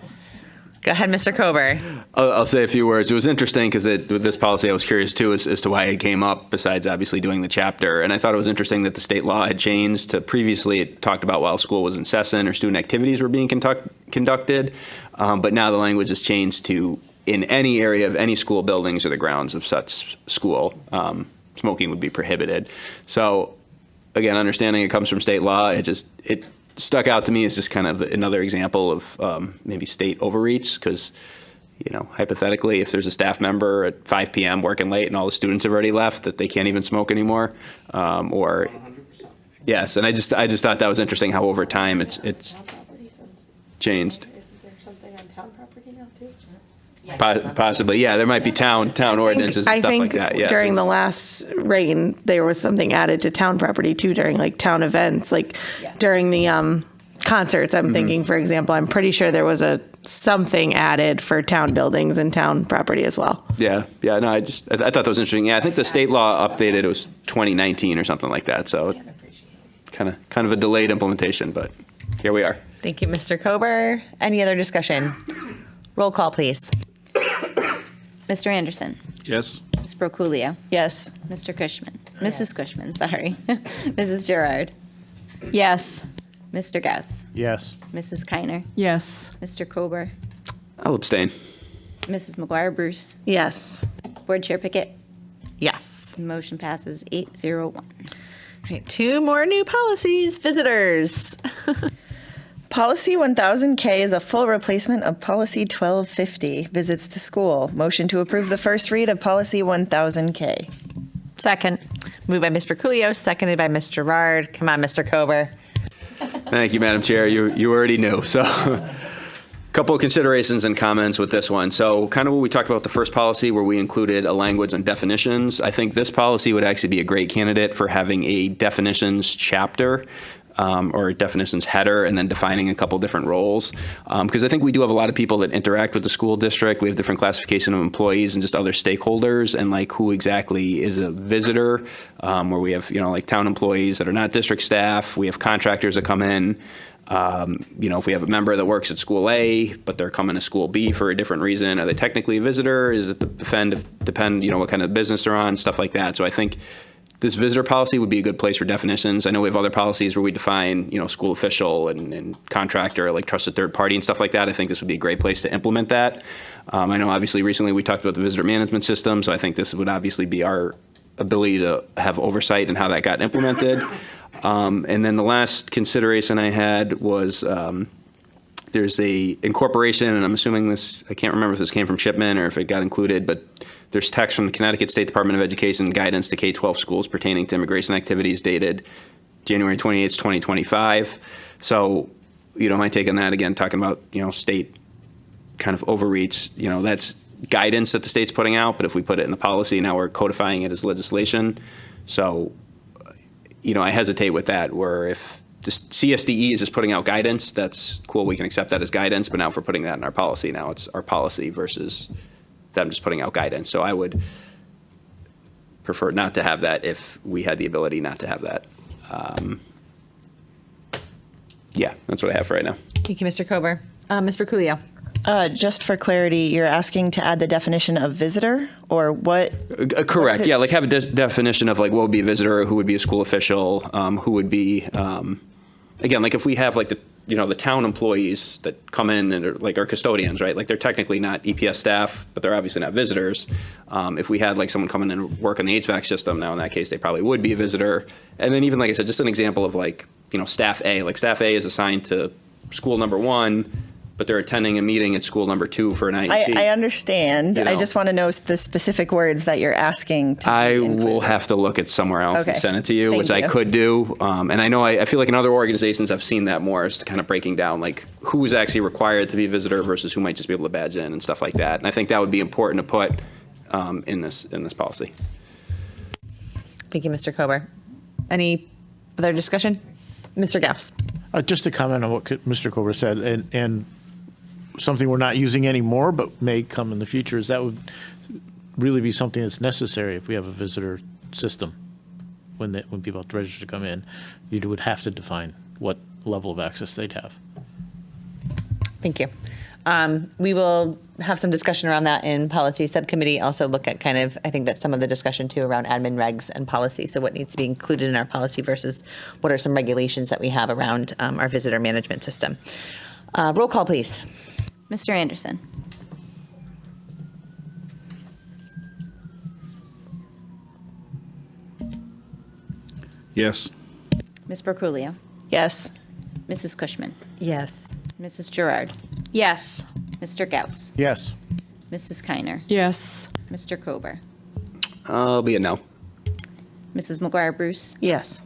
Go ahead, Mr. Kober.
I'll say a few words. It was interesting because with this policy, I was curious too as to why it came up, besides obviously doing the chapter. And I thought it was interesting that the state law had changed to previously it talked about while school was in session or student activities were being conducted. But now the language has changed to in any area of any school buildings or the grounds of such school, smoking would be prohibited. So again, understanding it comes from state law, it stuck out to me as just kind of another example of maybe state overreach because, you know, hypothetically, if there's a staff member at 5 p.m. working late and all the students have already left, that they can't even smoke anymore, or 100%. Yes, and I just thought that was interesting how over time it's changed.
Isn't there something on town property now too?
Possibly, yeah. There might be town ordinances and
I
stuff
think
like that. Yeah,
during
so
the last reign, there was something added to town property too during like town events, like during the concerts. I'm thinking, for example, I'm pretty sure there was something added for town buildings and town property as well.
Yeah. No, I thought that was interesting. Yeah, I think the state law updated. It was 2019 or something like that. So kind of a delayed implementation, but here we are.
Thank you, Mr. Kober. Any other discussion? Roll call, please.
Mr. Anderson.
Yes.
Ms. Broculio.
Yes.
Mr. Cushman. Mrs. Cushman, sorry. Mrs. Gerard.
Yes.
Mr. Gauss.
Yes.
Mrs. Kiner.
Yes.
Mr. Kober.
I'll abstain.
Mrs. McGuire Bruce.
Yes.
Board Chair Pickett.
Yes.
Motion passes 801.
All right, 2 more new policies. Visitors.
Policy 1000K is a full replacement of Policy 1250, Visits to School. Motion to approve the first read of Policy 1000K.
Second.
Moved by Mr. Coolio, seconded by Ms. Gerard. Come on, Mr. Kober.
Thank you, Madam Chair. You already knew. So a couple of considerations and comments with this one. So kind of what we talked about the first policy where we included a language on definitions. I think this policy would actually be a great candidate for having a definitions chapter. Or a definitions header and then defining a couple different roles. Because I think we do have a lot of people that interact with the school district. We have different classification of employees and just other stakeholders and like who exactly is a visitor, where we have, like town employees that are not district staff. We have contractors that come in. If we have a member that works at school A, but they're coming to school B for a different reason, are they technically a visitor? Is it depend, what kind of business they're on, stuff like that. So I think this visitor policy would be a good place for definitions. I know we have other policies where we define, school official and contractor, like trusted third party and stuff like that. I think this would be a great place to implement that. I know obviously recently we talked about the visitor management system, so I think this would obviously be our ability to have oversight in how that got implemented. And then the last consideration I had was there's a incorporation, and I'm assuming this, I can't remember if this came from Shipman or if it got included, but there's text from the Connecticut State Department of Education guidance to K-12 schools pertaining to immigration activities dated January 28th, 2025. So, my take on that, again, talking about, state kind of overreach, that's guidance that the state's putting out, but if we put it in the policy, now we're codifying it as legislation. So, I hesitate with that, where if just CSDE is just putting out guidance, that's cool, we can accept that as guidance, but now if we're putting that in our policy, now it's our policy versus them just putting out guidance. So I would prefer not to have that if we had the ability not to have that. Yeah, that's what I have for right now.
Thank you, Mr. Kober. Ms. Berculio.
Just for clarity, you're asking to add the definition of visitor, or what?
Correct. Yeah, like have a definition of like what would be a visitor, who would be a school official, who would be, again, like if we have like the town employees that come in and are like our custodians, right? Like they're technically not EPS staff, but they're obviously not visitors. If we had like someone come in and work on the HVAC system, now in that case they probably would be a visitor. And then even like I said, just an example of like staff A. Like staff A is assigned to school number 1. But they're attending a meeting at school number 2 for an IEP.
I understand. I just want to know the specific words that you're asking to
I will have to look at somewhere else and send it to you,
Thank
which
you.
I could do. And I know I feel like in other organizations I've seen that more as kind of breaking down like who is actually required to be a visitor versus who might just be able to badge in and stuff like that. And I think that would be important to put in this policy.
Thank you, Mr. Kober. Any other discussion? Mr. Gauss.
Just to comment on what Mr. Kober said, and something we're not using anymore, but may come in the future, is that would really be something that's necessary if we have a visitor system. When people have to register to come in, you would have to define what level of access they'd have.
Thank you. We will have some discussion around that in policy subcommittee. Also look at kind of, I think that's some of the discussion too around admin regs and policy. So what needs to be included in our policy versus what are some regulations that we have around our visitor management system. Roll call, please.
Mr. Anderson.
Yes.
Ms. Berculio.
Yes.
Mrs. Cushman.
Yes.
Mrs. Gerard.
Yes.
Mr. Gauss.
Yes.
Mrs. Kiner.
Yes.
Mr. Kober.
I'll be a no.
Mrs. McGuire Bruce.
Yes.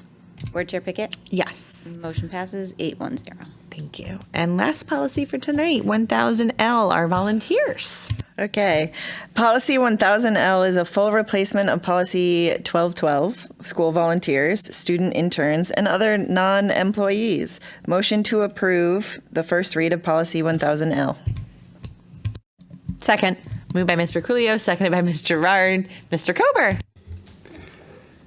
Board Chair Pickett.
Yes.
Motion passes 8-1-0.
Thank you. And last policy for tonight, 1000L, our volunteers.
Okay. Policy 1000L is a full replacement of Policy 1212, school volunteers, student interns, and other non-employees. Motion to approve the first read of Policy 1000L.
Second. Moved by Ms. Berculio, seconded by Ms. Gerard. Mr. Kober.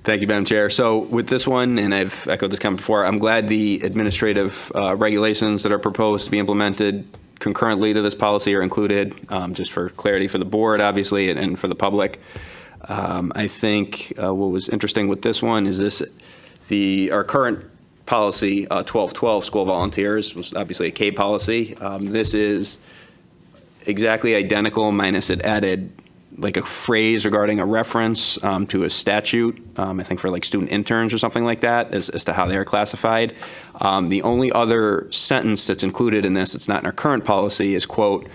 Thank you, Madam Chair. So with this one, and I've echoed this comment before, I'm glad the administrative regulations that are proposed to be implemented concurrently to this policy are included, just for clarity for the board, obviously, and for the public. I think what was interesting with this one is our current policy, 1212, school volunteers, was obviously a K policy. This is exactly identical, minus it added like a phrase regarding a reference to a statute, I think for like student interns or something like that, as to how they're classified. The only other sentence that's included in this that's not in our current policy is, quote,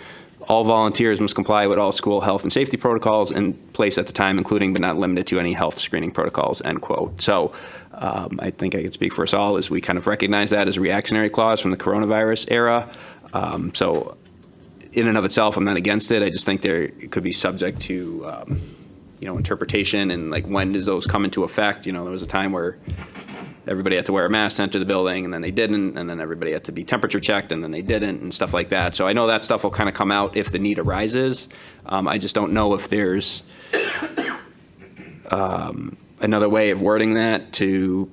all volunteers must comply with all school health and safety protocols in place at the time, including but not limited to any health screening protocols, end quote. So I think I can speak for us all as we kind of recognize that as a reactionary clause from the coronavirus era. So in and of itself, I'm not against it. I just think it could be subject to, interpretation and like when does those come into effect? There was a time where everybody had to wear a mask to enter the building and then they didn't, and then everybody had to be temperature checked and then they didn't and stuff like that. So I know that stuff will kind of come out if the need arises. I just don't know if there's another way of wording that to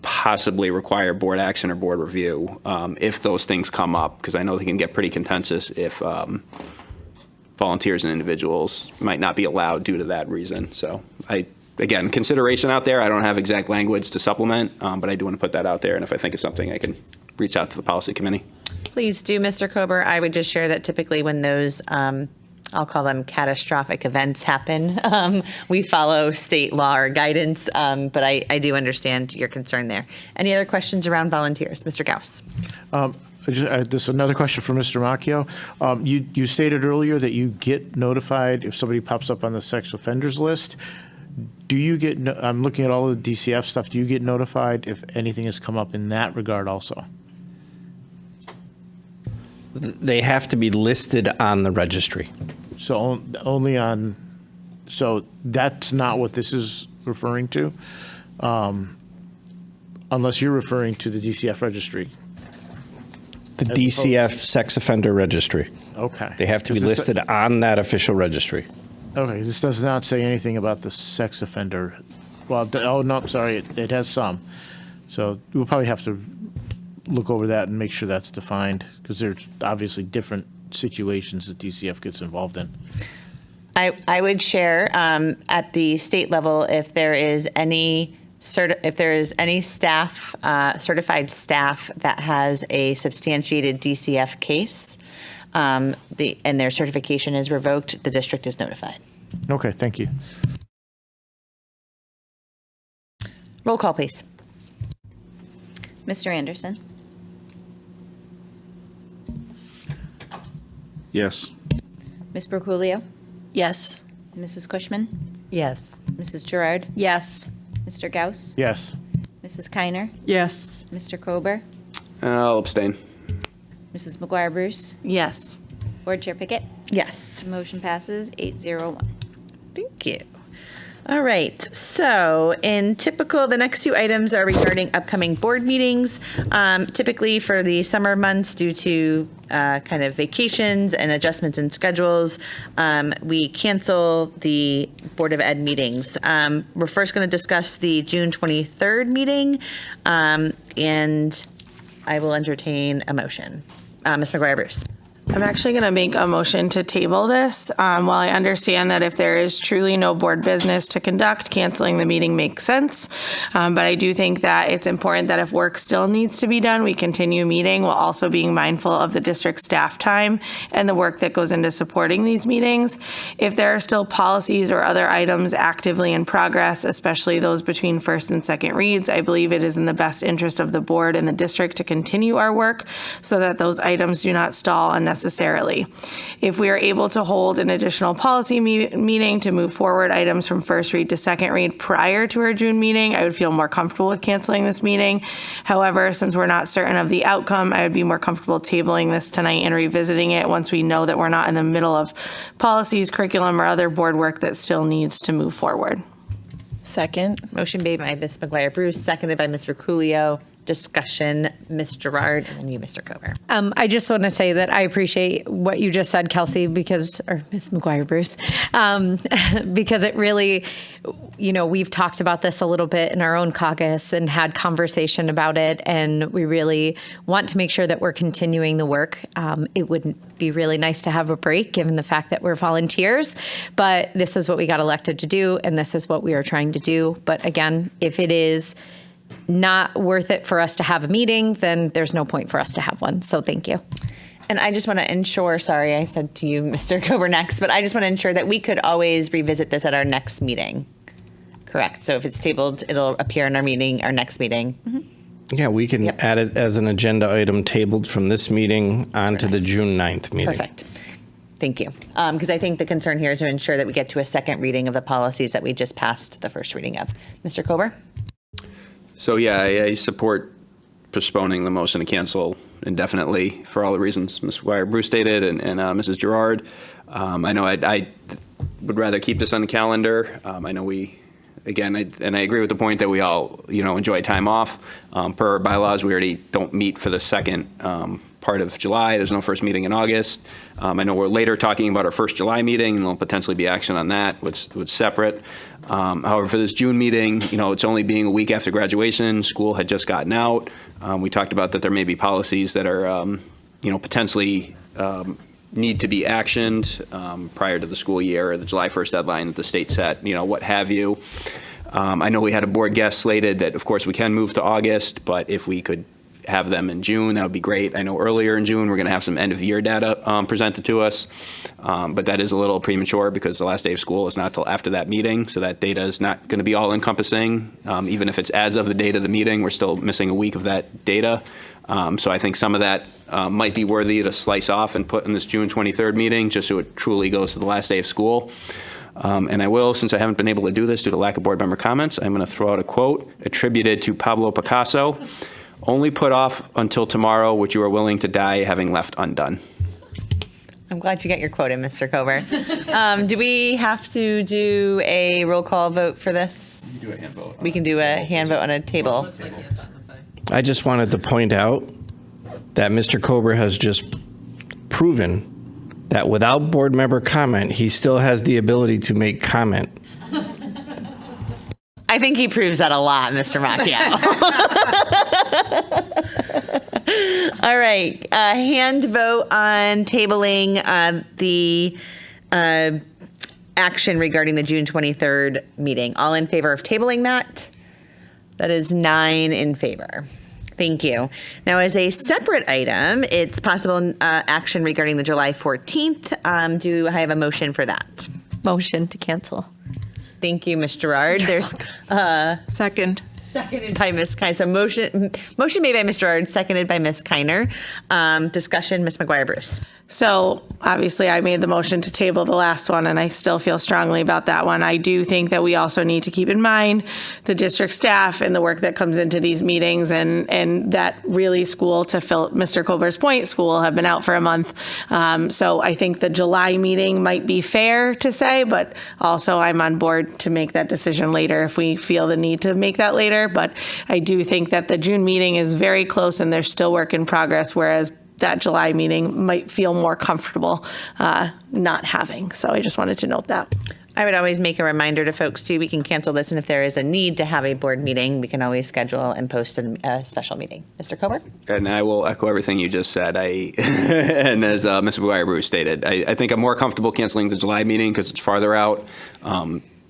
possibly require board action or board review if those things come up, because I know they can get pretty contentious if volunteers and individuals might not be allowed due to that reason. So again, consideration out there. I don't have exact language to supplement, but I do want to put that out there. And if I think of something, I can reach out to the policy committee.
Please do, Mr. Kober. I would just share that typically when those I'll call them catastrophic events happen, we follow state law or guidance, but I do understand your concern there. Any other questions around volunteers? Mr. Gauss.
This is another question for Mr. Macchio. You stated earlier that you get notified if somebody pops up on the sex offenders list. Do you get, I'm looking at all the DCF stuff, do you get notified if anything has come up in that regard also?
They have to be listed on the registry.
So only on, so that's not what this is referring to? Unless you're referring to the DCF registry.
The DCF sex offender registry.
Okay.
They have to be listed on that official registry.
Okay, this does not say anything about the sex offender. Well, oh, no, sorry, it has some. So we'll probably have to look over that and make sure that's defined, because there's obviously different situations that DCF gets involved in.
I would share at the state level if there is any staff, certified staff that has a substantiated DCF case, and their certification is revoked, the district is notified.
Okay, thank you.
Roll call, please.
Mr. Anderson?
Yes.
Ms. Broccolio?
Yes.
Mrs. Cushman?
Yes.
Mrs. Gerard?
Yes.
Mr. Gauss?
Yes.
Mrs. Kiner?
Yes.
Mr. Kober?
I'll abstain.
Mrs. McGuire Bruce?
Yes.
Board Chair Pickett?
Yes.
Motion passes 8-0-1.
Thank you. All right. So the next two items are regarding upcoming board meetings. Typically for the summer months, due to kind of vacations and adjustments in schedules, we cancel the Board of Ed meetings. We're first going to discuss the June 23rd meeting, and I will entertain a motion. Ms. McGuire Bruce.
I'm actually going to make a motion to table this. While I understand that if there is truly no board business to conduct, canceling the meeting makes sense. But I do think that it's important that if work still needs to be done, we continue meeting while also being mindful of the district staff time and the work that goes into supporting these meetings. If there are still policies or other items actively in progress, especially those between first and second reads, I believe it is in the best interest of the board and the district to continue our work so that those items do not stall unnecessarily. If we are able to hold an additional policy meeting to move forward items from first read to second read prior to our June meeting, I would feel more comfortable with canceling this meeting. However, since we're not certain of the outcome, I would be more comfortable tabling this tonight and revisiting it once we know that we're not in the middle of policies, curriculum, or other board work that still needs to move forward.
Second. Motion made by Ms. McGuire Bruce, seconded by Ms. Verculio. Discussion, Ms. Gerard, and then you, Mr. Kober.
I just want to say that I appreciate what you just said, Kelsey, or Ms. McGuire Bruce, because it really, we've talked about this a little bit in our own caucus and had conversation about it, and we really want to make sure that we're continuing the work. It would be really nice to have a break given the fact that we're volunteers, but this is what we got elected to do, and this is what we are trying to do. But again, if it is not worth it for us to have a meeting, then there's no point for us to have one. So thank you.
And I just want to ensure, sorry, I said to you, Mr. Kober next, but I just want to ensure that we could always revisit this at our next meeting. Correct. So if it's tabled, it'll appear in our next meeting. Mm-hmm.
Yeah, we can add it as an agenda item tabled from this meeting onto the June 9th meeting.
Perfect. Thank you. Because I think the concern here is to ensure that we get to a second reading of the policies that we just passed the first reading of. Mr. Kober?
So yeah, I support postponing the motion to cancel indefinitely for all the reasons Ms. McGuire Bruce stated and Mrs. Gerard. I know I would rather keep this on the calendar. I know and I agree with the point that we all enjoy time off. Per our bylaws, we already don't meet for the second part of July. There's no first meeting in August. I know we're later talking about our first July meeting, and there'll potentially be action on that, which separate. However, for this June meeting, it's only being a week after graduation. School had just gotten out. We talked about that there may be policies that are, potentially need to be actioned prior to the school year or the July 1st deadline that the state set, what have you. I know we had a board guest slated that, of course, we can move to August, but if we could have them in June, that would be great. I know earlier in June, we're going to have some end of year data presented to us, but that is a little premature because the last day of school is not till after that meeting. So that data is not going to be all encompassing. Even if it's as of the date of the meeting, we're still missing a week of that data. So I think some of that might be worthy to slice off and put in this June 23rd meeting, just so it truly goes to the last day of school. And I will, since I haven't been able to do this due to lack of board member comments, I'm going to throw out a quote attributed to Pablo Picasso: "Only put off until tomorrow what you are willing to die having left undone."
I'm glad you got your quote in, Mr. Kober. Do we have to do a roll call vote for this?
You can do a hand vote.
We can do a hand vote on a table.
I just wanted to point out that Mr. Kober has just proven that without board member comment, he still has the ability to make comment.
I think he proves that a lot, Mr. Macchio. All right. Hand vote on tabling the action regarding the June 23rd meeting. All in favor of tabling that? That is 9 in favor. Thank you. Now, as a separate item, it's possible action regarding the July 14th. Do I have a motion for that?
Motion to cancel.
Thank you, Ms. Gerard.
Second.
Seconded by Ms. Kiner. So motion made by Ms. Gerard, seconded by Ms. Kiner. Discussion, Ms. McGuire-Bruce.
So obviously I made the motion to table the last one, and I still feel strongly about that one. I do think that we also need to keep in mind the district staff and the work that comes into these meetings, and that really school, to fill Mr. Colbert's point, school have been out for a month. So I think the July meeting might be fair to say, but also I'm on board to make that decision later if we feel the need to make that later. But I do think that the June meeting is very close and there's still work in progress, whereas that July meeting might feel more comfortable not having. So I just wanted to note that.
I would always make a reminder to folks too, we can cancel this, and if there is a need to have a board meeting, we can always schedule and post a special meeting. Mr. Colbert?
And I will echo everything you just said. And as Ms. McGuire-Bruce stated, I think I'm more comfortable canceling the July meeting because it's farther out.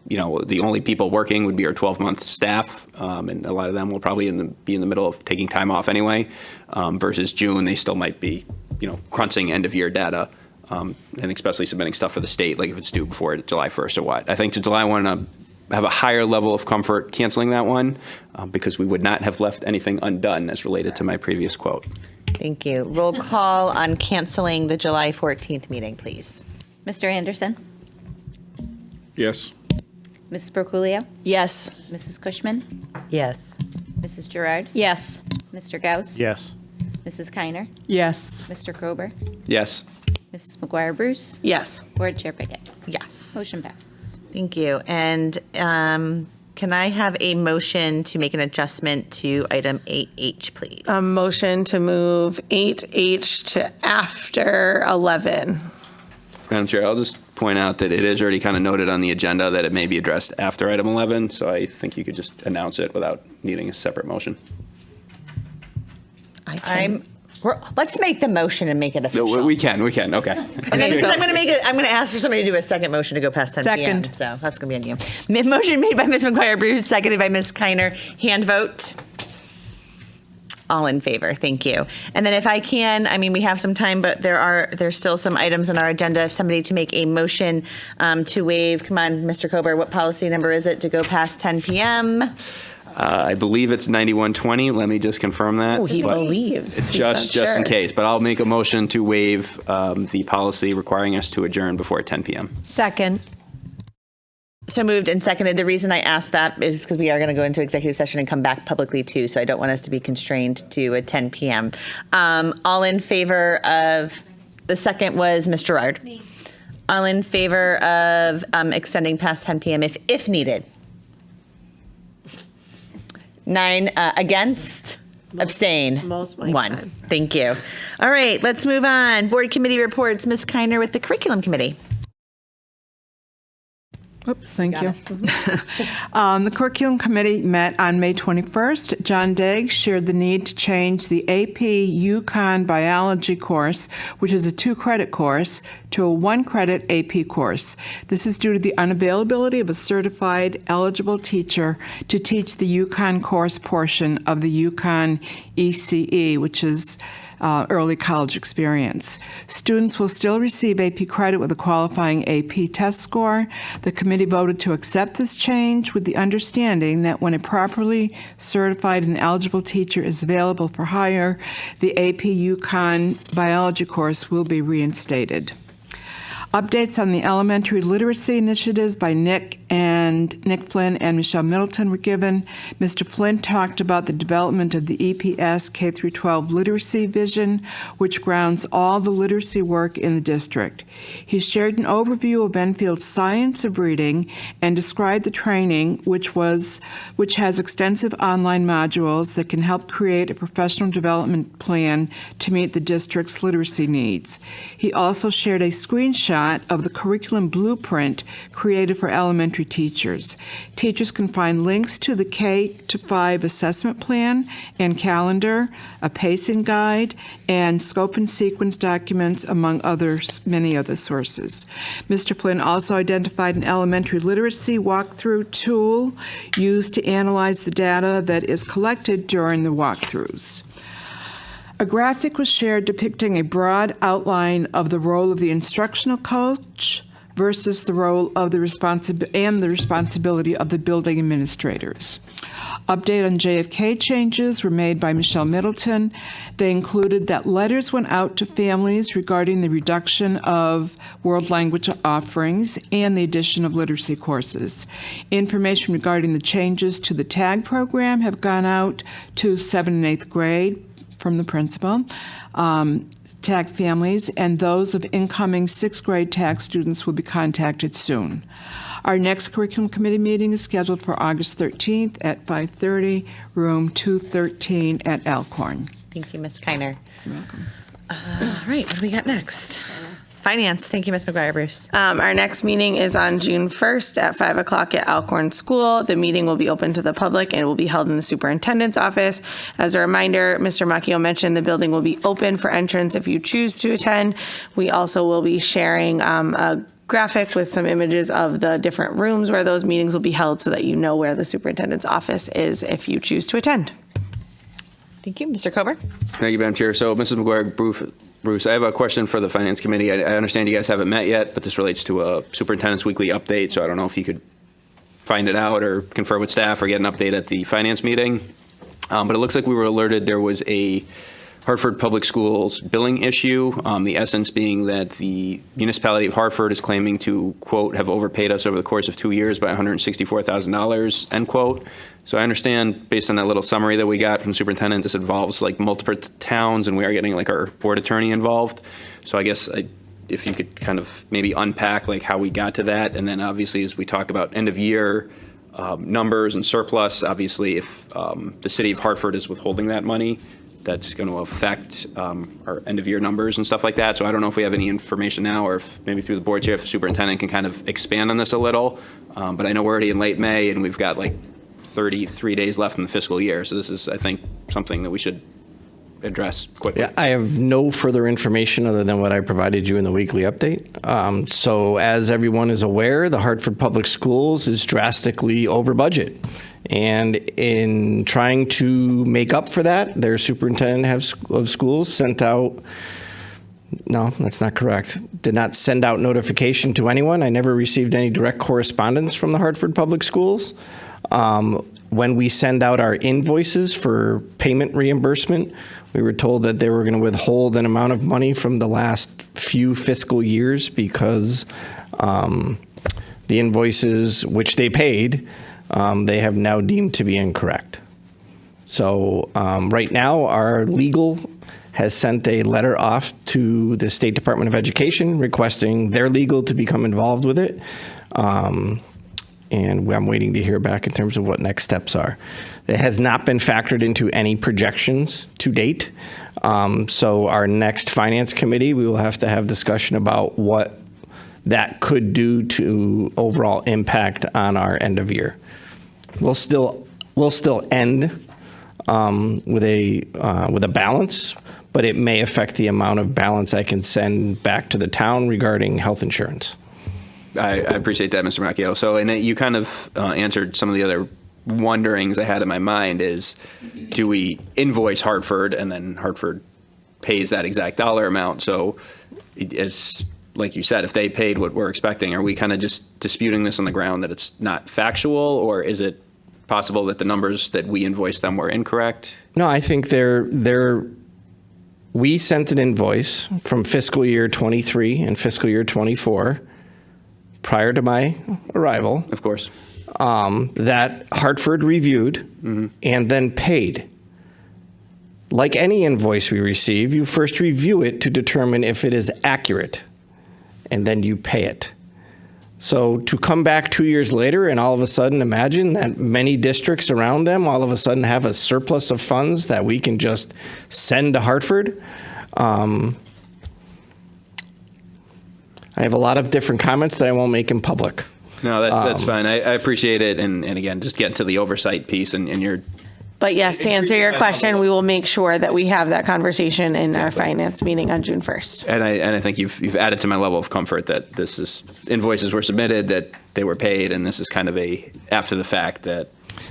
The only people working would be our 12-month staff, and a lot of them will probably be in the middle of taking time off anyway. Versus June, they still might be, crunching end-of-year data, and especially submitting stuff for the state, like if it's due before July 1st or what. I think to July 1, have a higher level of comfort canceling that one because we would not have left anything undone as related to my previous quote.
Thank you. Roll call on canceling the July 14th meeting, please.
Mr. Anderson?
Yes.
Mrs. Broculio?
Yes.
Mrs. Cushman?
Yes.
Mrs. Gerard?
Yes.
Mr. Gauss?
Yes.
Mrs. Kiner?
Yes.
Mr. Krober?
Yes.
Mrs. McGuire-Bruce?
Yes.
Board Chair Pickett?
Yes.
Motion passes.
Thank you. And can I have a motion to make an adjustment to item 8H, please?
A motion to move 8H to after 11.
Madam Chair, I'll just point out that it is already kind of noted on the agenda that it may be addressed after item 11, so I think you could just announce it without needing a separate motion.
Let's make the motion and make it official.
No, we can, okay.
And then because I'm going to ask for somebody to do a second motion to go past 10 p.m.
Second.
So that's going to be on you. Motion made by Ms. McGuire-Bruce, seconded by Ms. Kiner. Hand vote. All in favor. Thank you. And then if I can, we have some time, but there's still some items on our agenda. If somebody to make a motion to waive, come on, Mr. Kober, what policy number is it to go past 10 p.m.?
I believe it's 9120. Let me just confirm that.
Oh, he believes.
It's
He's not
just
sure.
in case, but I'll make a motion to waive the policy requiring us to adjourn before 10 p.m.
Second.
So moved and seconded. The reason I asked that is because we are going to go into executive session and come back publicly too, so I don't want us to be constrained to a 10 p.m. All in favor of, the second was Ms. Gerard. Me. All in favor of extending past 10 p.m. if needed. 9 against, abstain.
Most my
1.
time.
Thank you. All right, let's move on. Board committee reports. Ms. Kiner with the curriculum committee.
Oops, thank you. The Curriculum Committee met on May 21st. John Dagg shared the need to change the AP UConn Biology course, which is a 2-credit course, to a 1-credit AP course. This is due to the unavailability of a certified eligible teacher to teach the UConn course portion of the UConn ECE, which is early college experience. Students will still receive AP credit with a qualifying AP test score. The committee voted to accept this change with the understanding that when a properly certified and eligible teacher is available for hire, the AP UConn biology course will be reinstated. Updates on the elementary literacy initiatives by Nick and and Nick Flynn and Michelle Middleton were given. Mr. Flynn talked about the development of the EPS K-12 literacy vision, which grounds all the literacy work in the district. He shared an overview of Enfield's Science of Reading and described the training, which has extensive online modules that can help create a professional development plan to meet the district's literacy needs. He also shared a screenshot of the curriculum blueprint created for elementary teachers. Teachers can find links to the K-5 assessment plan and calendar, a pacing guide, and scope and sequence documents, among many other sources. Mr. Flynn also identified an elementary literacy walkthrough tool used to analyze the data that is collected during the walkthroughs. A graphic was shared depicting a broad outline of the role of the instructional coach versus the role of the responsibility of the building administrators. Update on JFK changes were made by Michelle Middleton. They included that letters went out to families regarding the reduction of world language offerings and the addition of literacy courses. Information regarding the changes to the TAG program have gone out to 7th and 8th grade from the principal. TAG families and those of incoming 6th grade TAG students will be contacted soon. Our next curriculum committee meeting is scheduled for August 13th at 5:30, room 213 at Alcorn.
Thank you, Ms. Kiner.
You're welcome.
All right, what do we got next? Finance. Thank you, Ms. McGuire Bruce.
Our next meeting is on June 1st at 5 o'clock at Alcorn School. The meeting will be open to the public and it will be held in the superintendent's office. As a reminder, Mr. Macchio mentioned the building will be open for entrance if you choose to attend. We also will be sharing a graphic with some images of the different rooms where those meetings will be held so that you know where the superintendent's office is if you choose to attend.
Thank you. Mr. Kober?
Thank you, Madam Chair. So, Mrs. McGuire Bruce, I have a question for the Finance Committee. I understand you guys haven't met yet, but this relates to a superintendent's weekly update, so I don't know if you could find it out or confer with staff or get an update at the Finance meeting. But it looks like we were alerted there was a Hartford Public Schools billing issue, the essence being that the municipality of Hartford is claiming to, quote, have overpaid us over the course of 2 years by $164,000, end quote. So I understand, based on that little summary that we got from the superintendent, this involves like multiple towns, and we are getting like our board attorney involved. So I guess if you could kind of maybe unpack like how we got to that, and then obviously as we talk about end of year numbers and surplus, obviously if the city of Hartford is withholding that money, that's going to affect our end of year numbers and stuff like that. So I don't know if we have any information now, or if maybe through the board chair, if the superintendent can kind of expand on this a little. But I know we're already in late May and we've got like 33 days left in the fiscal year. So this is, I think, something that we should address quickly.
Yeah, I have no further information other than what I provided you in the weekly update. So as everyone is aware, the Hartford Public Schools is drastically over budget. And in trying to make up for that, their superintendent of schools sent out, no, that's not correct, did not send out notification to anyone. I never received any direct correspondence from the Hartford Public Schools. When we send out our invoices for payment reimbursement, we were told that they were going to withhold an amount of money from the last few fiscal years because the invoices which they paid, they have now deemed to be incorrect. So right now, our legal has sent a letter off to the State Department of Education requesting their legal to become involved with it. And I'm waiting to hear back in terms of what next steps are. It has not been factored into any projections to date. So our next Finance Committee, we will have to have discussion about what that could do to overall impact on our end of year. We'll still end with a balance, but it may affect the amount of balance I can send back to the town regarding health insurance.
I appreciate that, Mr. Macchio. So, and you kind of answered some of the other wonderings I had in my mind is, do we invoice Hartford and then Hartford pays that exact dollar amount? So as like you said, if they paid what we're expecting, are we kind of just disputing this on the ground that it's not factual, or is it possible that the numbers that we invoiced them were incorrect?
No, I think we sent an invoice from fiscal year 23 and fiscal year 24 prior to my arrival.
Of course.
that Hartford reviewed and then paid. Like any invoice we receive, you first review it to determine if it is accurate, and then you pay it. So to come back 2 years later and all of a sudden imagine that many districts around them all of a sudden have a surplus of funds that we can just send to Hartford. I have a lot of different comments that I won't make in public.
No, that's fine. I appreciate it. And again, just getting to the oversight piece and your.
But yes, to answer your question, we will make sure that we have that conversation in our finance meeting on June 1st.
And I think you've added to my level of comfort that this is invoices were submitted, that they were paid, and this is kind of a after the fact that.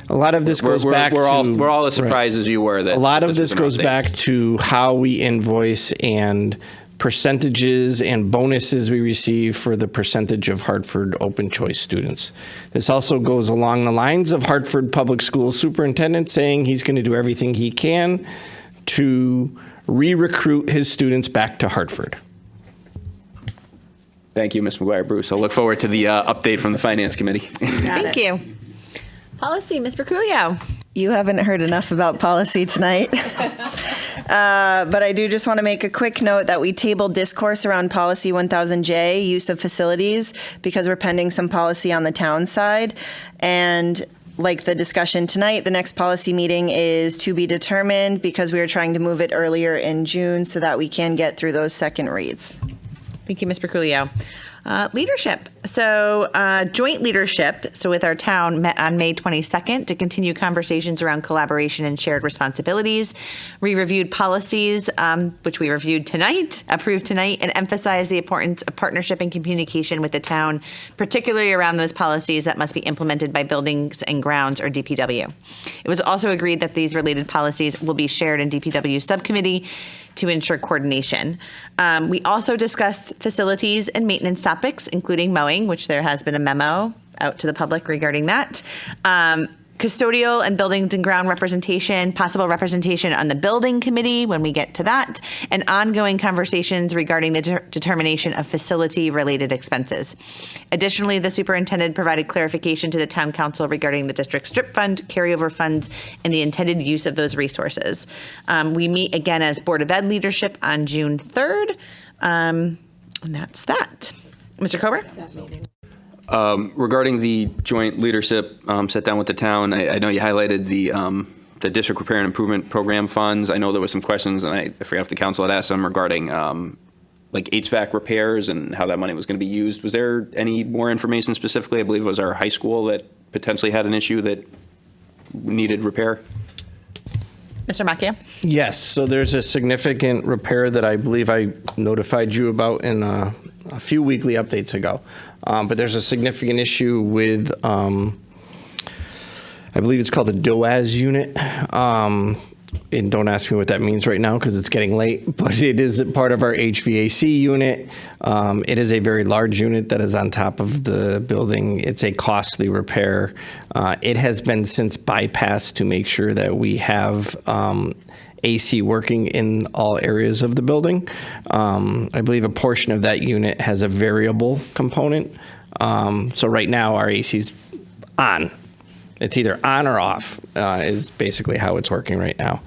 A lot of this goes back
we're
to
all as surprised as you were that
a lot of
this
this goes back to how we invoice and percentages and bonuses we receive for the percentage of Hartford open choice students. This also goes along the lines of Hartford Public Schools superintendent saying he's going to do everything he can to re-recruit his students back to Hartford.
Thank you, Ms. McGuire Bruce. I'll look forward to the update from the Finance Committee.
Thank you. Policy, Ms. Berculio.
You haven't heard enough about policy tonight. But I do just want to make a quick note that we tabled discourse around policy 1000J, use of facilities, because we're pending some policy on the town side. And like the discussion tonight, the next policy meeting is to be determined because we are trying to move it earlier in June so that we can get through those second reads.
Thank you, Ms. Berculio. Leadership. So joint leadership, so with our town, met on May 22nd to continue conversations around collaboration and shared responsibilities. We reviewed policies, which we reviewed tonight, approved tonight, and emphasized the importance of partnership and communication with the town, particularly around those policies that must be implemented by Buildings and Grounds or DPW. It was also agreed that these related policies will be shared in DPW subcommittee to ensure coordination. We also discussed facilities and maintenance topics, including mowing, which there has been a memo out to the public regarding that. Custodial and buildings and ground representation, possible representation on the building committee when we get to that, and ongoing conversations regarding the determination of facility-related expenses. Additionally, the superintendent provided clarification to the town council regarding the district's DRIP fund, carryover funds, and the intended use of those resources. We meet again as Board of Ed leadership on June 3rd, and that's that. Mr. Kober?
Regarding the joint leadership set down with the town, I know you highlighted the district repair and improvement program funds. I know there was some questions, and I forgot if the council had asked them regarding like HVAC repairs and how that money was going to be used. Was there any more information specifically? I believe it was our high school that potentially had an issue that needed repair.
Mr. Macchia?
Yes, so there's a significant repair that I believe I notified you about in a few weekly updates ago. But there's a significant issue with, I believe it's called the DOAS unit. And don't ask me what that means right now because it's getting late, but it is part of our HVAC unit. It is a very large unit that is on top of the building. It's a costly repair. It has been since bypassed to make sure that we have AC working in all areas of the building. I believe a portion of that unit has a variable component. So right now our AC's on. It's either on or off is basically how it's working right now.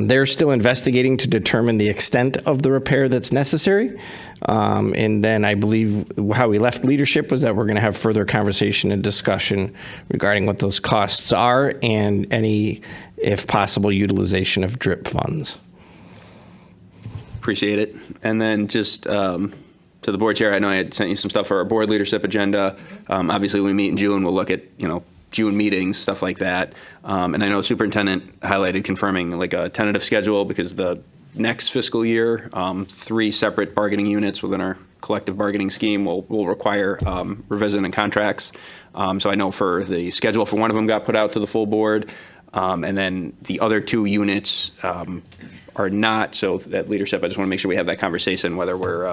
They're still investigating to determine the extent of the repair that's necessary. And then I believe how we left leadership was that we're going to have further conversation and discussion regarding what those costs are and any, if possible, utilization of DRIP funds.
Appreciate it. And then just to the board chair, I know I had sent you some stuff for our board leadership agenda. Obviously, when we meet in June, we'll look at, June meetings, stuff like that. And I know the superintendent highlighted confirming like a tentative schedule because the next fiscal year, 3 separate bargaining units within our collective bargaining scheme will require revisiting contracts. So I know for the schedule for one of them got put out to the full board. And then the other 2 units are not. So that leadership, I just want to make sure we have that conversation, whether we're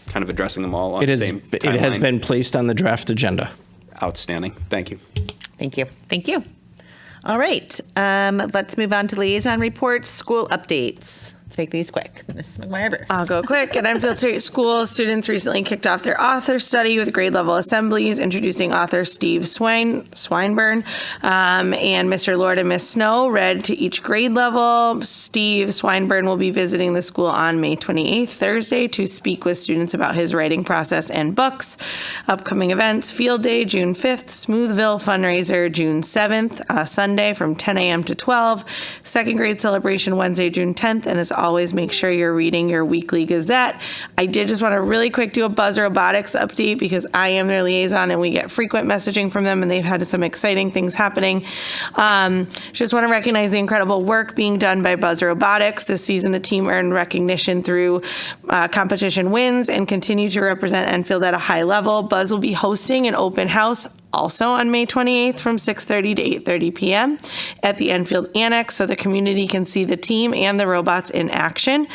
kind of addressing them all on the same timeline.
It has been placed on the draft agenda.
Outstanding. Thank you.
Thank you. Thank you. All right. Let's move on to liaison reports, school updates. Let's make these quick. Ms. McGuire.
I'll go quick. At Enfield State School, students recently kicked off their author study with grade level assemblies, introducing author Steve Swinburne, and Mr. Lord and Miss Snow read to each grade level. Steve Swinburne will be visiting the school on May 28th, Thursday, to speak with students about his writing process and books. Upcoming events: Field Day, June 5th, Smoothville Fundraiser, June 7th, Sunday from 10 a.m. to 12, second grade celebration Wednesday, June 10th, and as always, make sure you're reading your weekly Gazette. I did just want to really quick do a Buzz Robotics update because I am their liaison and we get frequent messaging from them and they've had some exciting things happening. Just want to recognize the incredible work being done by Buzz Robotics. This season, the team earned recognition through competition wins and continue to represent Enfield at a high level. Buzz will be hosting an open house also on May 28th from 6:30 to 8:30 p.m. at the Enfield Annex so the community can see the team and the robots in action.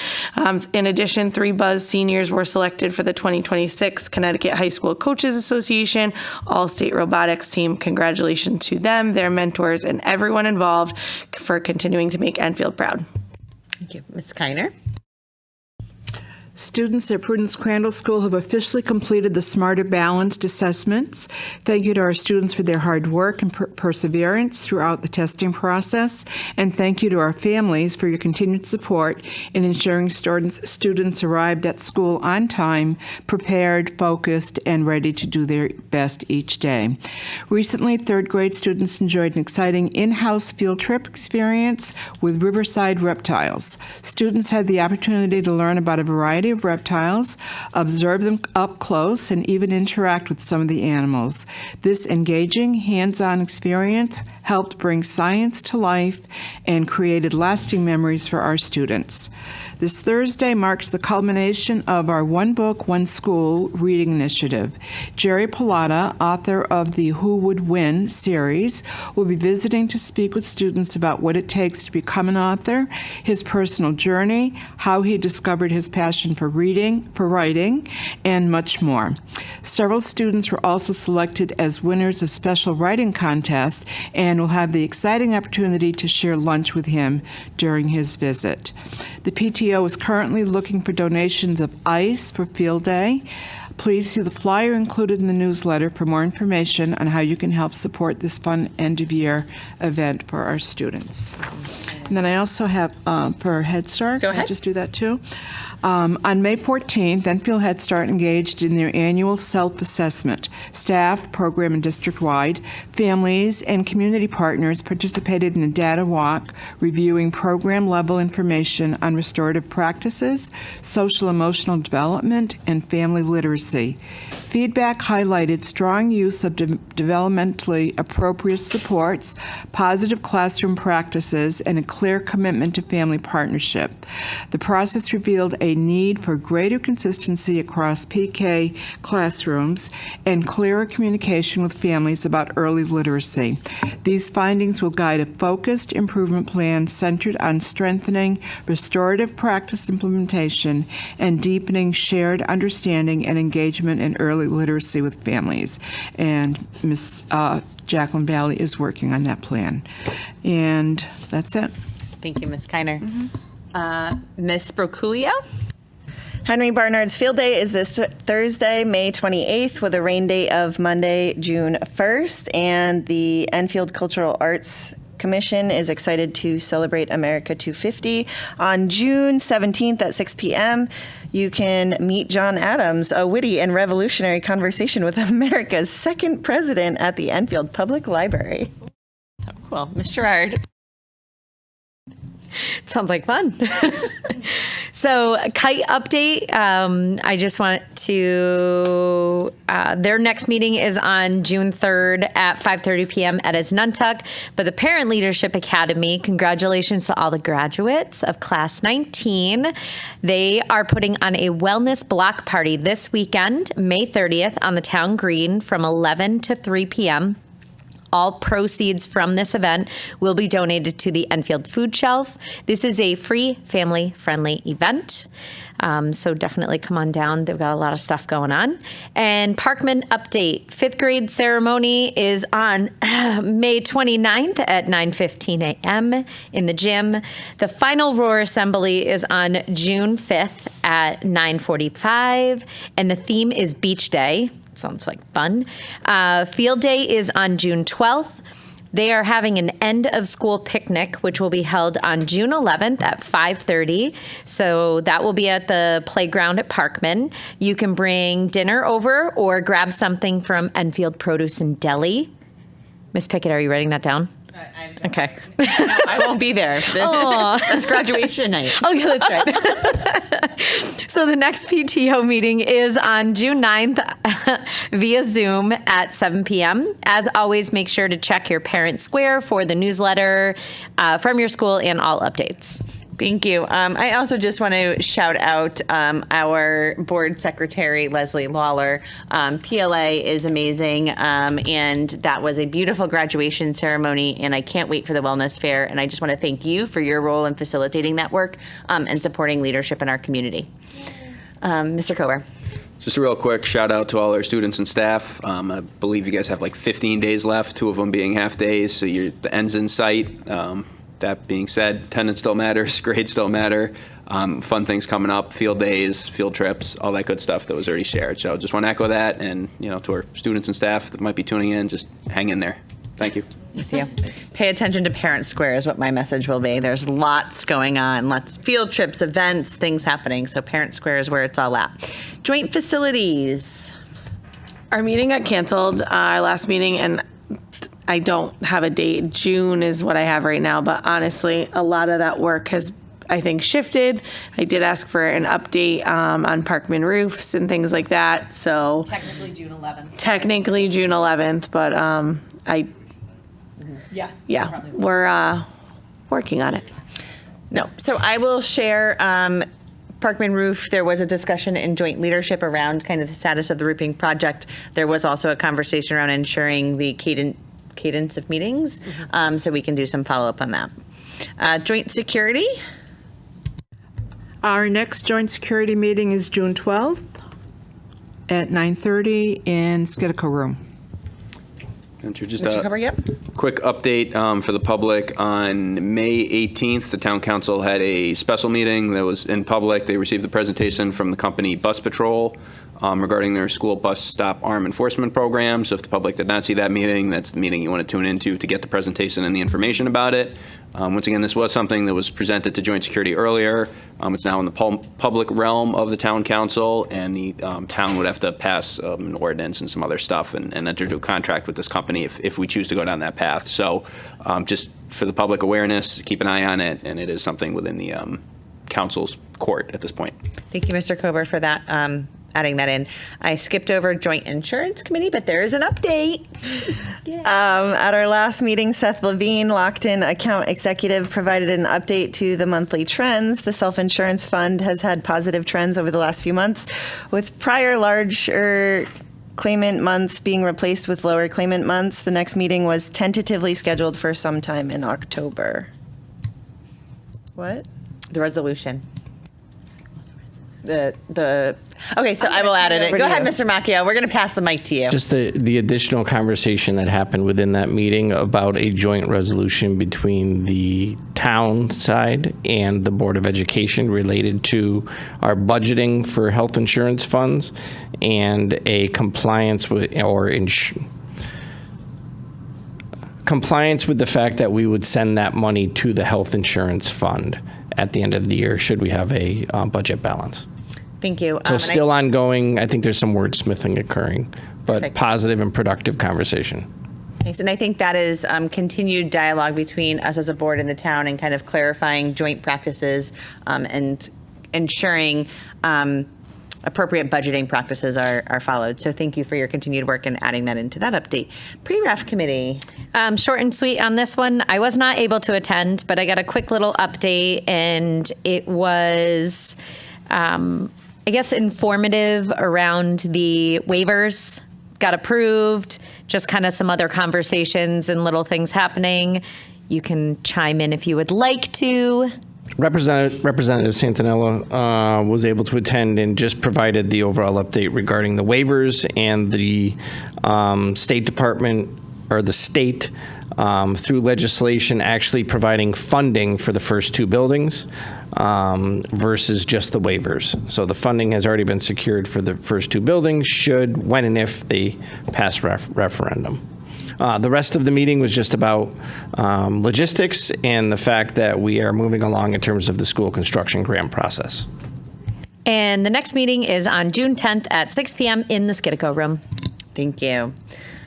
In addition, 3 Buzz seniors were selected for the 2026 Connecticut High School Coaches Association All-State Robotics Team. Congratulations to them, their mentors, and everyone involved for continuing to make Enfield proud.
Thank you. Ms. Kiner.
Students at Prudence Crandall School have officially completed the Smarter Balanced assessments. Thank you to our students for their hard work and perseverance throughout the testing process. And thank you to our families for your continued support in ensuring students arrived at school on time, prepared, focused, and ready to do their best each day. Recently, third grade students enjoyed an exciting in-house field trip experience with Riverside Reptiles. Students had the opportunity to learn about a variety of reptiles, observe them up close, and even interact with some of the animals. This engaging, hands-on experience helped bring science to life and created lasting memories for our students. This Thursday marks the culmination of our One Book, One School reading initiative. Jerry Pallotta, author of the Who Would Win series, will be visiting to speak with students about what it takes to become an author, his personal journey, how he discovered his passion for writing, and much more. Several students were also selected as winners of special writing contests and will have the exciting opportunity to share lunch with him during his visit. The PTO is currently looking for donations of ice for Field Day. Please see the flyer included in the newsletter for more information on how you can help support this fun end-of-year event for our students. And then I also have for Head Start.
Go ahead.
I'll just do that too. On May 14th, Enfield Head Start engaged in their annual self-assessment. Staff, program, and district-wide, families, and community partners participated in a data walk reviewing program-level information on restorative practices, social-emotional development, and family literacy. Feedback highlighted strong use of developmentally appropriate supports, positive classroom practices, and a clear commitment to family partnership. The process revealed a need for greater consistency across PK classrooms and clearer communication with families about early literacy. These findings will guide a focused improvement plan centered on strengthening restorative practice implementation and deepening shared understanding and engagement in early literacy with families. And Ms. Jacqueline Valley is working on that plan. And that's it.
Thank you, Ms. Kiner. Ms. Broculio?
Henry Barnard's Field Day is this Thursday, May 28th, with a rain date of Monday, June 1st. And the Enfield Cultural Arts Commission is excited to celebrate America 250. On June 17th at 6 p.m., you can meet John Adams, a witty and revolutionary conversation with America's second president at the Enfield Public Library.
So cool. Ms. Gerard.
Sounds like fun. So, Kite update. I just want to, their next meeting is on June 3rd at 5:30 p.m. at Asnuntuck. But the Parent Leadership Academy, congratulations to all the graduates of Class 19. They are putting on a wellness block party this weekend, May 30th, on the town green from 11 to 3 p.m. All proceeds from this event will be donated to the Enfield Food Shelf. This is a free, family-friendly event. So definitely come on down. They've got a lot of stuff going on. And Parkman update. 5th grade ceremony is on May 29th at 9:15 a.m. in the gym. The final Roar Assembly is on June 5th at 9:45. And the theme is Beach Day. Sounds like fun. Field Day is on June 12th. They are having an end of school picnic, which will be held on June 11th at 5:30. So that will be at the playground at Parkman. You can bring dinner over or grab something from Enfield Produce and Deli. Miss Pickett, are you writing that down? Okay.
I won't be there.
Aw.
That's graduation night.
Oh, yeah, that's right. So the next PTO meeting is on June 9th via Zoom at 7 p.m. As always, make sure to check your Parent Square for the newsletter from your school and all updates.
Thank you. I also just want to shout out our board secretary, Leslie Lawler. PLA is amazing, and that was a beautiful graduation ceremony, and I can't wait for the wellness fair. And I just want to thank you for your role in facilitating that work and supporting leadership in our community. Mr. Kober.
Just a real quick shout out to all our students and staff. I believe you guys have like 15 days left, 2 of them being half days, so the end's in sight. That being said, attendance still matters, grades still matter, fun things coming up, field days, field trips, all that good stuff that was already shared. So just want to echo that, and to our students and staff that might be tuning in, just hang in there. Thank you.
Thank you. Pay attention to Parent Square is what my message will be. There's lots going on, lots of field trips, events, things happening. So Parent Square is where it's all at. Joint facilities.
Our meeting got canceled, our last meeting, and I don't have a date. June is what I have right now, but honestly, a lot of that work has, I think, shifted. I did ask for an update on Parkman roofs and things like that, so.
Technically June 11th.
Technically June 11th, but
Yeah.
we're working on it.
No. So I will share Parkman roof. There was a discussion in joint leadership around kind of the status of the roofing project. There was also a conversation around ensuring the cadence of meetings, so we can do some follow-up on that. Joint security.
Our next joint security meeting is June 12th at 9:30 in Skidco Room.
Just
Mr.
a
Cover, yep.
quick update for the public. On May 18th, the town council had a special meeting that was in public. They received the presentation from the company Bus Patrol regarding their school bus stop arm enforcement program. So if the public did not see that meeting, that's the meeting you want to tune into to get the presentation and the information about it. Once again, this was something that was presented to Joint Security earlier. It's now in the public realm of the town council, and the town would have to pass an ordinance and some other stuff and enter into a contract with this company if we choose to go down that path. So just for the public awareness, keep an eye on it, and it is something within the council's court at this point.
Thank you, Mr. Kober, for that. Adding that in. I skipped over Joint Insurance Committee, but there is an update.
At our last meeting, Seth Levine, locked-in account executive, provided an update to the monthly trends. The self-insurance fund has had positive trends over the last few months, with prior larger claimant months being replaced with lower claimant months. The next meeting was tentatively scheduled for sometime in October. What?
The resolution. Okay, so I will add it. Go ahead, Mr. Macchio. We're going to pass the mic to you.
Just the additional conversation that happened within that meeting about a joint resolution between the town side and the Board of Education related to our budgeting for health insurance funds and a compliance with compliance with the fact that we would send that money to the health insurance fund at the end of the year should we have a budget balance.
Thank you.
So still ongoing. I think there's some wordsmithing occurring, but
Perfect.
Positive and productive conversation.
Thanks. And I think that is continued dialogue between us as a board and the town and kind of clarifying joint practices and ensuring appropriate budgeting practices are followed. So thank you for your continued work and adding that into that update. Pre-ref committee.
Short and sweet on this one. I was not able to attend, but I got a quick little update, and it was, I guess, informative around the waivers got approved, just kind of some other conversations and little things happening. You can chime in if you would like to.
Representative Santinella was able to attend and just provided the overall update regarding the waivers and the State Department, or the state, through legislation, actually providing funding for the first two buildings versus just the waivers. So the funding has already been secured for the first two buildings, should, when and if they pass referendum. The rest of the meeting was just about logistics and the fact that we are moving along in terms of the school construction grant process.
And the next meeting is on June 10th at 6 p.m. in the Skidco room.
Thank you.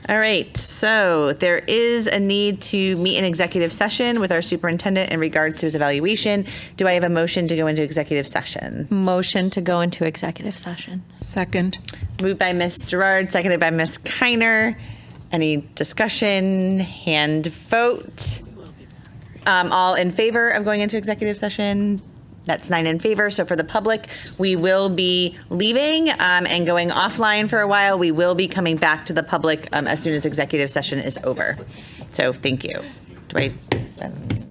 All right, so there is a need to meet in executive session with our superintendent in regards to his evaluation. Do I have a motion to go into executive session?
Motion to go into executive session.
Second.
Moved by Ms. Gerard, seconded by Ms. Kiner. Any discussion? Hand vote. All in favor of going into executive session? That's 9 in favor. So for the public, we will be leaving and going offline for a while. We will be coming back to the public as soon as executive session is over. So thank you. Do I extend?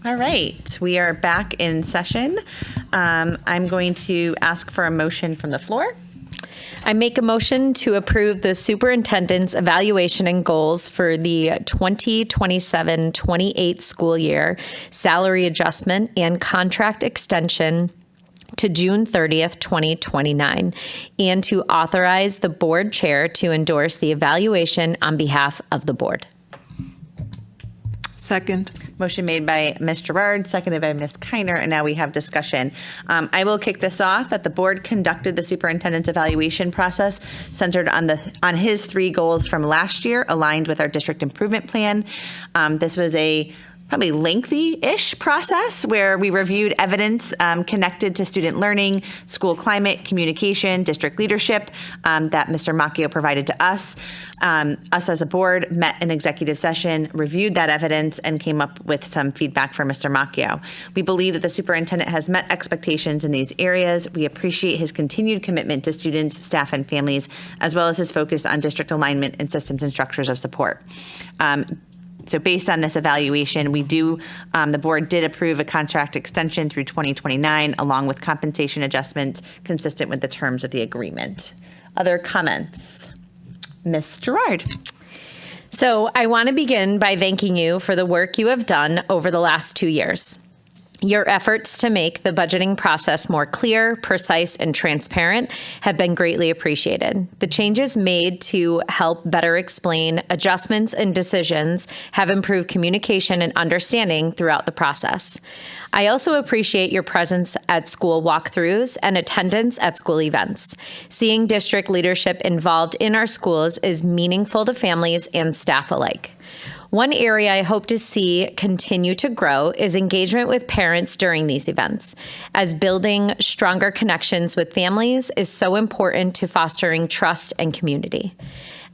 All right, we are back in session. I'm going to ask for a motion from the floor.
I make a motion to approve the superintendent's evaluation and goals for the 2027-28 school year, salary adjustment and contract extension to June 30th, 2029, and to authorize the board chair to endorse the evaluation on behalf of the board.
Second.
Motion made by Ms. Gerard, seconded by Ms. Kiner, and now we have discussion. I will kick this off that the board conducted the superintendent's evaluation process centered on his 3 goals from last year, aligned with our district improvement plan. This was a probably lengthy-ish process where we reviewed evidence connected to student learning, school climate, communication, district leadership that Mr. Macchio provided to us. Us as a board met in executive session, reviewed that evidence, and came up with some feedback for Mr. Macchio. We believe that the superintendent has met expectations in these areas. We appreciate his continued commitment to students, staff, and families, as well as his focus on district alignment and systems and structures of support. So based on this evaluation, the board did approve a contract extension through 2029, along with compensation adjustments consistent with the terms of the agreement. Other comments? Ms. Gerard.
So I want to begin by thanking you for the work you have done over the last 2 years. Your efforts to make the budgeting process more clear, precise, and transparent have been greatly appreciated. The changes made to help better explain adjustments and decisions have improved communication and understanding throughout the process. I also appreciate your presence at school walkthroughs and attendance at school events. Seeing district leadership involved in our schools is meaningful to families and staff alike. One area I hope to see continue to grow is engagement with parents during these events, as building stronger connections with families is so important to fostering trust and community.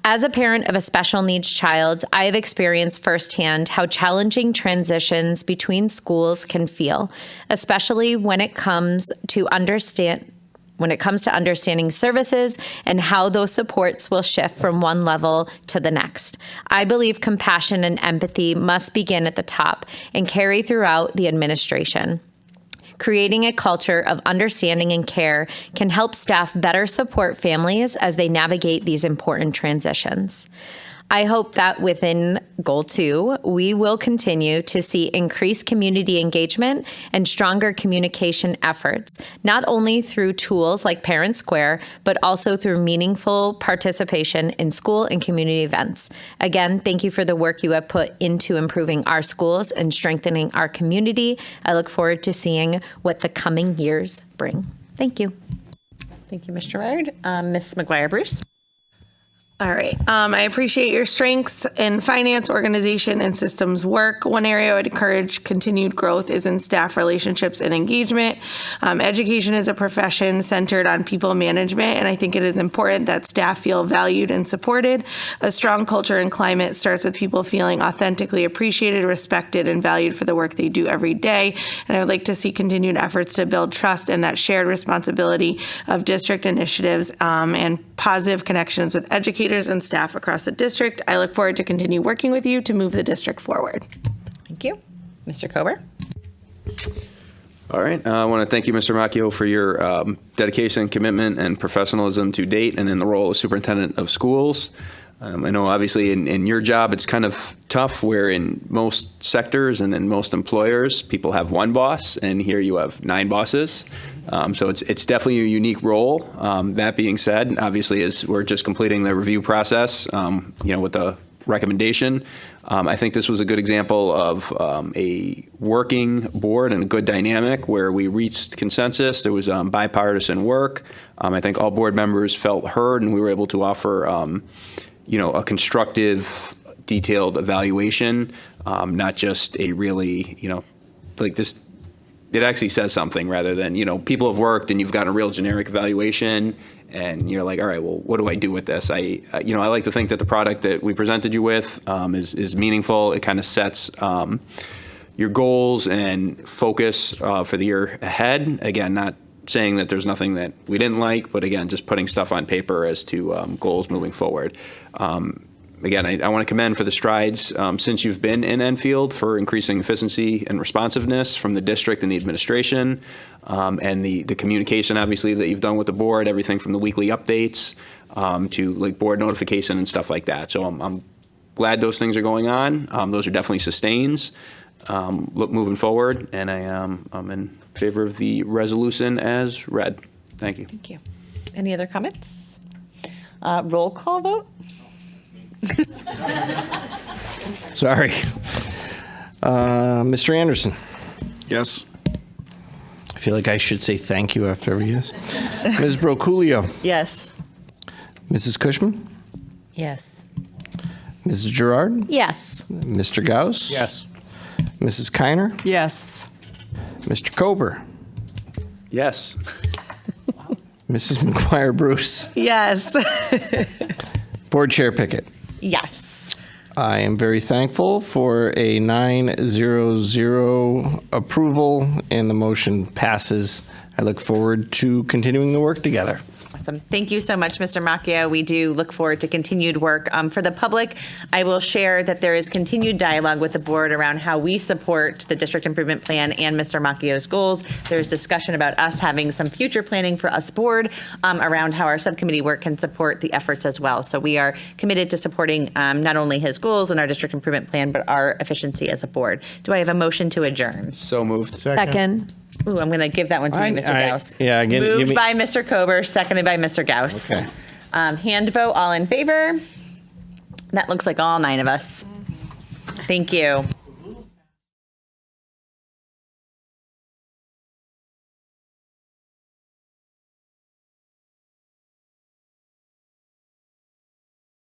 As a parent of a special needs child, I have experienced firsthand how challenging transitions between schools can feel, especially when it comes to understanding services and how those supports will shift from one level to the next. I believe compassion and empathy must begin at the top and carry throughout the administration. Creating a culture of understanding and care can help staff better support families as they navigate these important transitions. I hope that within Goal 2, we will continue to see increased community engagement and stronger communication efforts, not only through tools like Parent Square, but also through meaningful participation in school and community events. Again, thank you for the work you have put into improving our schools and strengthening our community. I look forward to seeing what the coming years bring. Thank you.
Thank you, Ms. Gerard. Ms. McGuire-Bruce.
All right. I appreciate your strengths in finance, organization, and systems work. One area I would encourage continued growth is in staff relationships and engagement. Education is a profession centered on people management, and I think it is important that staff feel valued and supported. A strong culture and climate starts with people feeling authentically appreciated, respected, and valued for the work they do every day. And I would like to see continued efforts to build trust and that shared responsibility of district initiatives and positive connections with educators and staff across the district. I look forward to continue working with you to move the district forward.
Thank you. Mr. Kober.
All right. I want to thank you, Mr. Macchio, for your dedication, commitment, and professionalism to date and in the role of superintendent of schools. I know obviously in your job it's kind of tough where in most sectors and in most employers people have one boss, and here you have 9 bosses. So it's definitely a unique role. That being said, obviously as we're just completing the review process, with the recommendation, I think this was a good example of a working board and a good dynamic where we reached consensus. There was bipartisan work. I think all board members felt heard, and we were able to offer a constructive, detailed evaluation, not just a really, like this, it actually says something rather than, people have worked and you've got a real generic evaluation and you're like, all right, well, what do I do with this? I like to think that the product that we presented you with is meaningful. It kind of sets your goals and focus for the year ahead. Again, not saying that there's nothing that we didn't like, but again, just putting stuff on paper as to goals moving forward. again, I want to commend for the strides since you've been in Enfield for increasing efficiency and responsiveness from the district and the administration, and the communication, obviously, that you've done with the board, everything from the weekly updates to like board notification and stuff like that. So I'm glad those things are going on. Those are definitely sustains. Moving forward, and I'm in favor of the resolution as read. Thank you.
Thank you. Any other comments? Roll call vote?
Sorry. Mr. Anderson.
Yes.
I feel like I should say thank you after every yes. Ms. Broculio.
Yes.
Mrs. Cushman.
Yes.
Mrs. Gerard.
Yes.
Mr. Gauss.
Yes.
Mrs. Kiner.
Yes.
Mr. Kober.
Yes.
Mrs. McGuire Bruce.
Yes.
Board Chair Pickett.
Yes.
I am very thankful for a 9-0-0 approval, and the motion passes. I look forward to continuing the work together.
Awesome. Thank you so much, Mr. Macchio. We do look forward to continued work. For the public, I will share that there is continued dialogue with the board around how we support the district improvement plan and Mr. Macchio's goals. There's discussion about us having some future planning for us board around how our subcommittee work can support the efforts as well. So we are committed to supporting not only his goals and our district improvement plan, but our efficiency as a board. Do I have a motion to adjourn?
So moved.
Second.
Ooh, I'm going to give that one to you, Mr. Gauss.
Yeah, again,
Moved
give me-
by Mr. Kober, seconded by Mr. Gauss.
Okay.
Hand vote, all in favor? That looks like all 9 of us. Thank you.